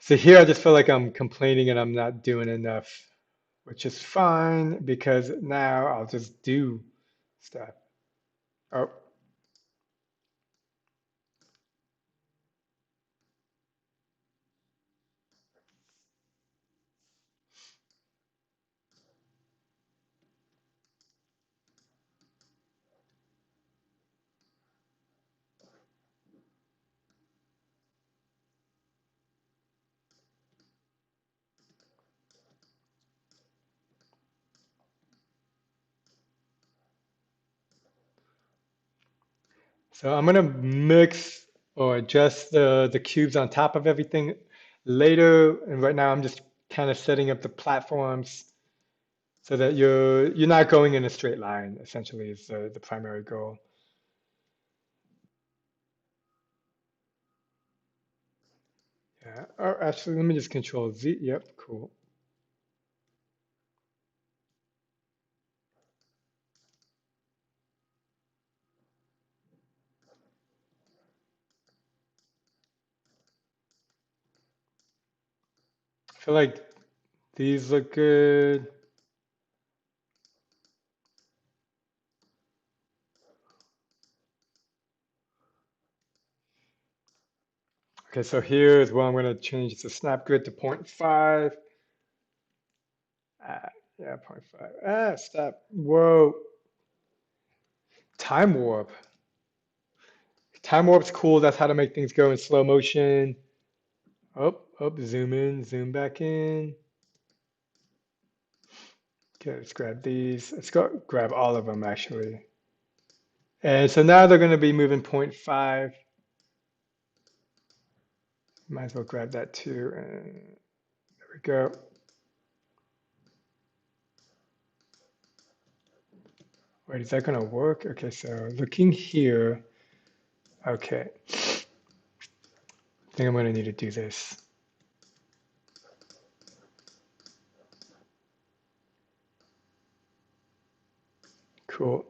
So here I just feel like I'm complaining and I'm not doing enough, which is fine because now I'll just do stuff. Oh, so I'm gonna mix or adjust the cubes on top of everything later. And right now I'm just kind of setting up the platforms so that you're not going in a straight line, essentially, is the primary goal. Yeah. Oh, actually, let me just control Z. Yep, cool. I feel like these look good. Okay, so here is where I'm going to change the snap grid to 0.5. Ah, yeah, 0.5. Ah, stop. Whoa. Time warp. Time warp's cool. That's how to make things go in slow motion. Oh, oh, zoom in, zoom back in. Okay, let's grab these. Let's go grab all of them actually. And so now they're going to be moving 0.5. Might as well grab that too. And there we go. Wait, is that going to work? Okay, so looking here. Okay, I think I'm going to need to do this. Cool.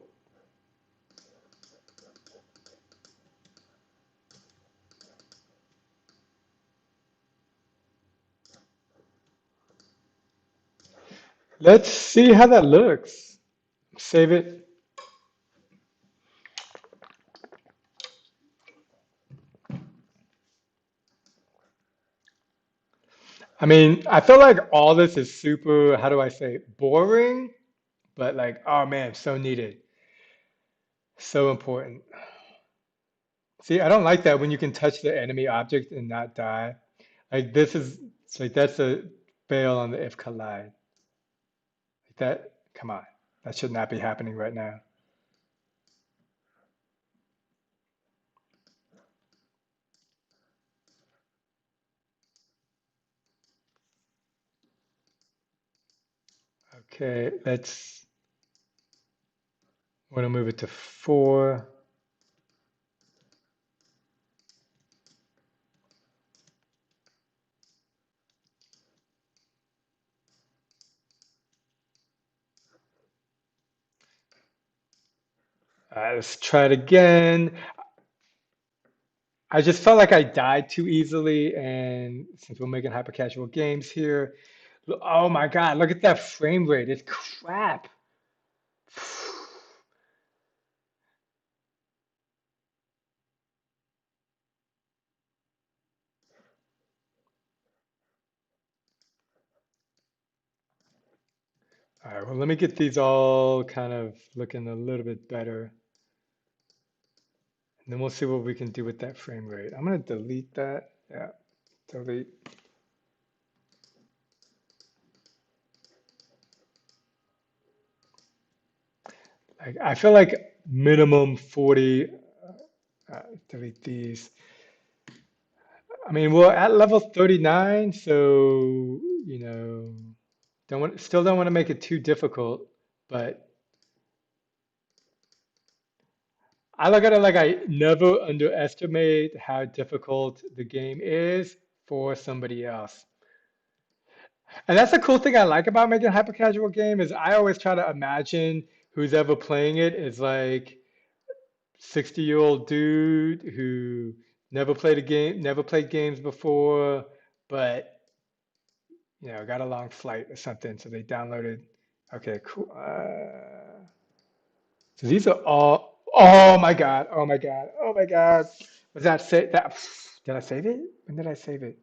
Let's see how that looks. Save it. I mean, I feel like all this is super, how do I say, boring, but like, oh man, so needed. So important. See, I don't like that when you can touch the enemy object and not die. Like this is, it's like that's a fail on the if collide. Like that, come on. That should not be happening right now. Okay, let's, want to move it to 4. Let's try it again. I just felt like I died too easily, and since we're making hyper casual games here, oh my God, look at that frame rate. It's crap. All right, well, let me get these all kind of looking a little bit better. And then we'll see what we can do with that frame rate. I'm going to delete that. Yeah, delete. I feel like minimum 40. Delete these. I mean, we're at level 39, so, you know, still don't want to make it too difficult, but I look at it like I never underestimate how difficult the game is for somebody else. And that's the cool thing I like about making a hyper casual game is I always try to imagine who's ever playing it is like 60-year-old dude who never played a game, never played games before, but got a long flight or something, so they downloaded. Okay, cool. So these are all. Oh my god! Oh my god! Oh my god! Was that save? That did I save it? When did I save it?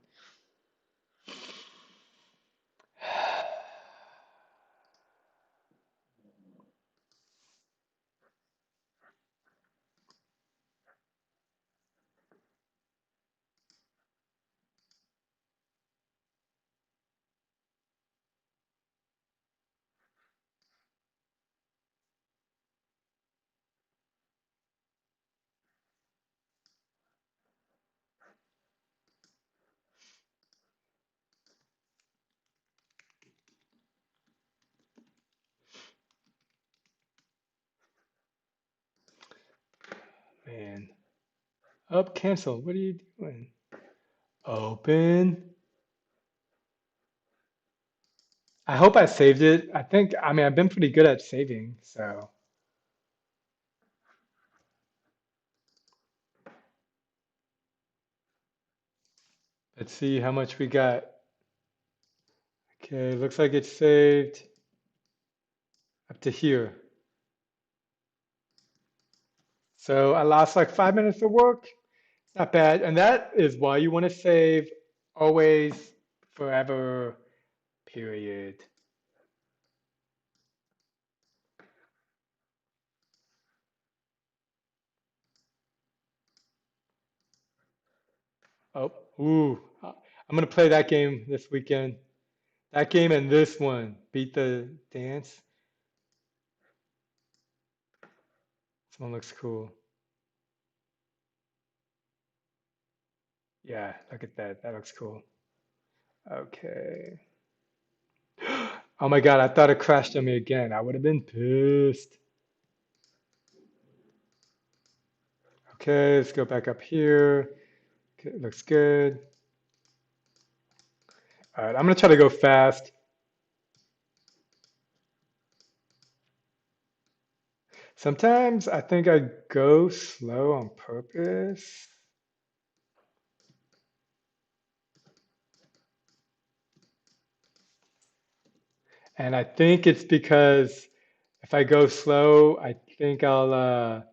Man, up, cancel. What are you doing? Open. I hope I saved it. I mean, I've been pretty good at saving, so let's see how much we got. Okay, looks like it's saved up to here. So I lost like 5 minutes of work. Not bad. And that is why you want to save always, forever, period. Oh, ooh. I'm gonna play that game this weekend. That game and this one. Beat the Dance. This one looks cool. Yeah, look at that. That looks cool. Okay. Oh my God, I thought it crashed on me again. I would have been pissed. Okay, let's go back up here. Okay, it looks good. All right, I'm gonna try to go fast. Sometimes I think I go slow on purpose. And I think it's because if I go slow, I think I'll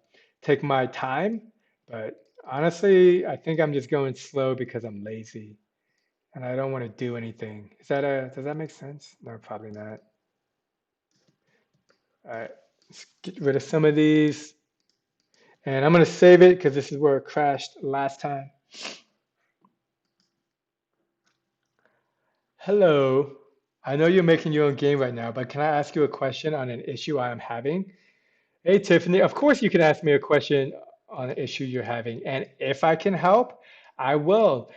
take my time. But honestly, I think I'm just going slow because I'm lazy and I don't want to do anything. Does that make sense? No, probably not. All right, let's get rid of some of these. And I'm going to save it because this is where it crashed last time. Hello. I know you're making your own game right now, but can I ask you a question on an issue I am having? Hey, Tiffany, of course you can ask me a question on an issue you're having, and if I can help, I will.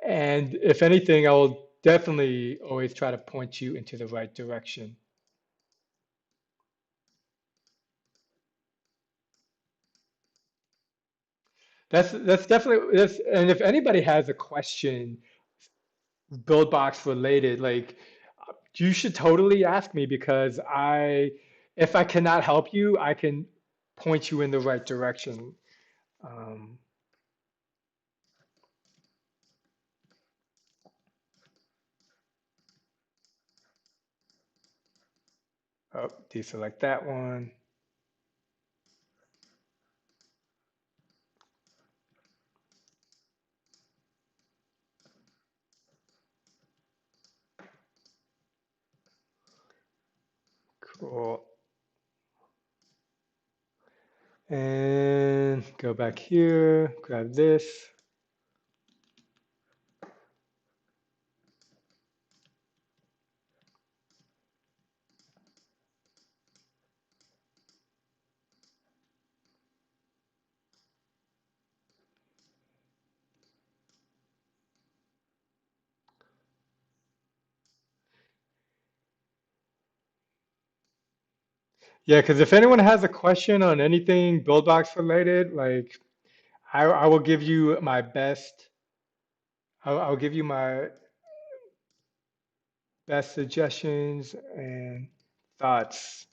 And if anything, I will definitely always try to point you into the right direction. That's definitely and if anybody has a question, Buildbox related, like you should totally ask me because if I cannot help you, I can point you in the right direction. Um, oh, deselect that one. Cool. And go back here, grab this. Yeah, because if anyone has a question on anything Buildbox related, like I will give you my best. I'll give you my best suggestions and thoughts.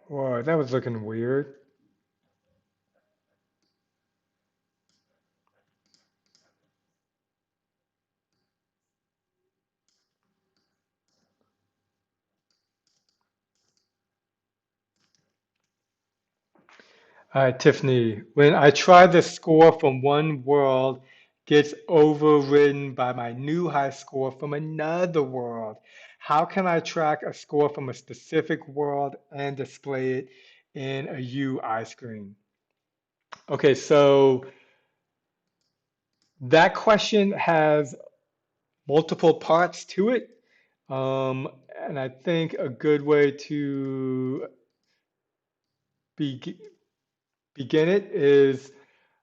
Whoa, that was looking weird. All right, Tiffany, when I try the score from one world gets overridden by my new high score from another world, how can I track a score from a specific world and display it in a UI screen? Okay, so that question has multiple parts to it. Um, and I think a good way to be, begin it is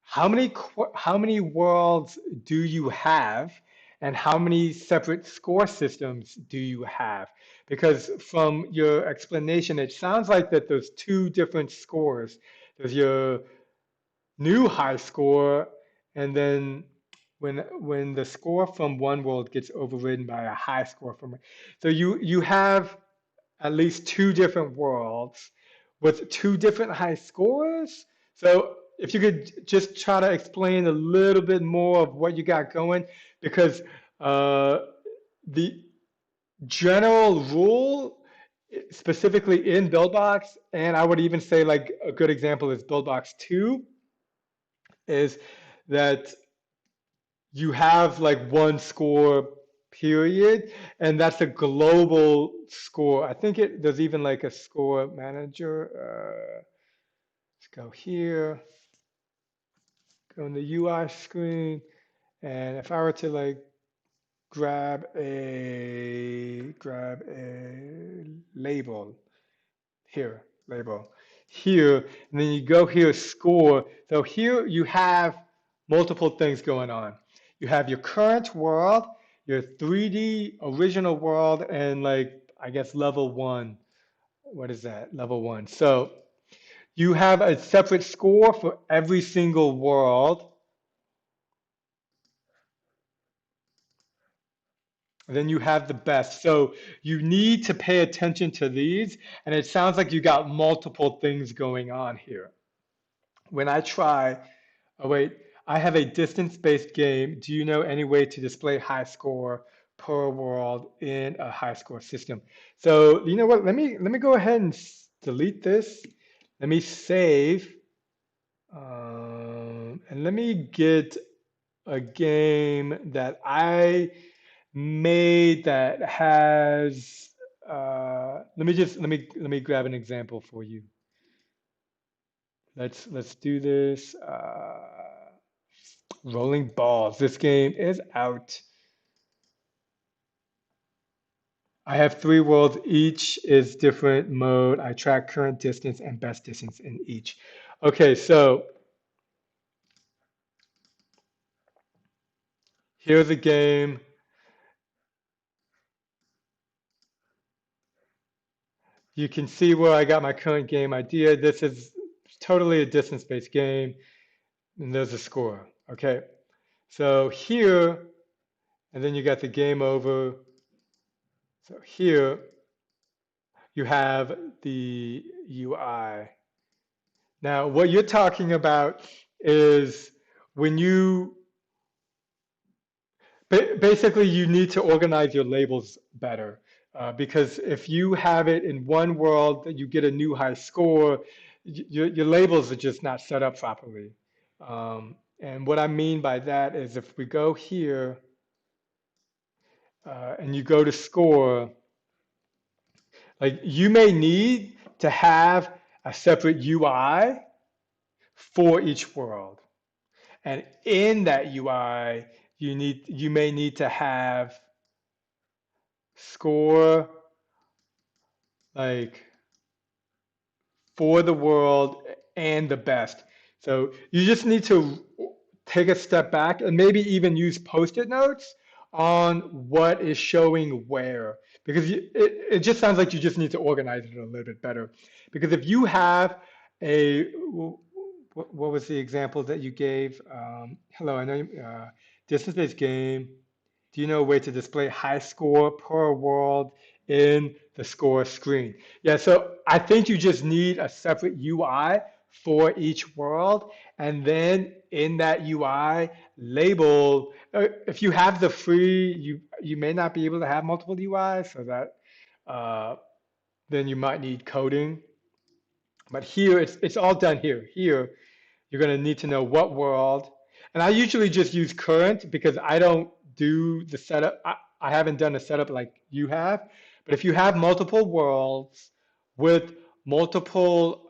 how many worlds do you have and how many separate score systems do you have? Because from your explanation, it sounds like that there's two different scores. There's your new high score, and then when the score from one world gets overridden by a high score from, so you have at least two different worlds with two different high scores. So if you could just try to explain a little bit more of what you got going, because uh, the general rule, specifically in Buildbox, and I would even say like a good example is Buildbox 2, is that you have like one score period, and that's a global score. I think there's even like a score manager. Let's go here, go in the UI screen, and if I were to like grab a label here, label here, and then you go here, score. So here you have multiple things going on. You have your current world, your 3D original world, and like, I guess level one. What is that? Level one. So you have a separate score for every single world. Then you have the best. So you need to pay attention to these. And it sounds like you got multiple things going on here. When I try, oh wait, I have a distance-based game. Do you know any way to display high score per world in a high score system? So you know what? Let me go ahead and delete this. Let me save, and let me get a game that I made that has. Let me grab an example for you. Let's do this. Rolling balls. This game is out. I have three worlds. Each is different mode. I track current distance and best distance in each. Okay, so here's a game. You can see where I got my current game idea. This is totally a distance-based game, and there's a score. Okay, so here, and then you got the game over. So here you have the UI. Now, what you're talking about is when you basically you need to organize your labels better. Because if you have it in one world that you get a new high score, your labels are just not set up properly. And what I mean by that is if we go here, and you go to score, like you may need to have a separate UI for each world. And in that UI, you may need to have score like for the world and the best. So you just need to take a step back and maybe even use post-it notes on what is showing where. Because it just sounds like you just need to organize it a little bit better. Because if you have a, what was the example that you gave? Hello, I know distance-based game. Do you know a way to display high score per world in the score screen? Yeah, so I think you just need a separate UI for each world. And then in that UI, label, if you have the free, you may not be able to have multiple UIs, so that uh, then you might need coding. But here, it's all done here. Here, you're going to need to know what world. And I usually just use current because I don't do the setup. I haven't done a setup like you have. But if you have multiple worlds with multiple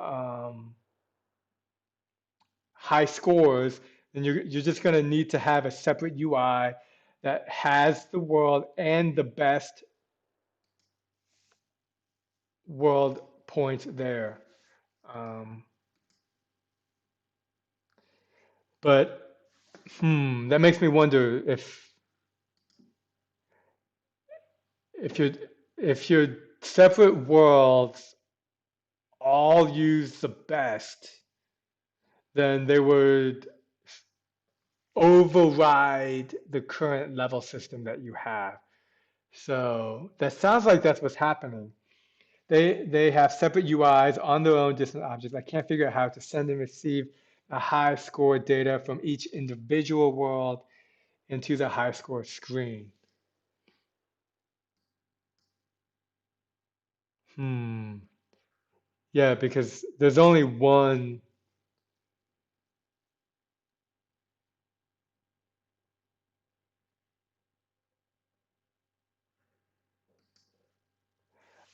high scores, then you're just going to need to have a separate UI that has the world and the best world points there. Um, but that makes me wonder if your if your separate worlds all use the best, then they would override the current level system that you have. So that sounds like that's what's happening. They have separate UIs on their own distant objects. I can't figure out how to send and receive the high score data from each individual world into the high score screen. Hmm. Yeah, because there's only one.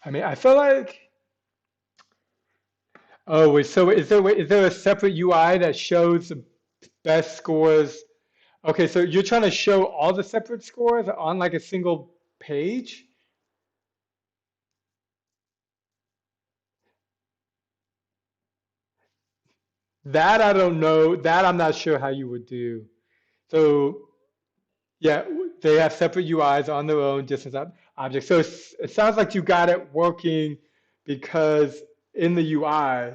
I mean, I feel like. Oh, wait, so is there a separate UI that shows the best scores? Okay, so you're trying to show all the separate scores on like a single page? That I don't know. That I'm not sure how you would do. So yeah, they have separate UIs on their own distance objects. So it sounds like you got it working because in the UI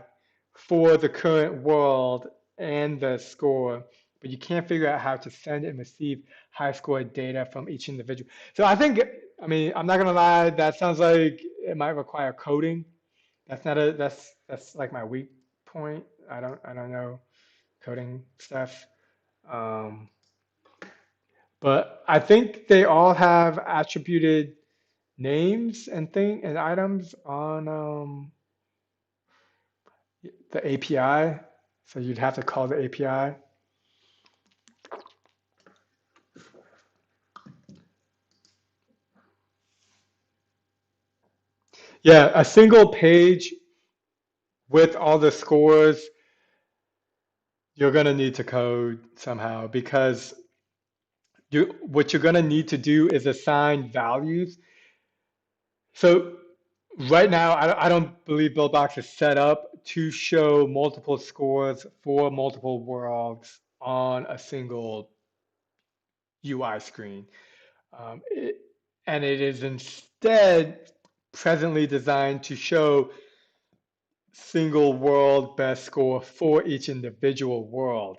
for the current world and the score, but you can't figure out how to send and receive high score data from each individual. So I think, I mean, I'm not gonna lie, that sounds like it might require coding. That's not a that's like my weak point. I don't know coding stuff. Um, but I think they all have attributed names and items on the API. So you'd have to call the API. Yeah, a single page with all the scores, you're gonna need to code somehow because what you're gonna need to do is assign values. So right now, I don't believe Buildbox is set up to show multiple scores for multiple worlds on a single UI screen. Um, it, and it is instead presently designed to show single world best score for each individual world.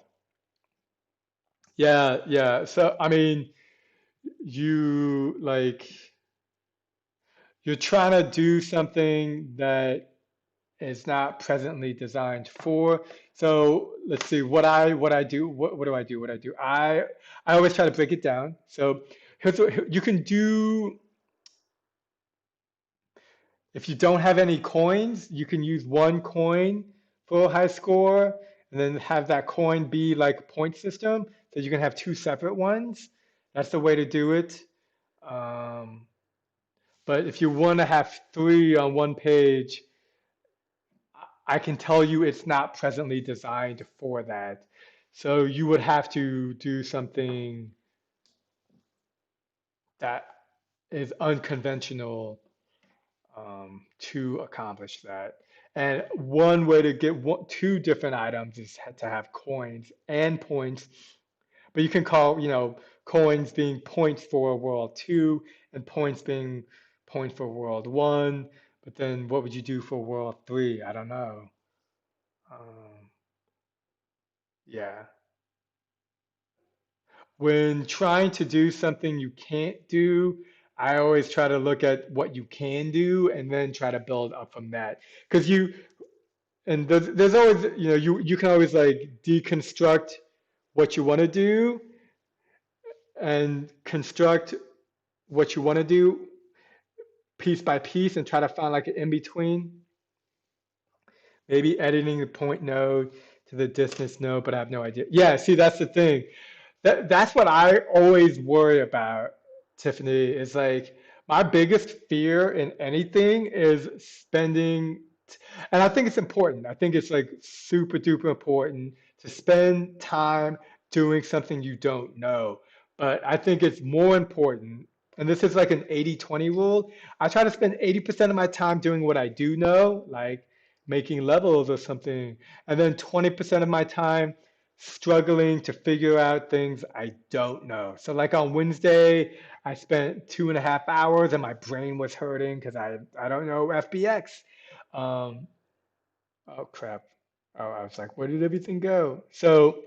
Yeah, yeah. So, I mean, you like you're trying to do something that is not presently designed for. So let's see what I do. What do I do? What I do? I always try to break it down. So here's what you can do. If you don't have any coins, you can use one coin for a high score and then have that coin be like a point system. So you can have two separate ones. That's the way to do it. Um, but if you want to have three on one page, I can tell you it's not presently designed for that. So you would have to do something that is unconventional to accomplish that. And one way to get two different items is to have coins and points. But you can call, coins being points for World 2 and points being points for World 1. But then what would you do for World 3? I don't know. Um, yeah. When trying to do something you can't do, I always try to look at what you can do and then try to build up from that. Because and there's always, you can always like deconstruct what you want to do and construct what you want to do piece by piece and try to find like an in between. Maybe editing the point node to the distance node, but I have no idea. Yeah, see, that's the thing. That's what I always worry about, Tiffany, is like my biggest fear in anything is spending, and I think it's important. I think it's like super duper important to spend time doing something you don't know. But I think it's more important, and this is like an 80-20 rule. I try to spend 80% of my time doing what I do know, like making levels or something, and then 20% of my time struggling to figure out things I don't know. So like on Wednesday, I spent 2.5 hours and my brain was hurting because I don't know FBX. Um, oh crap. Oh, I was like, where did everything go? So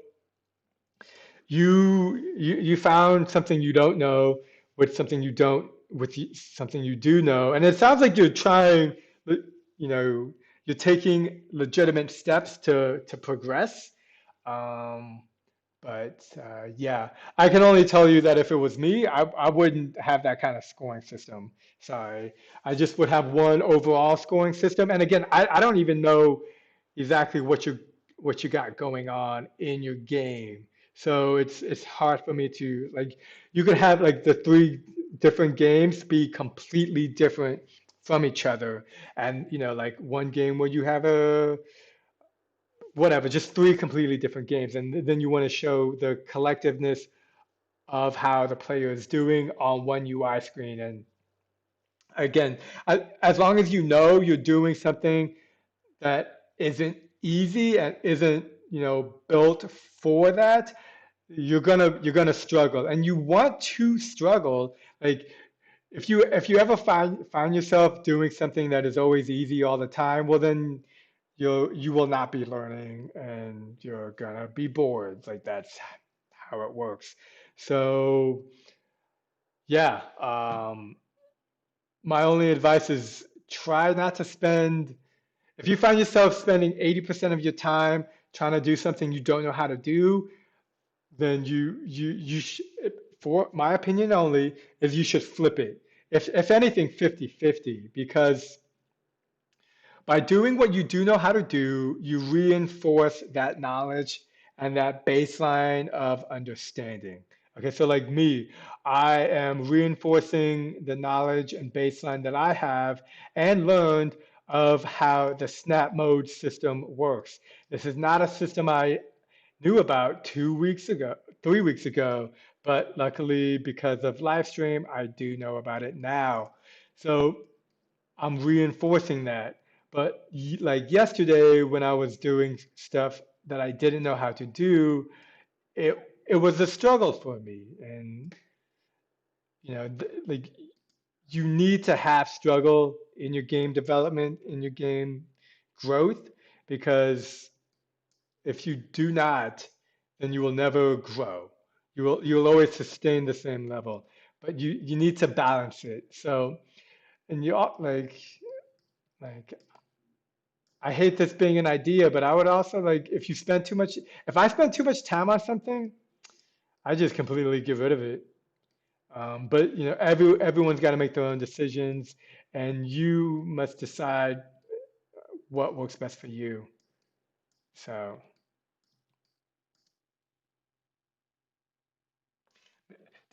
you found something you don't know with something you don't with something you do know, and it sounds like you're trying, you know, you're taking legitimate steps to progress. Um, but yeah, I can only tell you that if it was me, I wouldn't have that kind of scoring system. Sorry. I just would have one overall scoring system. And again, I don't even know exactly what you got going on in your game. So it's hard for me to like you could have like the three different games be completely different from each other. And like one game where you have a whatever, just three completely different games. And then you want to show the collectiveness of how the player is doing on one UI screen. And again, as long as you know you're doing something that isn't easy and isn't, built for that, you're gonna struggle. And you want to struggle. Like if you ever find yourself doing something that is always easy all the time, well then you will not be learning and you're gonna be bored. Like that's how it works. So yeah, my only advice is try not to spend, if you find yourself spending 80% of your time trying to do something you don't know how to do, then for my opinion only, is you should flip it. If anything, 50-50, because by doing what you do know how to do, you reinforce that knowledge and that baseline of understanding. Okay, so like me, I am reinforcing the knowledge and baseline that I have and learned of how the snap mode system works. This is not a system I knew about 2 weeks ago, 3 weeks ago, but luckily because of livestream, I do know about it now. So I'm reinforcing that. But like yesterday, when I was doing stuff that I didn't know how to do, it it was a struggle for me. And like you need to have struggle in your game development, in your game growth, because if you do not, then you will never grow. You'll always sustain the same level, but you need to balance it. So and like I hate this being an idea, but I would also like if I spend too much time on something, I just completely get rid of it. But everyone's got to make their own decisions, and you must decide what works best for you. So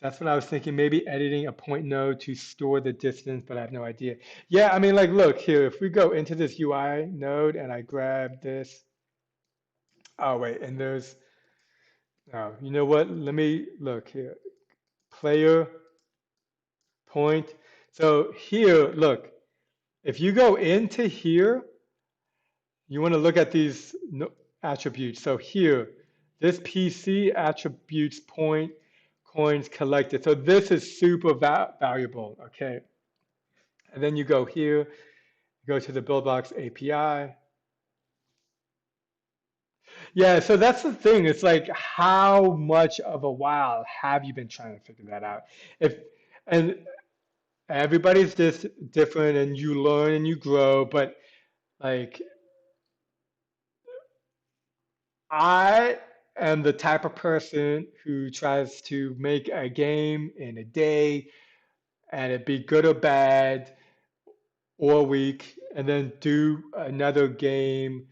That's what I was thinking. Maybe editing a point node to store the distance, but I have no idea. Yeah, I mean, like, look here. If we go into this UI node and I grab this, oh wait, and there's, oh, you know what? Let me look here. Player point. So here, look. If you go into here, you want to look at these attributes. So here, this PC attributes point coins collected. So this is super valuable. Okay. And then you go here, go to the Buildbox API. Yeah, so that's the thing. It's like, how much of a while have you been trying to figure that out? If and everybody's just different, and you learn and you grow, but like I am the type of person who tries to make a game in a day and it be good or bad or weak, and then do another game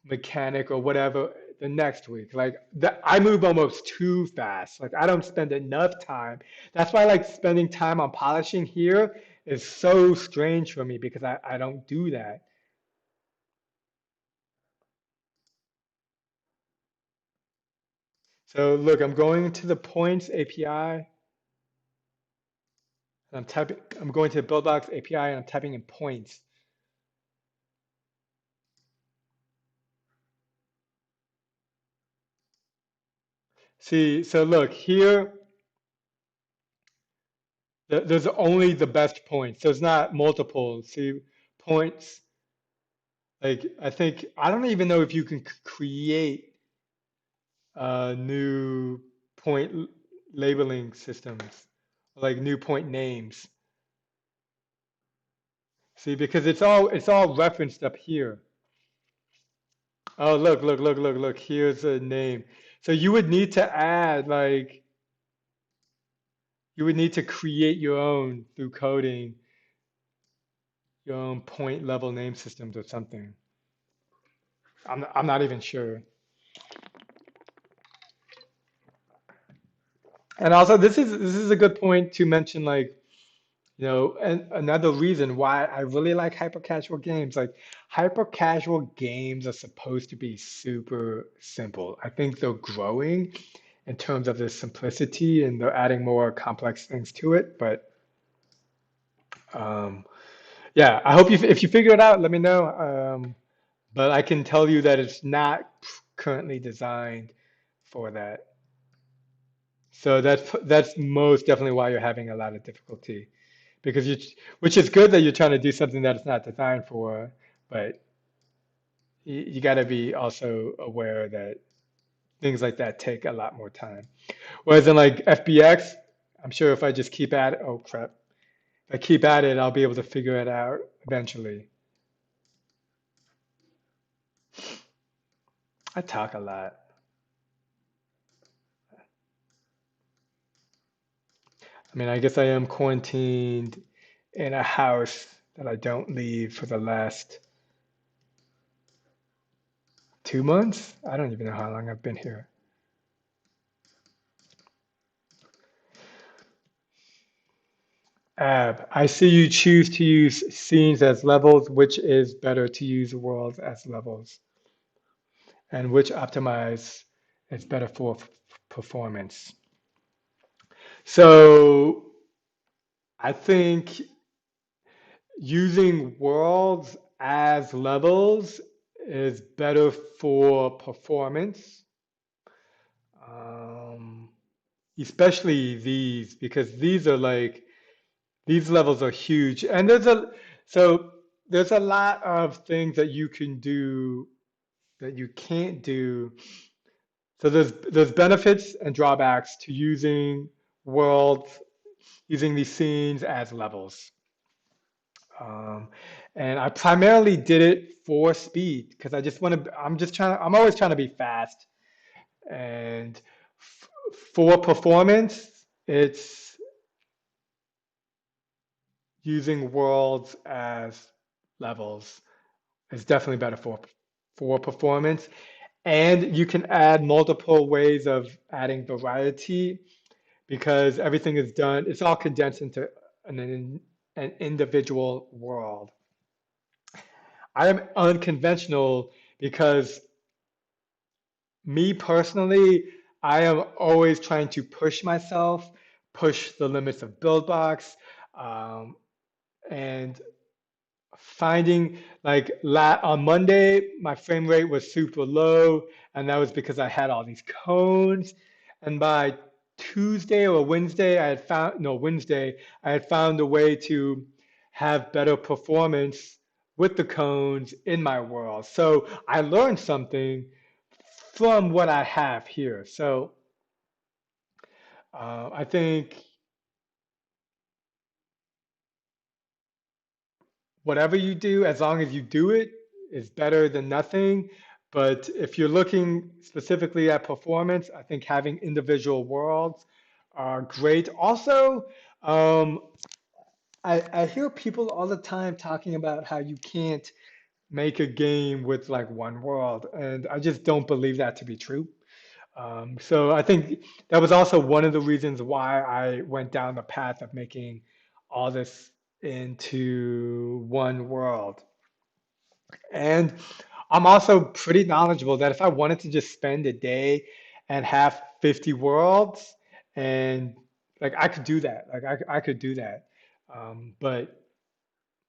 mechanic or whatever the next week. Like I move almost too fast. Like I don't spend enough time. That's why like spending time on polishing here is so strange for me because I don't do that. So look, I'm going to the points API and I'm going to the Buildbox API and I'm typing in points. See, so look here, there's only the best points. There's not multiple. See, points, like I think, I don't even know if you can create new point labeling systems, like new point names. See, because it's all referenced up here. Oh, look. Here's a name. So you would need to add like you would need to create your own through coding, your own point level name systems or something. I'm not even sure. And also, this is a good point to mention, like, and another reason why I really like hyper casual games. Like, hyper casual games are supposed to be super simple. I think they're growing in terms of the simplicity and they're adding more complex things to it. But um, yeah, I hope if you figure it out, let me know. But I can tell you that it's not currently designed for that. So that's most definitely why you're having a lot of difficulty because which is good that you're trying to do something that it's not designed for, but you got to be also aware that things like that take a lot more time. Whereas in like FBX, I'm sure if I just keep at it, oh crap, if I keep at it, I'll be able to figure it out eventually. I talk a lot. I mean, I guess I am quarantined in a house that I don't leave for the last 2 months. I don't even know how long I've been here. I see you choose to use scenes as levels, which is better to use worlds as levels, and which optimize is better for performance. So I think using worlds as levels is better for performance, um, especially these, because these are like these levels are huge, and so there's a lot of things that you can do that you can't do. So there's benefits and drawbacks to using worlds, using these scenes as levels. Um, and I primarily did it for speed because I just want to. I'm always trying to be fast, and for performance, it's using worlds as levels. It's definitely better for performance. And you can add multiple ways of adding variety because everything is done, it's all condensed into an individual world. I am unconventional because me personally, I am always trying to push myself, push the limits of Buildbox, um, and finding like on Monday, my frame rate was super low, and that was because I had all these cones. And by Tuesday or Wednesday, I had found, no, Wednesday, I had found a way to have better performance with the cones in my world. So I learned something from what I have here. So I think whatever you do, as long as you do it, is better than nothing. But if you're looking specifically at performance, I think having individual worlds are great. Also, um, I hear people all the time talking about how you can't make a game with like one world, and I just don't believe that to be true. So I think that was also one of the reasons why I went down the path of making all this into one world. And I'm also pretty knowledgeable that if I wanted to just spend a day and have 50 worlds and like I could do that. Like I could do that. But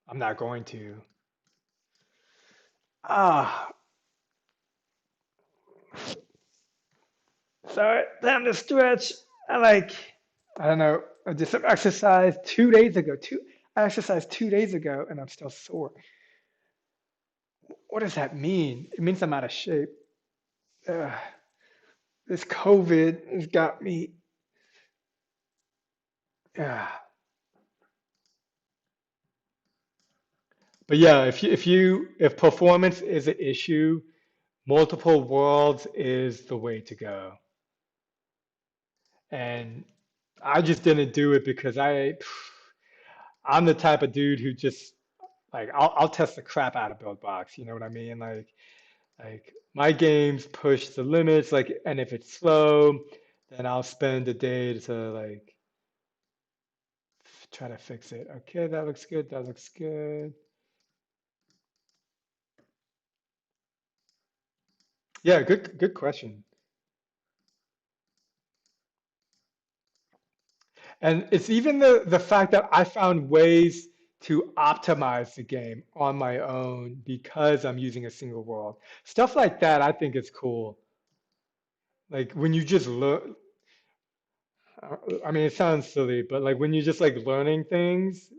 I'm not going to. Ah, sorry, time to stretch. I like, I don't know, I did some exercise 2 days ago. I exercised 2 days ago and I'm still sore. What does that mean? It means I'm out of shape. Ugh, this COVID has got me. Yeah. But yeah, if performance is an issue, multiple worlds is the way to go. And I just didn't do it because I'm the type of dude who just like I'll test the crap out of Buildbox. You know what I mean? Like my games push the limits. Like, and if it's slow, then I'll spend a day to like try to fix it. Okay, that looks good. That looks good. Yeah, good question. And it's even the fact that I found ways to optimize the game on my own because I'm using a single world. Stuff like that I think is cool. Like when you just learn, I mean, it sounds silly, but like when you're just like learning things,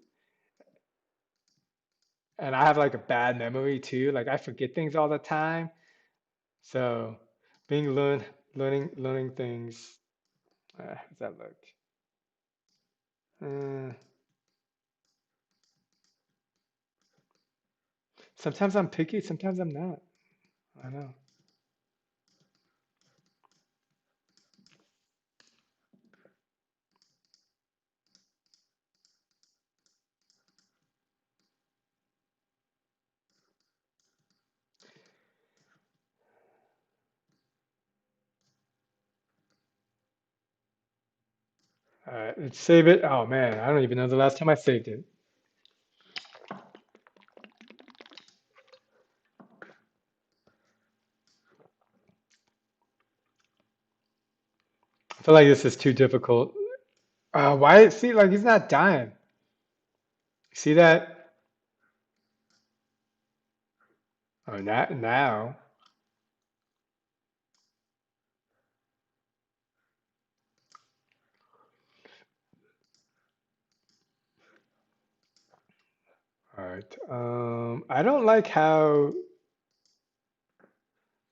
and I have like a bad memory too, like I forget things all the time. So being learning things, how's that look? Uh, Sometimes I'm picky, sometimes I'm not. I know. All right, let's save it. Oh man, I don't even know the last time I saved it. I feel like this is too difficult. Why? See, like he's not dying. See that? Oh, not now. All right. I don't like how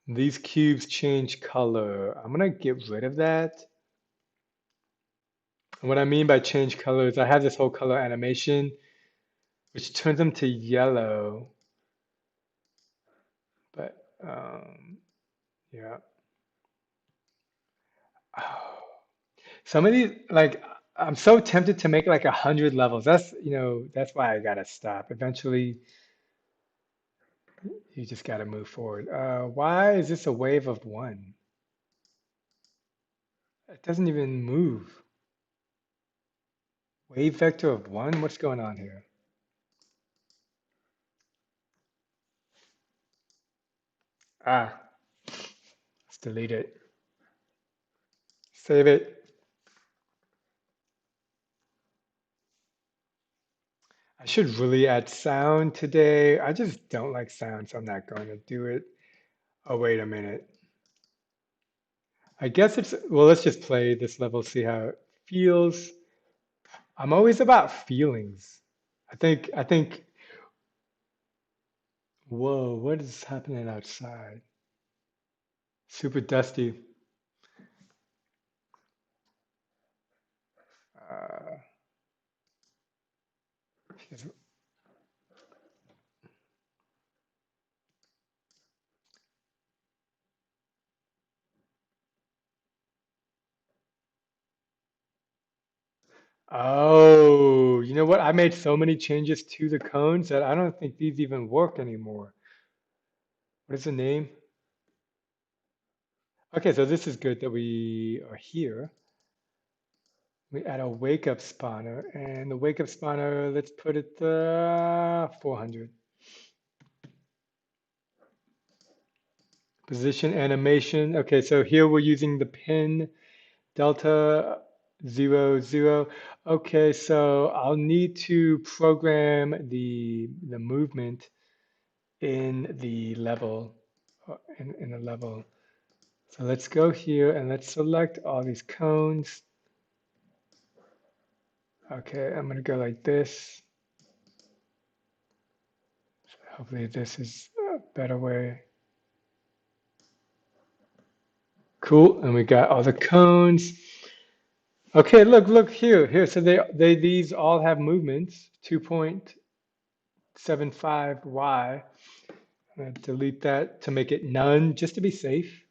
these cubes change color. I'm gonna get rid of that. And what I mean by change color is I have this whole color animation, which turns them to yellow. But yeah. Some of these, like, I'm so tempted to make like 100 levels. That's why I gotta stop. Eventually, you just gotta move forward. Why is this a wave of one? It doesn't even move. Wave vector of 1? What's going on here? Ah, let's delete it. Save it. I should really add sound today. I just don't like sound, so I'm not going to do it. Oh, wait a minute. I guess it's, well, let's just play this level, see how it feels. I'm always about feelings. I think, whoa, what is happening outside? Super dusty. Uh, oh, you know what? I made so many changes to the cones that I don't think these even work anymore. What is the name? Okay, so this is good that we are here. We add a wake up spawner, and the wake up spawner, let's put it 400. Position animation. Okay, so here we're using the pin delta 00. Okay, so I'll need to program the movement in the level, in the level. So let's go here and let's select all these cones. Okay, I'm gonna go like this. Hopefully this is a better way. Cool, and we got all the cones. Okay, look here. So these all have movements. 2.75y. I'm gonna delete that to make it none, just to be safe.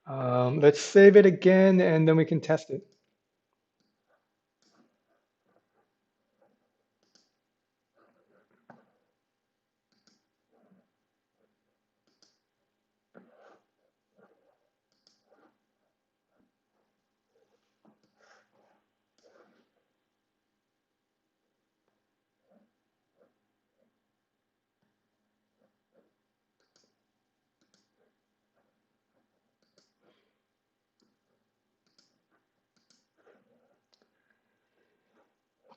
Let's save it again, and then we can test it.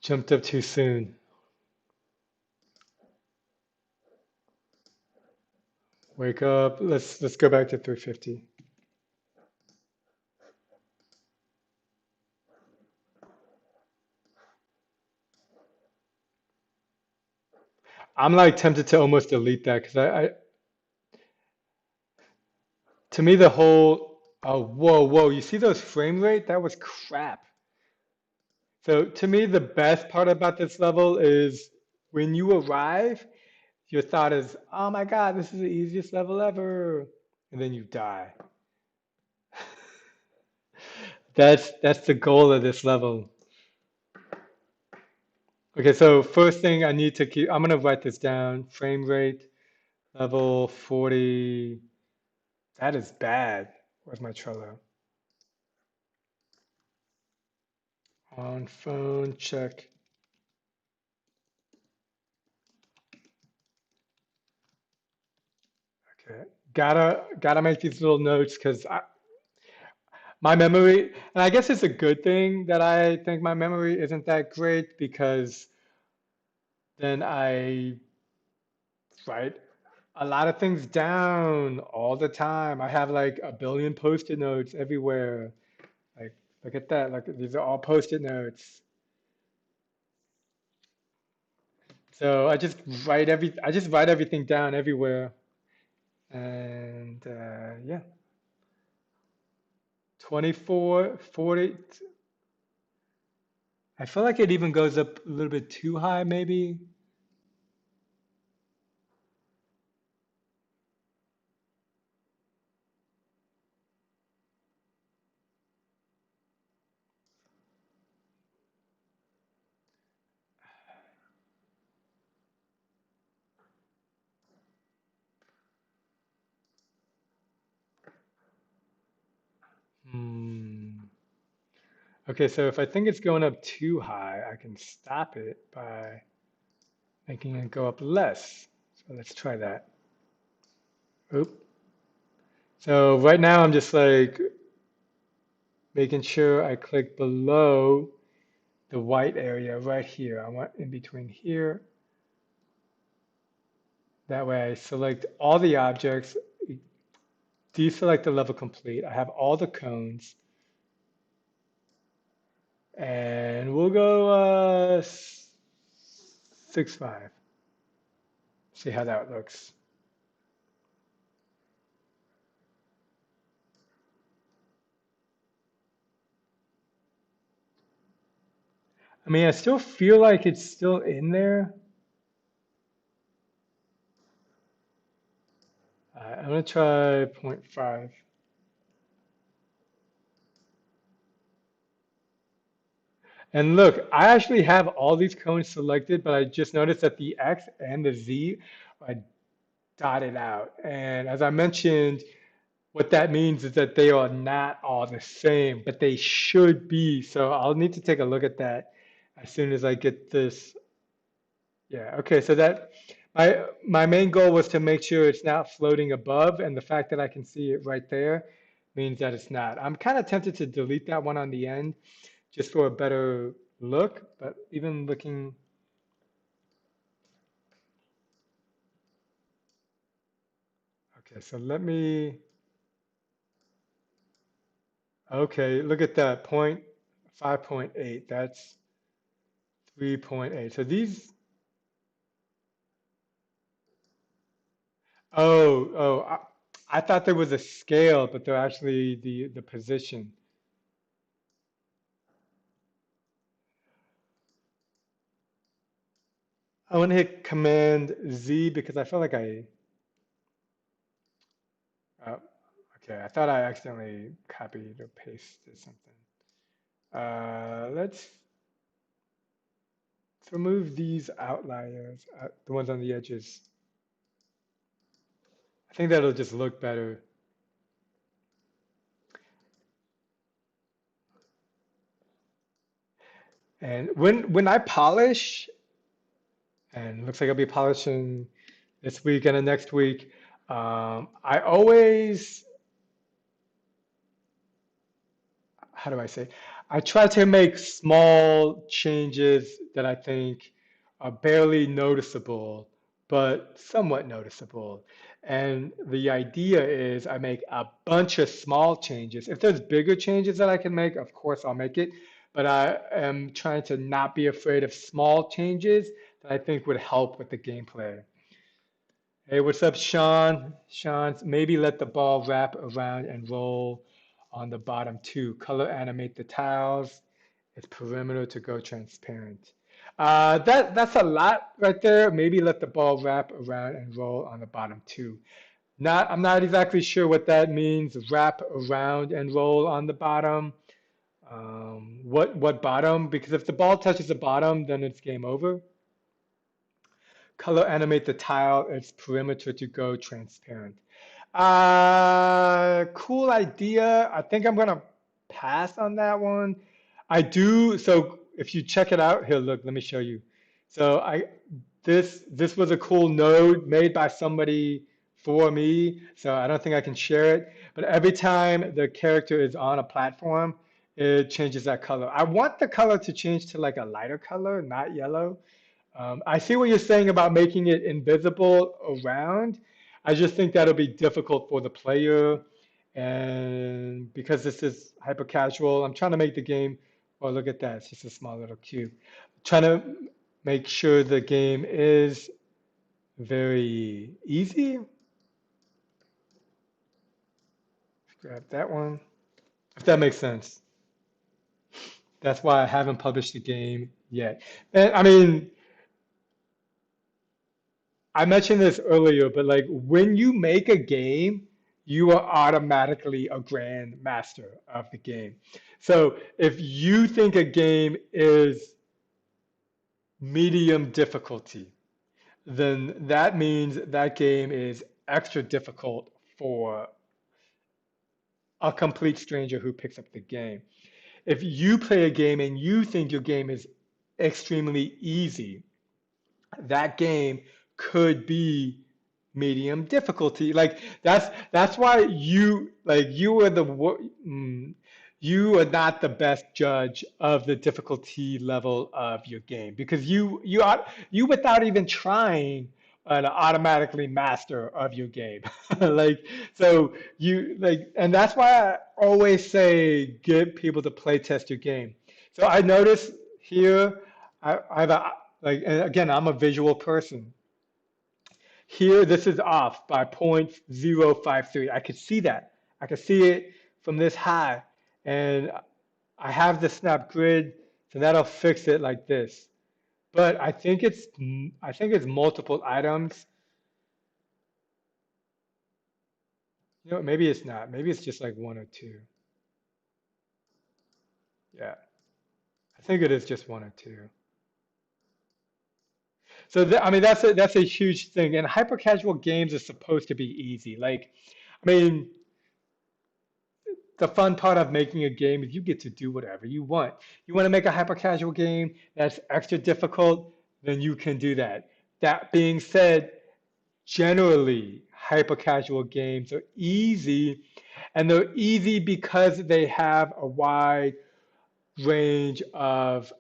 Jumped up too soon. Wake up. Let's go back to 350. I'm like tempted to almost delete that because to me the whole, oh, whoa, you see those frame rate? That was crap. So to me, the best part about this level is when you arrive, your thought is, oh my God, this is the easiest level ever. And then you die. That's the goal of this level. Okay, so first thing I need to keep, I'm gonna write this down. Frame rate, level 40. That is bad. Where's my Trello? On phone, check. Okay, gotta make these little notes because my memory, and I guess it's a good thing that I think my memory isn't that great because then I write a lot of things down all the time. I have like a billion post-it notes everywhere. Like, look at that. Like, these are all post-it notes. So I just write everything down everywhere. And yeah, 24, 40. I feel like it even goes up a little bit too high, maybe. Hmm. Okay, so if I think it's going up too high, I can stop it by making it go up less. So let's try that. Oop. So right now I'm just like making sure I click below the white area right here. I want in between here. That way I select all the objects, deselect the level complete. I have all the cones and we'll go 6, 5. See how that looks. I mean, I still feel like it's still in there. I'm gonna try 0.5. And look, I actually have all these cones selected, but I just noticed that the X and the Z are dotted out. And as I mentioned, what that means is that they are not all the same, but they should be. So I'll need to take a look at that as soon as I get this. Yeah, okay, so that my main goal was to make sure it's not floating above, and the fact that I can see it right there means that it's not. I'm kind of tempted to delete that one on the end just for a better look, but even looking, okay, so let me, okay, look at that, point 5.8, that's 3.8. So these, I thought there was a scale, but they're actually the position. I want to hit Command Z because I feel like oh, okay, I thought I accidentally copied or pasted something. Let's remove these outliers, the ones on the edges. I think that'll just look better. And when I polish, and it looks like I'll be polishing this week and the next week, I always, how do I say? I try to make small changes that I think are barely noticeable, but somewhat noticeable. And the idea is I make a bunch of small changes. If there's bigger changes that I can make, of course I'll make it. But I am trying to not be afraid of small changes that I think would help with the gameplay. Hey, what's up, Sean? Sean, maybe let the ball wrap around and roll on the bottom too. Color animate the tiles. Its perimeter to go transparent. That's a lot right there. Maybe let the ball wrap around and roll on the bottom too. I'm not exactly sure what that means. Wrap around and roll on the bottom. What bottom? Because if the ball touches the bottom, then it's game over. Color animate the tile, its perimeter to go transparent. Cool idea. I think I'm gonna pass on that one. I do, so if you check it out, here, look, let me show you. So this was a cool node made by somebody for me, so I don't think I can share it. But every time the character is on a platform, it changes that color. I want the color to change to like a lighter color, not yellow. I see what you're saying about making it invisible around. I just think that'll be difficult for the player. And because this is hyper casual, I'm trying to make the game, oh, look at that, it's just a small little cube. Trying to make sure the game is very easy. Grab that one, if that makes sense. That's why I haven't published the game yet. And I mean, I mentioned this earlier, but like when you make a game, you are automatically a grand master of the game. So if you think a game is medium difficulty, then that means that game is extra difficult for a complete stranger who picks up the game. If you play a game and you think your game is extremely easy, that game could be medium difficulty. Like that's why you are you are not the best judge of the difficulty level of your game because you without even trying an automatically master of your game. Like so you like and that's why I always say get people to play test your game. So I notice here I have a like and again I'm a visual person. Here this is off by 0.053. I could see that. I could see it from this high. And I have the snap grid, so that'll fix it like this. But I think it's multiple items. You know, maybe it's not. Maybe it's just like one or two. Yeah, I think it is just one or two. So I mean that's a huge thing. And hyper casual games are supposed to be easy. Like, I mean, the fun part of making a game is you get to do whatever you want. You want to make a hyper casual game that's extra difficult, then you can do that. That being said, generally hyper casual games are easy, and they're easy because they have a wide range of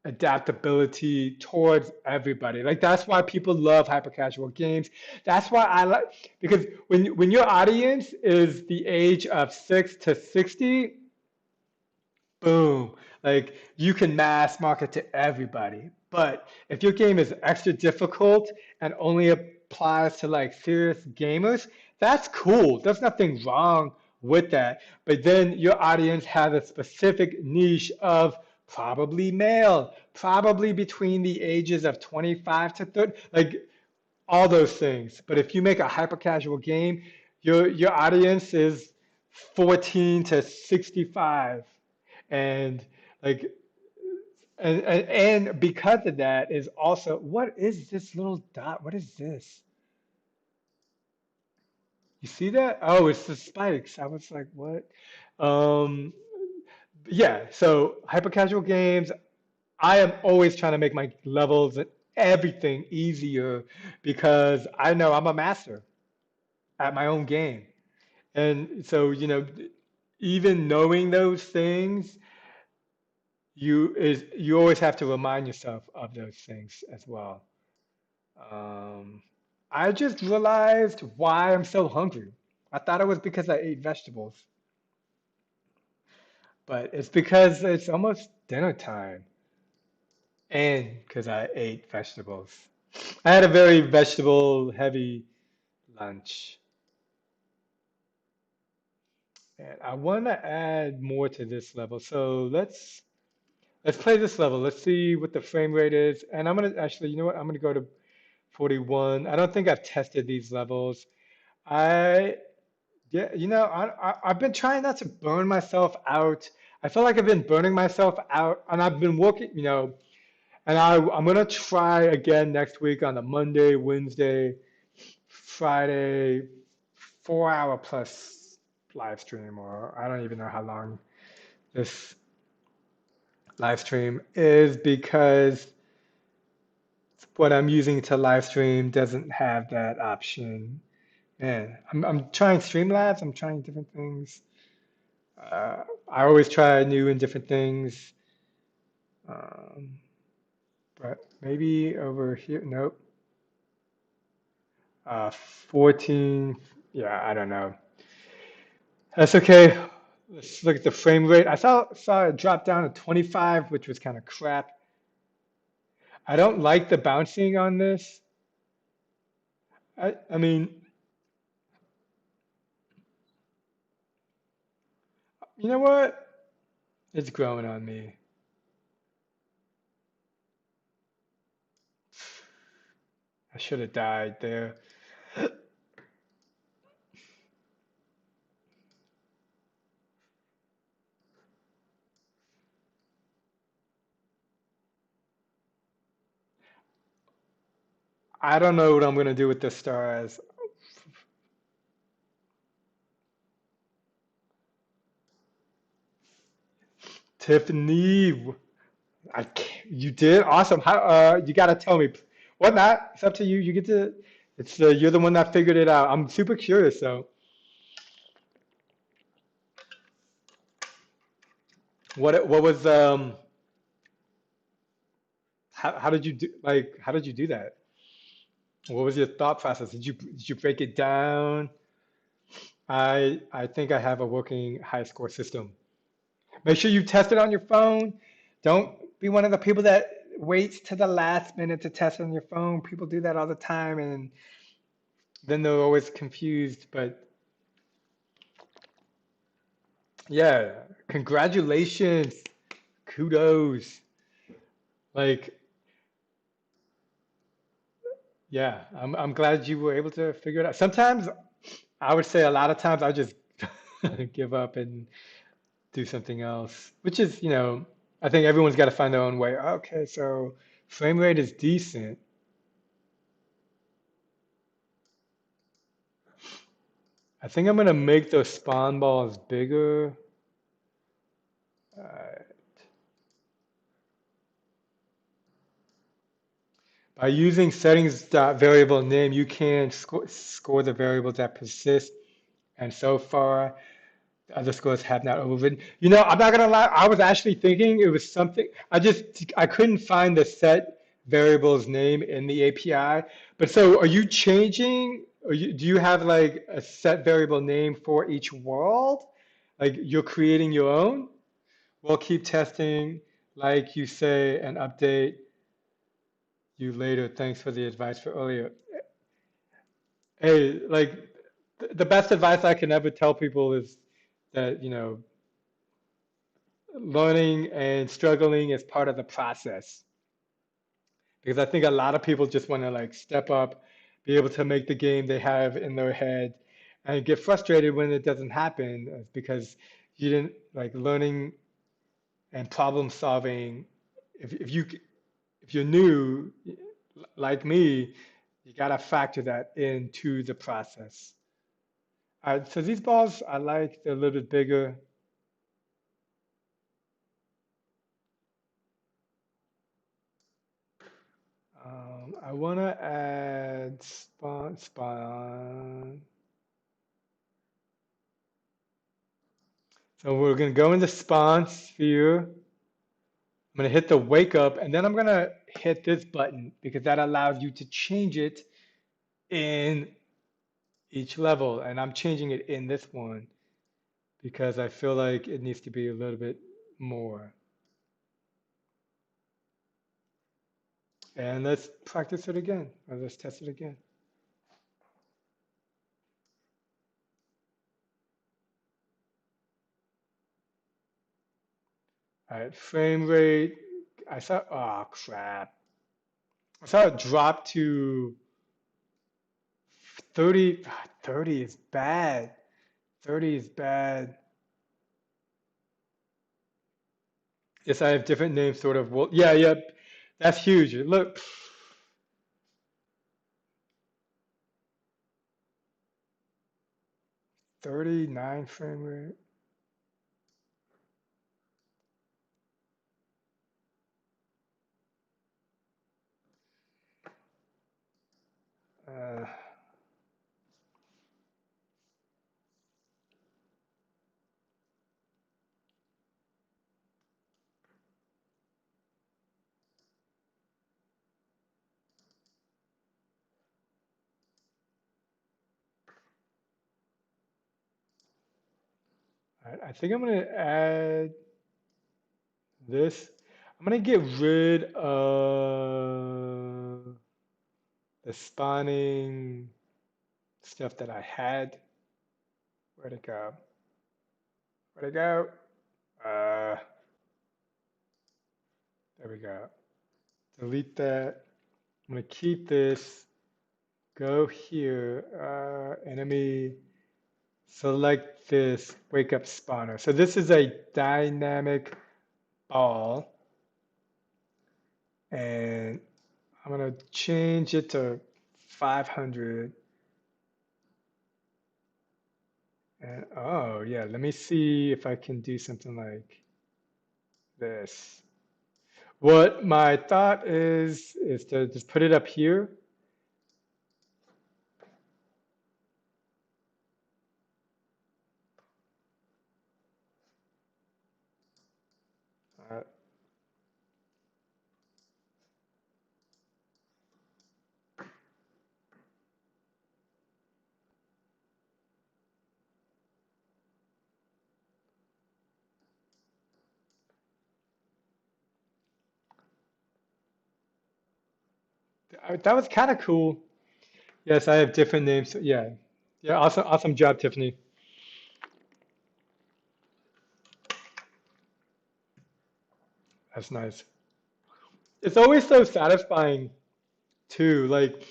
adaptability towards everybody. Like that's why people love hyper casual games. That's why I like because when your audience is the age of 6 to 60, boom, like you can mass market to everybody. But if your game is extra difficult and only applies to like serious gamers, that's cool. There's nothing wrong with that. But then your audience has a specific niche of probably male, probably between the ages of 25 to 30, like all those things. But if you make a hyper casual game, your audience is 14 to 65 and like and because of that is also what is this little dot? What is this? You see that? Oh, it's the spikes. I was like, what? Um, yeah, so hyper casual games, I am always trying to make my levels and everything easier because I know I'm a master at my own game. And so, even knowing those things, you always have to remind yourself of those things as well. Um, I just realized why I'm so hungry. I thought it was because I ate vegetables, but it's because it's almost dinner time and because I ate vegetables. I had a very vegetable heavy lunch, and I want to add more to this level. So let's play this level. Let's see what the frame rate is. And I'm gonna actually, you know what? I'm gonna go to 41. I don't think I've tested these levels. I Yeah, I've been trying not to burn myself out. I feel like I've been burning myself out, and I've been working, and I'm gonna try again next week on a Monday, Wednesday, Friday, 4 hour plus live stream, or I don't even know how long this live stream is because what I'm using to live stream doesn't have that option. Man, I'm trying Streamlabs, I'm trying different things. I always try new and different things. Um, but maybe over here, nope. 14, yeah, I don't know. That's okay. Let's look at the frame rate. I saw it drop down to 25, which was kind of crap. I don't like the bouncing on this. I mean, you know what? It's growing on me. I should have died there. I don't know what I'm gonna do with the stars. Tiffany. You did awesome. How? You gotta tell me. What not? It's up to you. You get to. It's you're the one that figured it out. I'm super curious. So, what was how did you do how did you do that? What was your thought process? Did you break it down? I think I have a working high score system. Make sure you test it on your phone. Don't be one of the people that waits to the last minute to test on your phone. People do that all the time, and then they're always confused. But yeah, congratulations, kudos. Like, yeah, I'm glad you were able to figure it out. Sometimes I would say a lot of times I just give up and do something else, which is, I think everyone's got to find their own way. Okay, so frame rate is decent. I think I'm gonna make those spawn balls bigger. Uh, by using settings.variable name, you can score the variables that persist. And so far, the other scores have not overridden. I'm not gonna lie. I was actually thinking it was something. I couldn't find the set variable's name in the API. But so, are you changing? Do you have like a set variable name for each world? Like you're creating your own? We'll keep testing, like you say, and update you later. Thanks for the advice for earlier. Hey, like the best advice I can ever tell people is that, learning and struggling is part of the process. Because I think a lot of people just want to like step up, be able to make the game they have in their head, and get frustrated when it doesn't happen because you didn't like learning and problem solving. If you're new, like me, you gotta factor that into the process. So these balls I like, they're a little bit bigger. I wanna add spawn. So we're gonna go into spawn sphere. I'm gonna hit the wake up, and then I'm gonna hit this button because that allows you to change it in each level. And I'm changing it in this one because I feel like it needs to be a little bit more. And let's practice it again, or let's test it again. All right, frame rate. Oh crap. I saw it drop to 30. 30 is bad. 30 is bad. Yes, I have different names, sort of. Well, yeah, yeah, that's huge. Look, 39 frame rate. Uh, all right, I think I'm gonna add this. I'm gonna get rid of the spawning stuff that I had. Where'd it go? Where'd it go? Uh, there we go. Delete that. I'm gonna keep this. Go here. Enemy. Select this wake up spawner. So this is a dynamic ball, and I'm gonna change it to 500. And oh yeah, let me see if I can do something like this. What my thought is to just put it up here. Uh, that was kind of cool. Yes, I have different names. Yeah. Yeah, awesome, awesome job, Tiffany. That's nice. It's always so satisfying too. Like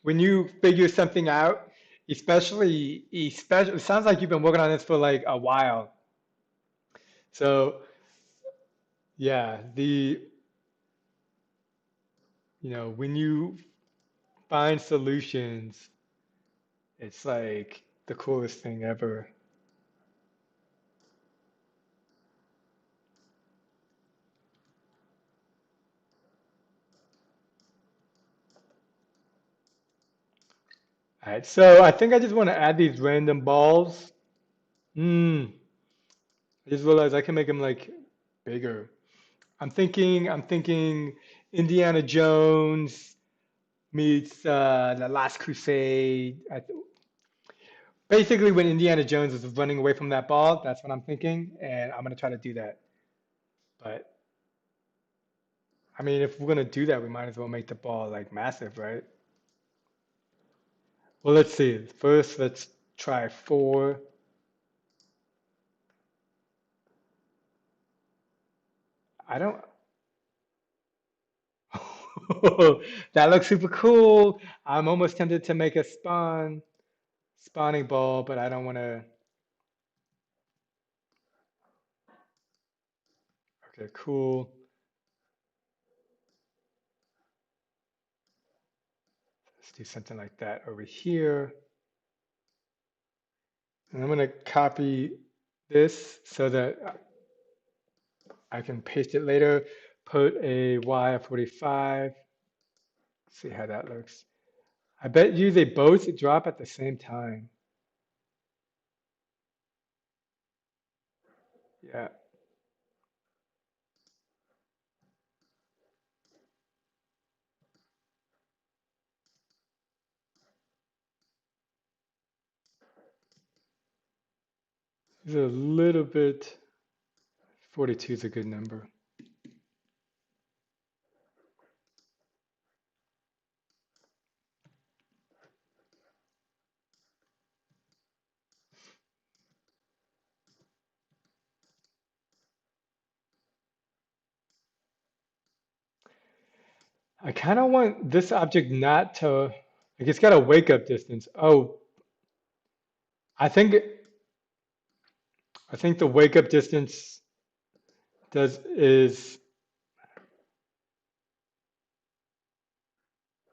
when you figure something out, especially, it sounds like you've been working on this for like a while. So yeah, when you find solutions, it's like the coolest thing ever. All right, so I think I just want to add these random balls. Hmm. I just realized I can make them like bigger. I'm thinking Indiana Jones meets the Last Crusade. Basically, when Indiana Jones is running away from that ball, that's what I'm thinking, and I'm gonna try to do that. But I mean, if we're gonna do that, we might as well make the ball like massive, right? Well, let's see. First, let's try four. I don't. That looks super cool. I'm almost tempted to make a spawning ball, but I don't want to. Okay, cool. Let's do something like that over here. And I'm going to copy this so that I can paste it later. Put a Y of 45. See how that looks. I bet you they both drop at the same time. Yeah. It's a little bit. 42 is a good number. I kind of want this object not to, like it's got a wake up distance. Oh, I think I think the wake up distance does is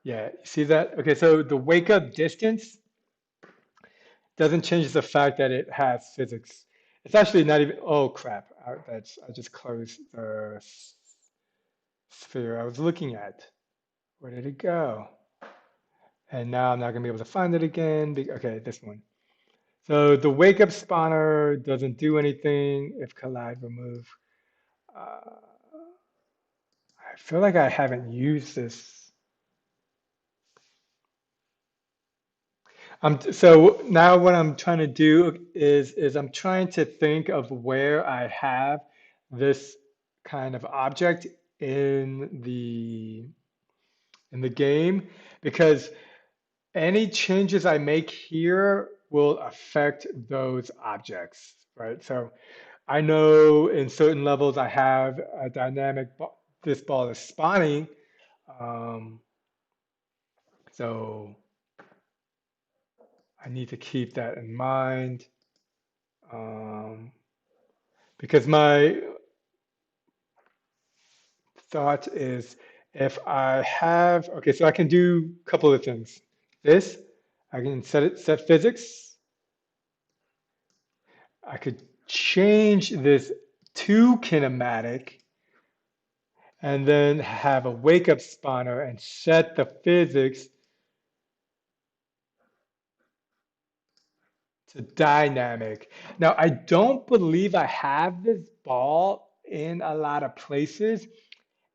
yeah, you see that? Okay, so the wake up distance doesn't change the fact that it has physics. It's actually not even, oh crap. I just closed the sphere I was looking at. Where did it go? And now I'm not gonna be able to find it again. Okay, this one. So the wake up spawner doesn't do anything if collide remove. Uh, I feel like I haven't used this. So now what I'm trying to do is I'm trying to think of where I have this kind of object in the game because any changes I make here will affect those objects, right? So I know in certain levels I have a dynamic, this ball is spawning. Um, so I need to keep that in mind um, because my thought is if I have, okay, so I can do a couple of things. This, I can set physics. I could change this to kinematic. and then have a wake up spawner and set the physics to dynamic. Now, I don't believe I have this ball in a lot of places,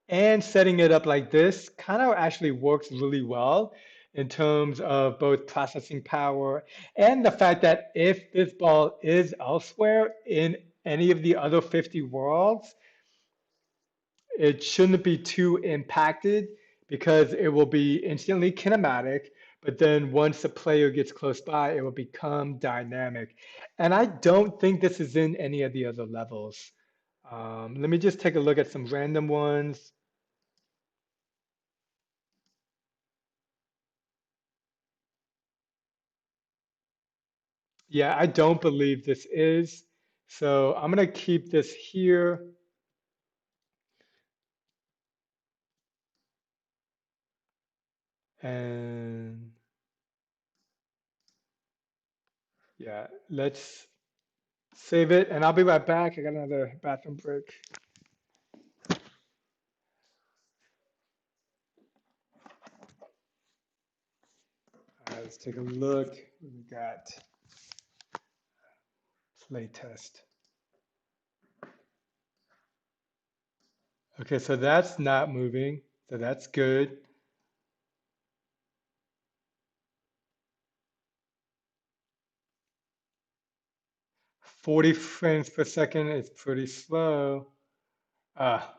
and setting it up like this kind of actually works really well in terms of both processing power and the fact that if this ball is elsewhere in any of the other 50 worlds, it shouldn't be too impacted because it will be instantly kinematic, but then once the player gets close by, it will become dynamic. And I don't think this is in any of the other levels. Let me just take a look at some random ones. Yeah, I don't believe this is. So I'm gonna keep this here. And yeah, let's save it. And I'll be right back. I got another bathroom break. All right, let's take a look. What we got play test. Okay, so that's not moving. So that's good. 40 frames per second is pretty slow. Ah,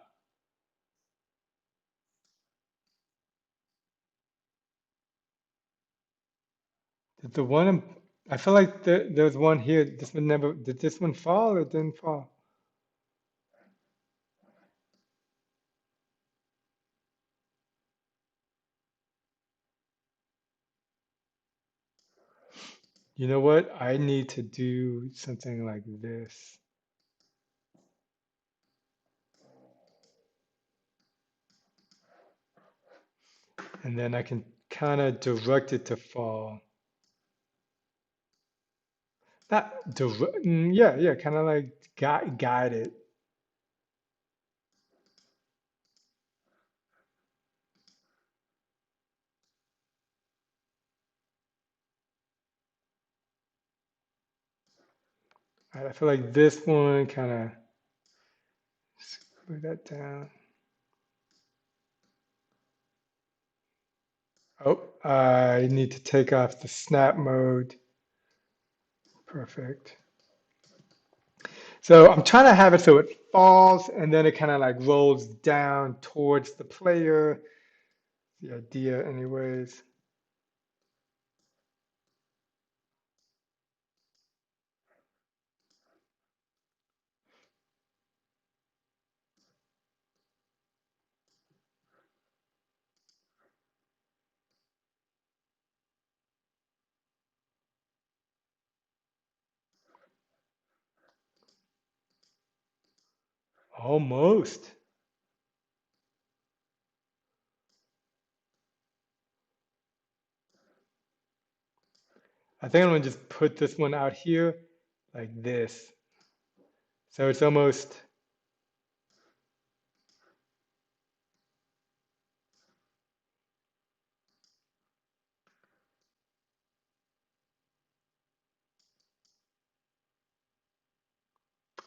did the one, I feel like there's one here. This one never, did this one fall or didn't fall? You know what? I need to do something like this. And then I can kind of direct it to fall. Not direct, yeah, yeah, kind of like guide it. I feel like this one kind of screw that down. Oh, I need to take off the snap mode. Perfect. So I'm trying to have it so it falls and then it kind of like rolls down towards the player. The idea, anyways. Almost. I think I'm gonna just put this one out here like this. So it's almost,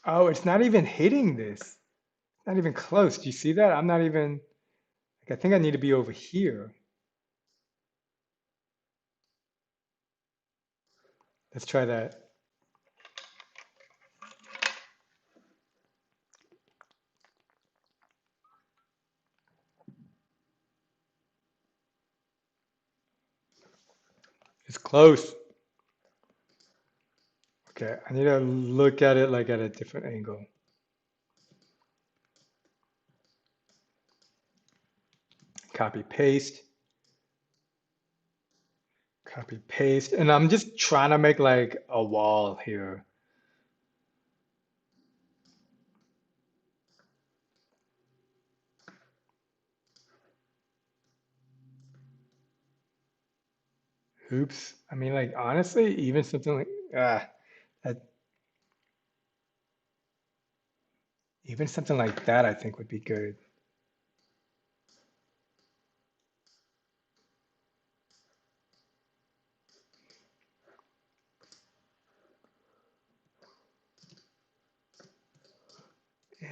oh, it's not even hitting this. Not even close. Do you see that? I'm not even, like, I think I need to be over here. Let's try that. It's close. Okay, I need to look at it like at a different angle. Copy, paste, copy, paste. And I'm just trying to make like a wall here. Oops. I mean, like, honestly, even something like, that, even something like that, I think would be good.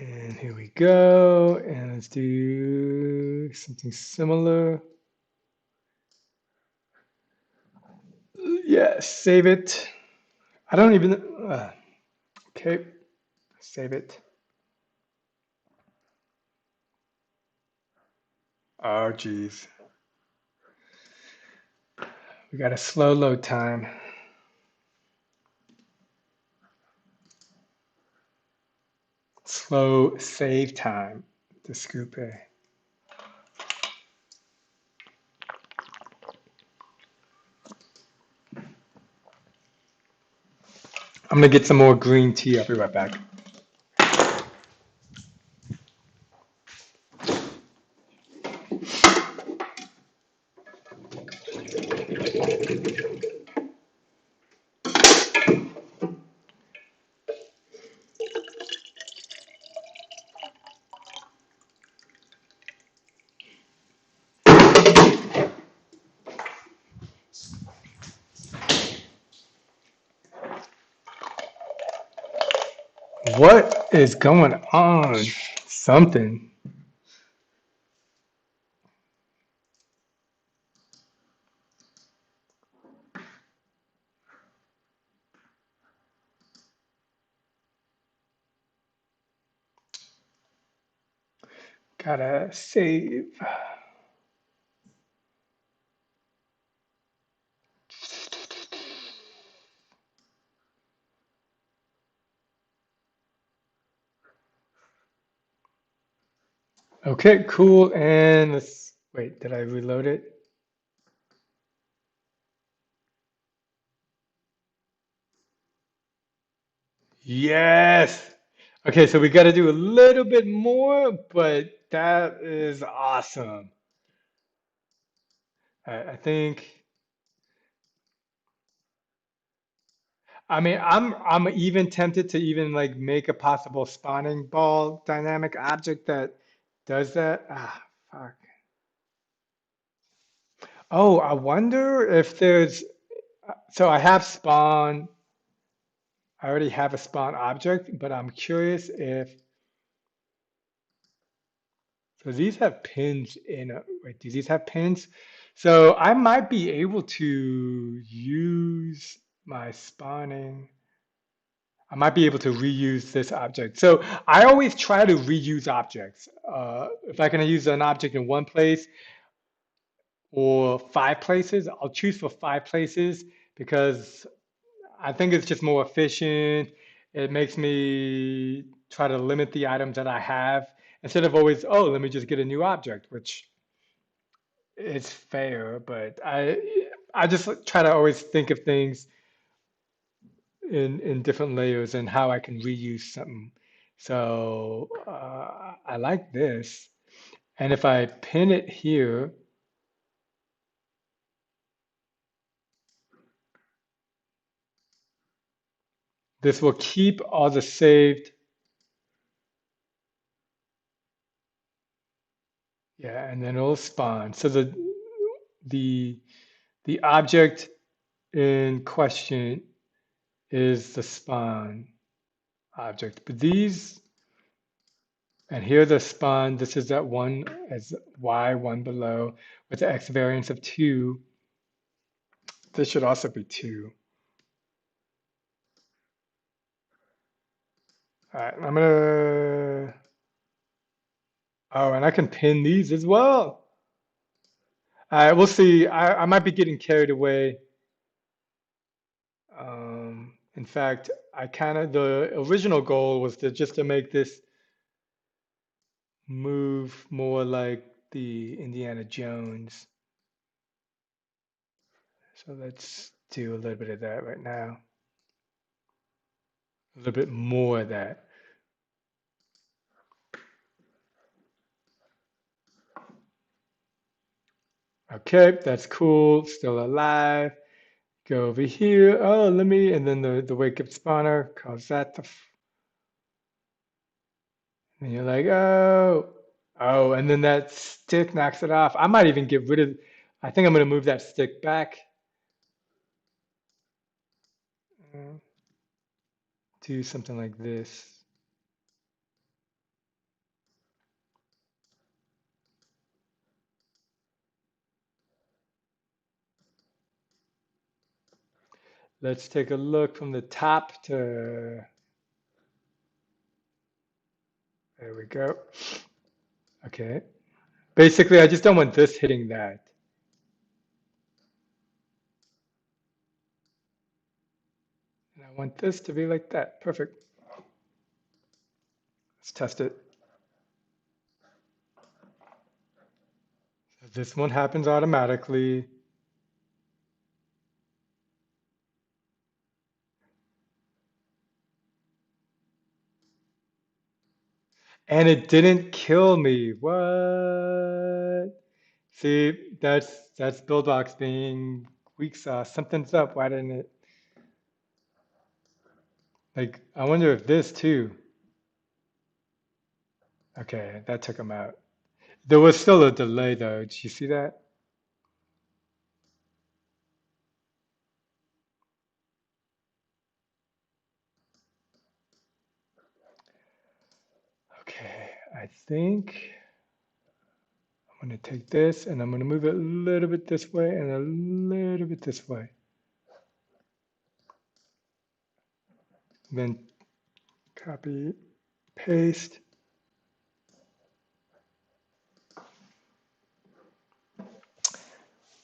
And here we go. And let's do something similar. Yeah, save it. I don't even, okay, save it. Oh, geez. We got a slow load time. Slow save time. Disculpe. I'm gonna get some more green tea. I'll be right back. What is going on? Something. Gotta save. Okay, cool. And let's wait, did I reload it? Yes. Okay, so we got to do a little bit more, but that is awesome. I think. I mean, I'm even tempted to even like make a possible spawning ball dynamic object that does that. Ah, fuck. Oh, I wonder if there's. So I have spawn. I already have a spawn object, but I'm curious if. So these have pins in. Wait, do these have pins? So I might be able to use my spawning. I might be able to reuse this object. So I always try to reuse objects. If I can use an object in one place or five places, I'll choose for five places because I think it's just more efficient. It makes me try to limit the items that I have instead of always, oh, let me just get a new object, which is fair, but I just try to always think of things in different layers and how I can reuse something. So I like this. And if I pin it here, this will keep all the saved. Yeah, and then it'll spawn. So the the object in question is the spawn object. But these, and here the spawn, this is that one as y, one below, with the x variance of 2. This should also be 2. All right, I'm gonna, oh, and I can pin these as well. All right, we'll see. I might be getting carried away. In fact, the original goal was to just to make this move more like the Indiana Jones. So let's do a little bit of that right now. A little bit more of that. Okay, that's cool. Still alive. Go over here. Oh, let me, and then the wake up spawner, cause that the, and you're like, oh, oh, and then that stick knocks it off. I might even get rid of, I think I'm gonna move that stick back. Do something like this. Let's take a look from the top to, there we go. Okay. Basically, I just don't want this hitting that. And I want this to be like that. Perfect. Let's test it. So this one happens automatically. And it didn't kill me. What? See, that's Buildbox being weak sauce. Something's up. Why didn't it? Like, I wonder if this too. Okay, that took him out. There was still a delay though. Did you see that? Okay, I think I'm gonna take this and I'm gonna move it a little bit this way and a little bit this way. Then copy, paste.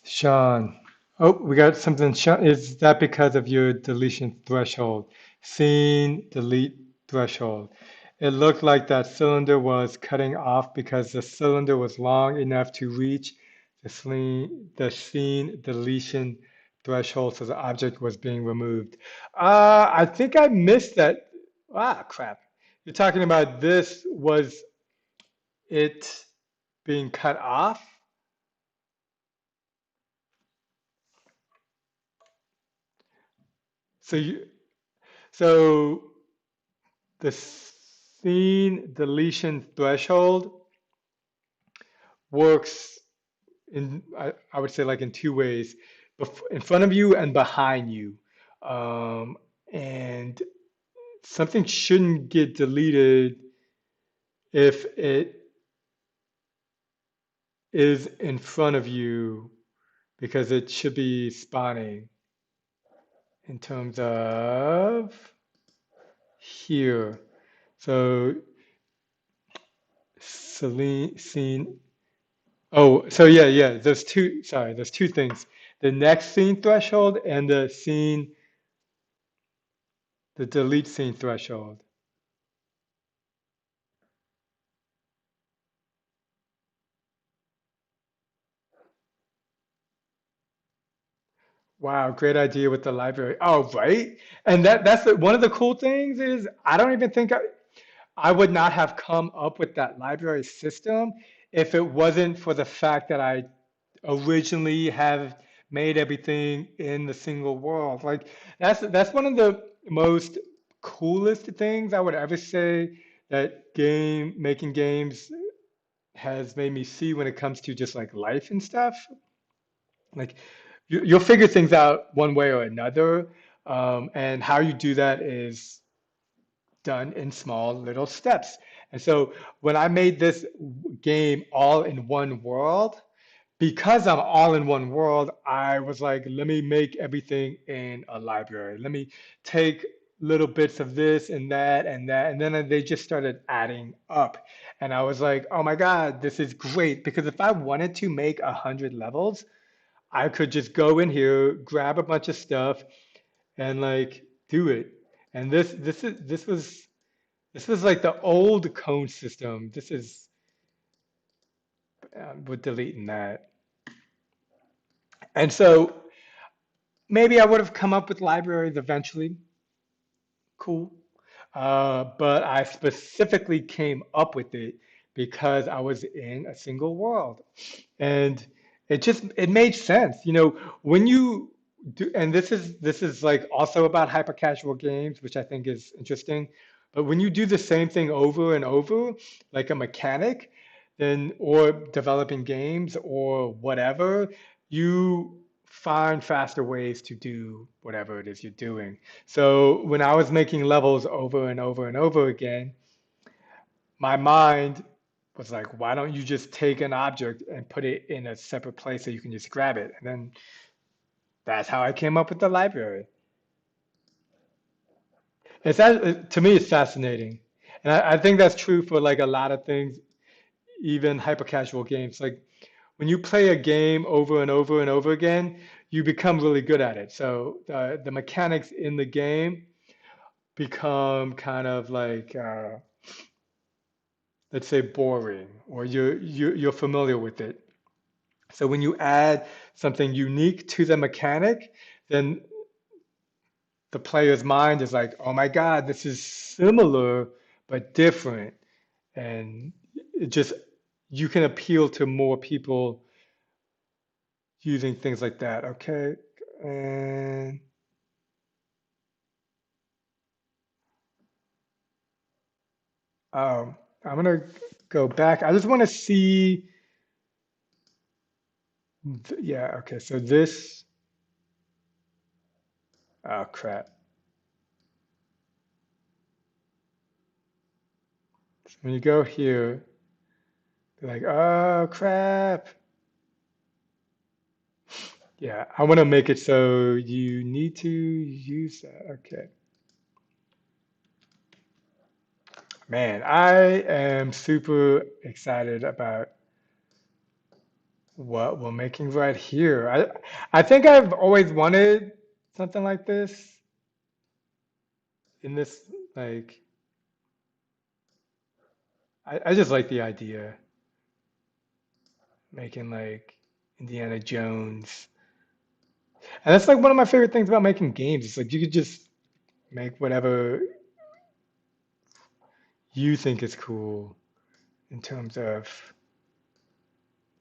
Sean. Oh, we got something. Sean, is that because of your deletion threshold? Scene delete threshold. It looked like that cylinder was cutting off because the cylinder was long enough to reach the scene deletion threshold, so the object was being removed. I think I missed that. Ah, crap. You're talking about this was it being cut off? So you, so the scene deletion threshold works in, I would say, like in two ways, in front of you and behind you. Um, and something shouldn't get deleted if it is in front of you because it should be spawning in terms of here. So scene. Oh, so yeah. There's two things. The next scene threshold and the delete scene threshold. Wow, great idea with the library. Oh, right. And one of the cool things is I don't even think I would not have come up with that library system if it wasn't for the fact that I originally have made everything in the single world. Like that's one of the most coolest things I would ever say that game making games has made me see when it comes to just like life and stuff. Like you'll figure things out one way or another, and how you do that is done in small little steps. And so when I made this game all in one world, because I'm all in one world, I was like, let me make everything in a library. Let me take little bits of this and that and that. And then they just started adding up. And I was like, oh my God, this is great. Because if I wanted to make 100 levels, I could just go in here, grab a bunch of stuff, and like do it. And this was like the old cone system. This is we're deleting that. And so maybe I would have come up with libraries eventually. Cool. But I specifically came up with it because I was in a single world. And it made sense. You know, when you do, and this is like also about hyper casual games, which I think is interesting. But when you do the same thing over and over, like a mechanic, then or developing games or whatever, you find faster ways to do whatever it is you're doing. So when I was making levels over and over and over again, my mind was like, why don't you just take an object and put it in a separate place so you can just grab it? And then that's how I came up with the library. to me, it's fascinating. And I think that's true for like a lot of things, even hyper casual games. Like when you play a game over and over and over again, you become really good at it. So the mechanics in the game become kind of like, let's say, boring, or you're familiar with it. So when you add something unique to the mechanic, then the player's mind is like, oh my God, this is similar but different. And it just, you can appeal to more people using things like that. Okay. And um, I'm gonna go back. I just want to see. Yeah. Okay. So this. Oh crap. So when you go here, they're like, oh crap. Yeah. I want to make it so you need to use that. Okay. Man, I am super excited about what we're making right here. I think I've always wanted something like this in this, like, I just like the idea making like Indiana Jones. And that's like one of my favorite things about making games. It's like you could just make whatever you think is cool in terms of,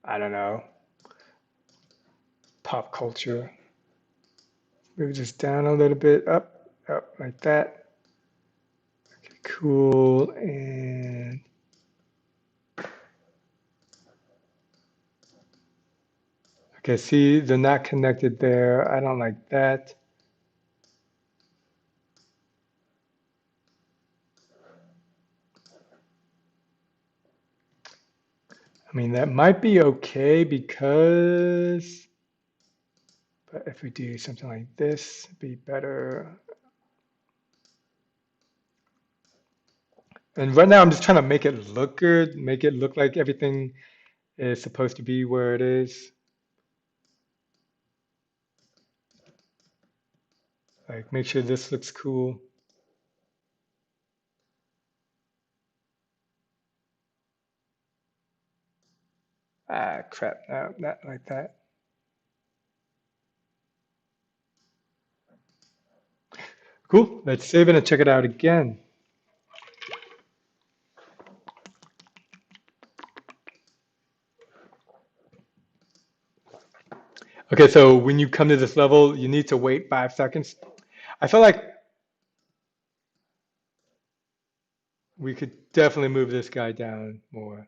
I don't know, pop culture. Move this down a little bit, up like that. Okay, cool. And okay, see, they're not connected there. I don't like that. I mean, that might be okay because, but if we do something like this, it'd be better. And right now, I'm just trying to make it look good, make it look like everything is supposed to be where it is. Like, make sure this looks cool. Ah, crap, no, not like that. Cool, let's save it and check it out again. Okay, so when you come to this level, you need to wait 5 seconds. I feel like we could definitely move this guy down more.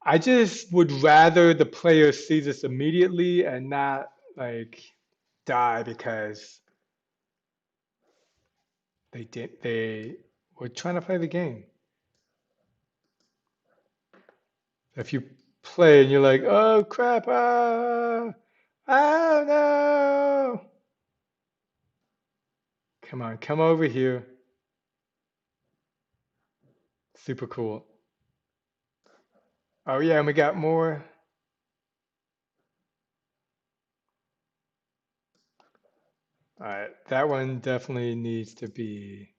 I just would rather the player see this immediately and not like die because they were trying to play the game. If you play and you're like, oh crap, no. Come on, come over here. Super cool. Oh yeah, and we got more. All right, that one definitely needs to be.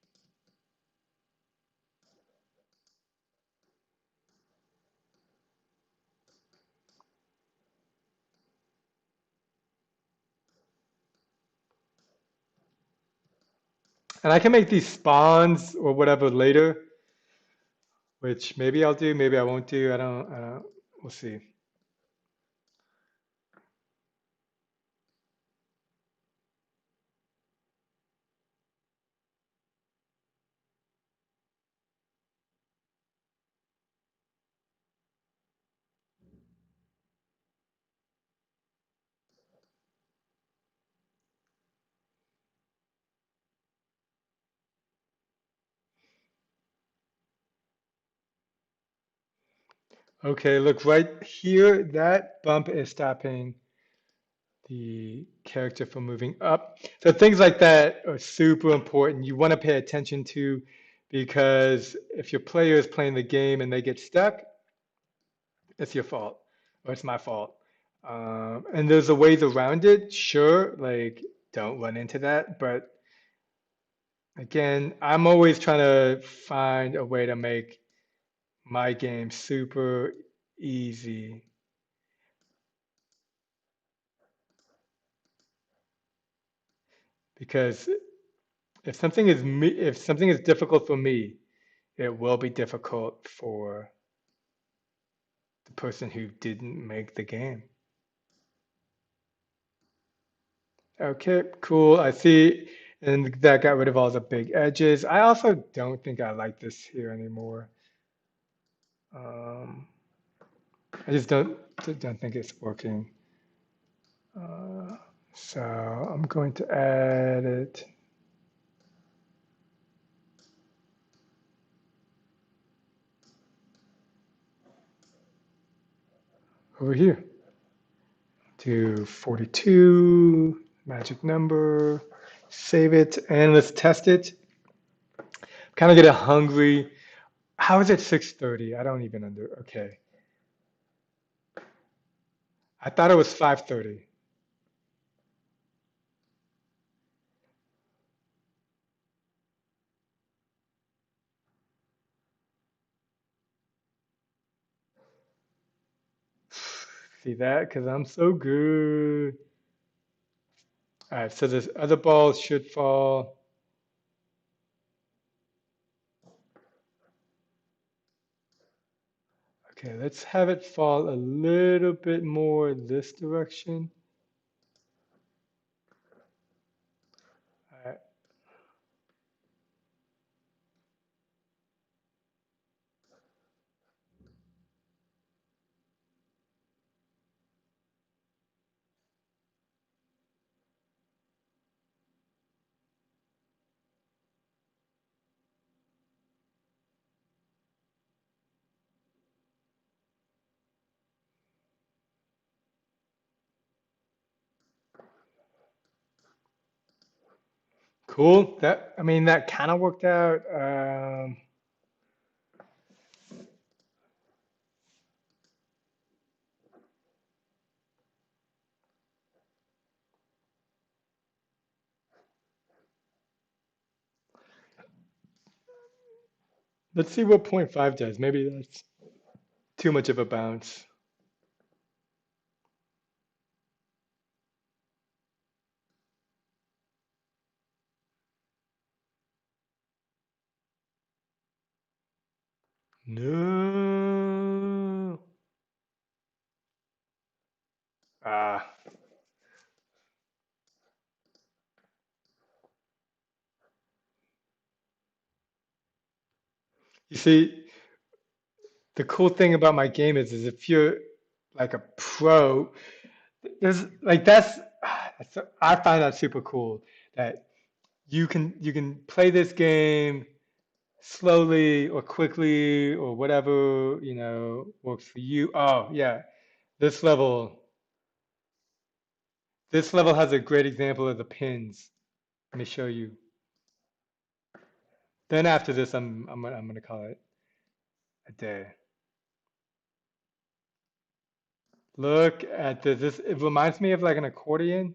And I can make these spawns or whatever later, which maybe I'll do, maybe I won't do. I don't, we'll see. Okay, look right here, that bump is stopping the character from moving up. So things like that are super important. You want to pay attention to because if your player is playing the game and they get stuck, it's your fault or it's my fault. And there's a ways around it, sure, like don't run into that. But again, I'm always trying to find a way to make my game super easy because if something is difficult for me, it will be difficult for the person who didn't make the game. Okay, cool. I see. And that got rid of all the big edges. I also don't think I like this here anymore. Um, I just don't think it's working. Uh, so I'm going to add it over here to 42, magic number, save it, and let's test it. Kind of get a hungry. How is it 6:30? I don't even under. Okay. I thought it was 5:30. See that? Because I'm so good. All right, so this other ball should fall. Okay, let's have it fall a little bit more this direction. All right, cool. I mean, that kind of worked out. Let's see what point 0.5 does. Maybe that's too much of a bounce. No. Ah, you see, the cool thing about my game is if you're like a pro, there's like I find that super cool that you can play this game slowly or quickly or whatever, works for you. Oh, yeah. This level this level has a great example of the pins. Let me show you. Then after this I'm gonna call it a day. Look at this. It reminds me of like an accordion.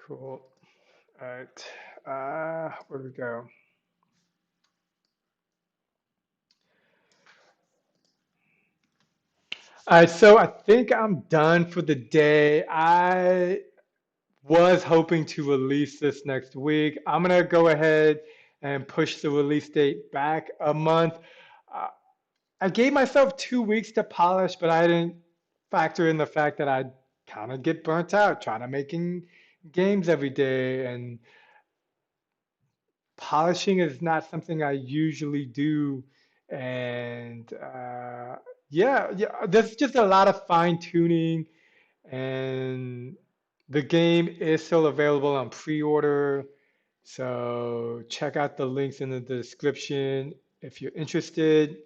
Cool. All right. Where do we go? All right, so I think I'm done for the day. I was hoping to release this next week. I'm gonna go ahead and push the release date back a month. Uh, I gave myself 2 weeks to polish, but I didn't factor in the fact that I kind of get burnt out trying to making games every day, and polishing is not something I usually do. And yeah, there's just a lot of fine tuning and the game is still available on pre-order. So check out the links in the description if you're interested.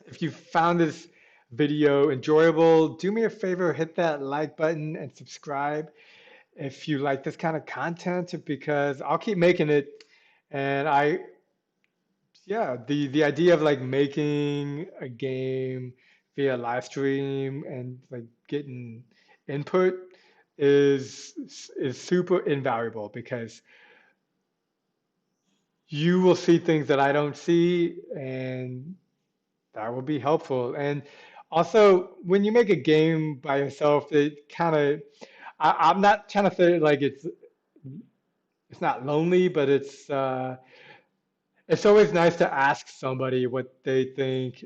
If you found this video enjoyable, do me a favor, hit that like button and subscribe if you like this kind of content because I'll keep making it. And yeah, the idea of like making a game via live stream and like getting input is super invaluable because you will see things that I don't see, and that will be helpful. And also, when you make a game by yourself, it kind of, I'm not trying to say like it's not lonely, but it's always nice to ask somebody what they think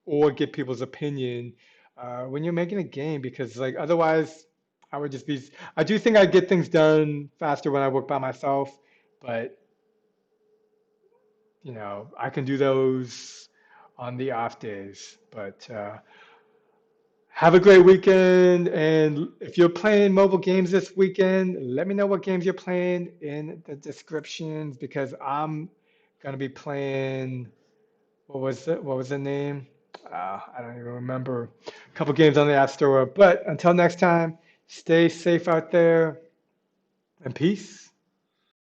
or get people's opinion when you're making a game because like otherwise I would just be, I do think I get things done faster when I work by myself, but I can do those on the off days. But have a great weekend. And if you're playing mobile games this weekend, let me know what games you're playing in the descriptions because I'm going to be playing. What was it? What was the name? I don't even remember. A couple games on the App Store. But until next time, stay safe out there and peace.